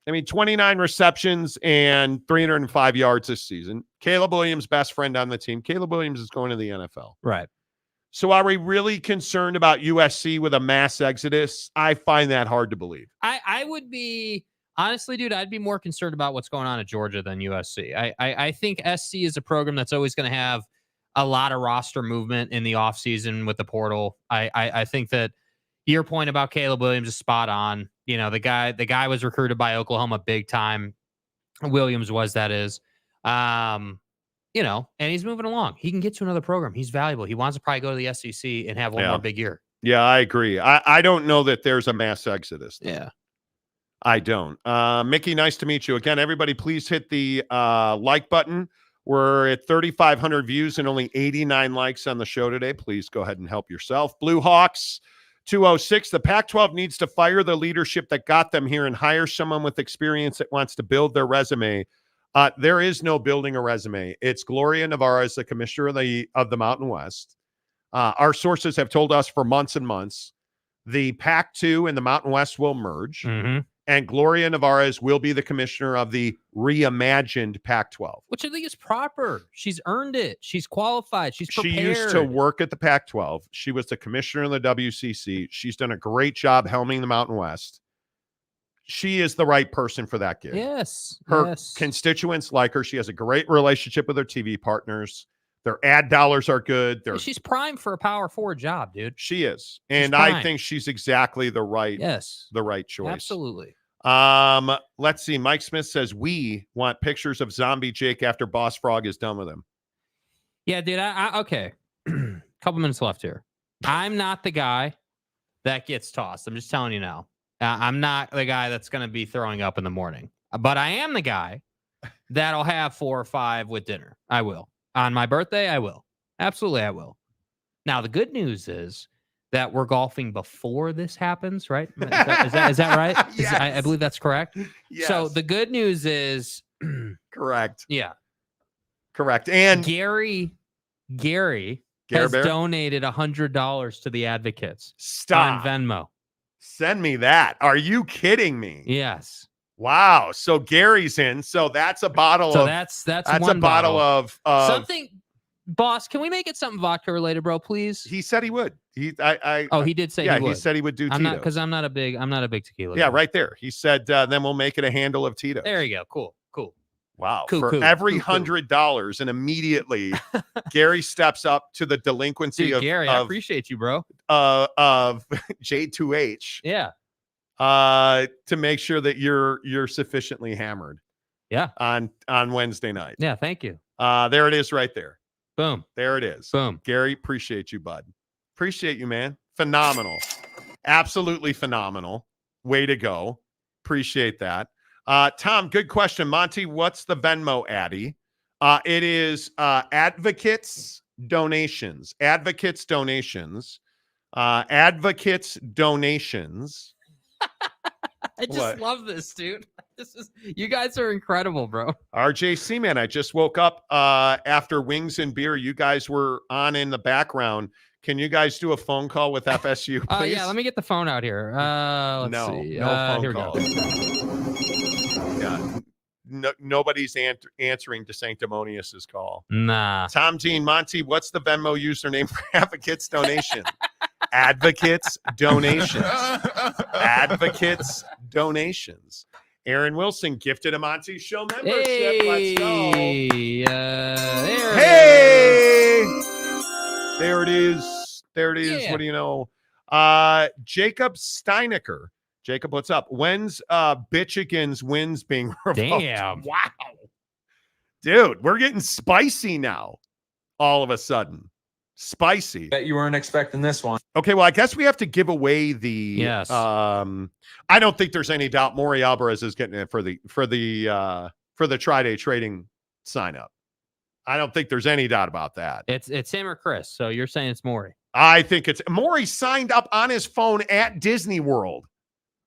29 receptions and 305 yards this season. Caleb Williams, best friend on the team. Caleb Williams is going to the NFL. Right. So are we really concerned about USC with a mass exodus? I find that hard to believe. I would be... Honestly, dude, I'd be more concerned about what's going on at Georgia than USC. I think SC is a program that's always going to have a lot of roster movement in the offseason with the portal. I think that your point about Caleb Williams is spot on. You know, the guy was recruited by Oklahoma big time. Williams was, that is. And he's moving along. He can get to another program. He's valuable. He wants to probably go to the SEC and have one more big year. Yeah, I agree. I don't know that there's a mass exodus, though. Yeah. I don't. Mickey, nice to meet you again. Everybody, please hit the like button. We're at 3,500 views and only 89 likes on the show today. Please go ahead and help yourself. Blue Hawks 206. The Pac-12 needs to fire the leadership that got them here and hire someone with experience that wants to build their resume. There is no building a resume. It's Gloria Navarro as the commissioner of the Mountain West. Our sources have told us for months and months The Pac-2 and the Mountain West will merge. Mm-hmm. And Gloria Nevarez will be the commissioner of the reimagined Pac-12. Which I think is proper. She's earned it. She's qualified. She's prepared. She used to work at the Pac-12. She was the commissioner of the WCC. She's done a great job helming the Mountain West. She is the right person for that gig. Yes. Her yes. constituents like her. She has a great relationship with her TV partners. Their ad dollars are good. She's prime for a power forward job, dude. She is. And I think she's exactly the right choice. Absolutely. Let's see. Mike Smith says we want pictures of zombie Jake after Boss Frog is done with him. Yeah, dude. Okay. Couple minutes left here. I'm not the guy that gets tossed. I'm just telling you now. I'm not the guy that's going to be throwing up in the morning. But I am the guy that'll have 4 or 5 with dinner. I will. On my birthday, I will. Absolutely, I will. Now, the good news is that we're golfing before this happens, right? Is that right? Yes. I believe that's correct. Yes. So the good news is... Correct. Yeah. Correct. And Gary has donated $100 to the Advocates. Stop. On Venmo. Send me that. Are you kidding me? Yes. Wow. So Gary's in. So that's a bottle of that's a bottle of something. Boss, can we make it something vodka related, bro? Please. He said he would. He did say he would. He said he would do Tito's. Because I'm not a big tequila. Yeah, guy. right there. He said then we'll make it a handle of Tito's. There you go. Cool. Wow. Cool, For cool, every cool. $100, and immediately Gary steps up to the delinquency Dude, Gary, I appreciate you, bro. Of J2H. Yeah. To make sure that you're sufficiently hammered. Yeah. On Wednesday night. Yeah, thank you. There it is right there. Boom. There it is. Boom. Gary, appreciate you, bud. Appreciate you, man. Phenomenal. Absolutely phenomenal. Way to go. Appreciate that. Tom, good question. Monty, what's the Venmo Addy? It is Advocates Donations. Advocates Donations. Advocates Donations. I just love this, dude. You guys are incredible, bro. RJ Seaman, I just woke up after Wings and Beer. You guys were on in the background. Can you guys do a phone call with FSU, please? Yeah, let me get the phone out here. Let's see. No phone here call. Yeah. Nobody's answering DeSanctimonious's call. Nah. Tom Jean Monty, what's the Venmo username for Advocates Donation? Advocates Donations. Advocates Donations. Aaron Wilson gifted a Monty Show membership. Let's go. There it is. Yeah. What do you know? Jacob Steinecker. Jacob, what's up? When's Bitchigan's wins being revoked? Damn. Wow. Dude, we're getting spicy now. All of a sudden. Spicy. Bet you weren't expecting this one. Okay, well, I guess we have to give away the yes. I don't think there's any doubt Maury Alvarez is getting it for the Tri-Day trading sign up. I don't think there's any doubt about that. It's him or Chris. So you're saying it's Maury. I think it's Maury signed up on his phone at Disney World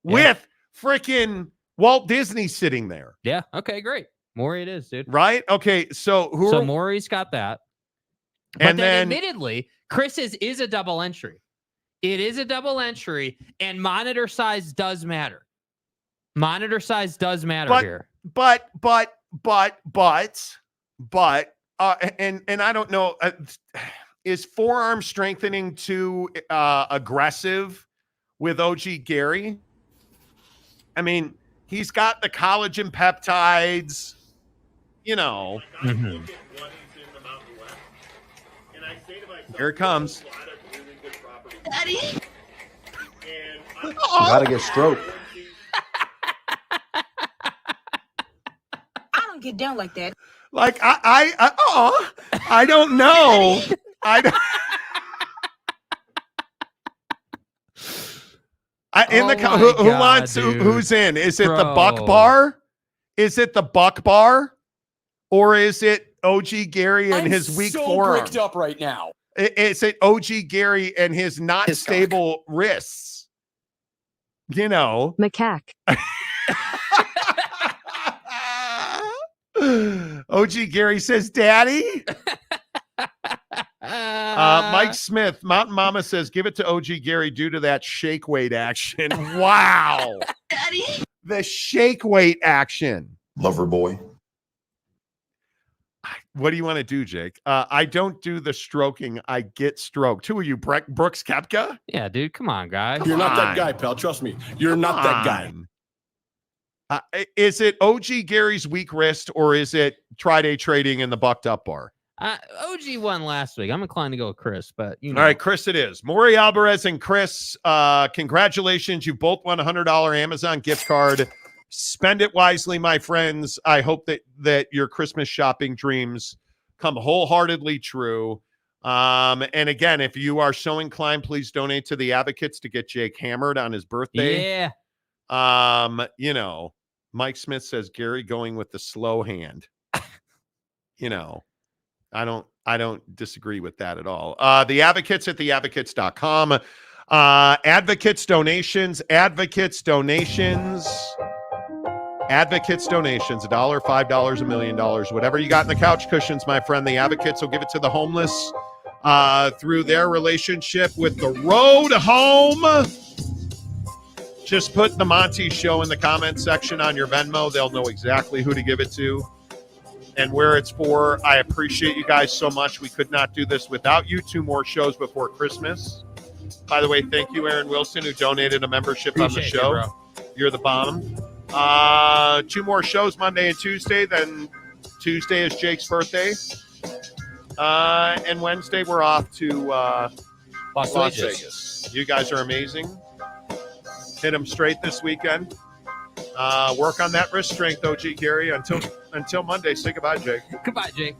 with freaking Walt Disney sitting there. Yeah. Okay, great. Maury it is, dude. Right? Okay, so Maury's got that. But and then admittedly, Chris's is a double entry. It is a double entry, and monitor size does matter. Monitor size does matter here. But and I don't know, is forearm strengthening too aggressive with OG Gary? I mean, he's got the collagen peptides, you know. Mm-hmm. Here it comes. Daddy. You gotta get stroked. I don't get down like that. Like I don't know. I don't. Who's in? Is it the Buck Bar? Is it the Buck Bar? Or is it OG Gary and his weak forearm? I'm so bricked up right now. Is it OG Gary and his not stable wrists? You know. Macaque. OG Gary says, Daddy. Mike Smith, Mountain Mama says, give it to OG Gary due to that shake weight action. Wow. Daddy. The shake weight action. Lover boy. What do you want to do, Jake? I don't do the stroking. I get stroked. Who are you, Brooks Koepka? Yeah, dude. Come on, guys. You're not that guy, pal. Trust me. You're not that guy. Is it OG Gary's weak wrist or is it Tri-Day trading in the BuckedUp bar? OG won last week. I'm inclined to go with Chris, but you know. All right, Chris it is. Maury Alvarez and Chris, congratulations. You both won a $100 Amazon gift card. Spend it wisely, my friends. I hope that your Christmas shopping dreams come wholeheartedly true. And again, if you are so inclined, please donate to the Advocates to get Jake hammered on his birthday. Yeah. You know, Mike Smith says Gary going with the slow hand. You know, I don't disagree with that at all. The Advocates at theadvocates.com. Advocates donations, Advocates donations, $1, $5, $1 million, whatever you got in the couch cushions, my friend. The Advocates will give it to the homeless through their relationship with the road home. Just put the Monty Show in the comment section on your Venmo. They'll know exactly who to give it to and where it's for. I appreciate you guys so much. We could not do this without you. 2 more shows before Christmas. By the way, thank you, Aaron Wilson, who donated a membership on the show. You're the bomb. 2 more shows, Monday and Tuesday. Then Tuesday is Jake's birthday. And Wednesday we're off to Las Vegas. You guys are amazing. Hit them straight this weekend. Work on that wrist strength, OG Gary. Until Monday, say goodbye, Jake. Goodbye, Jake.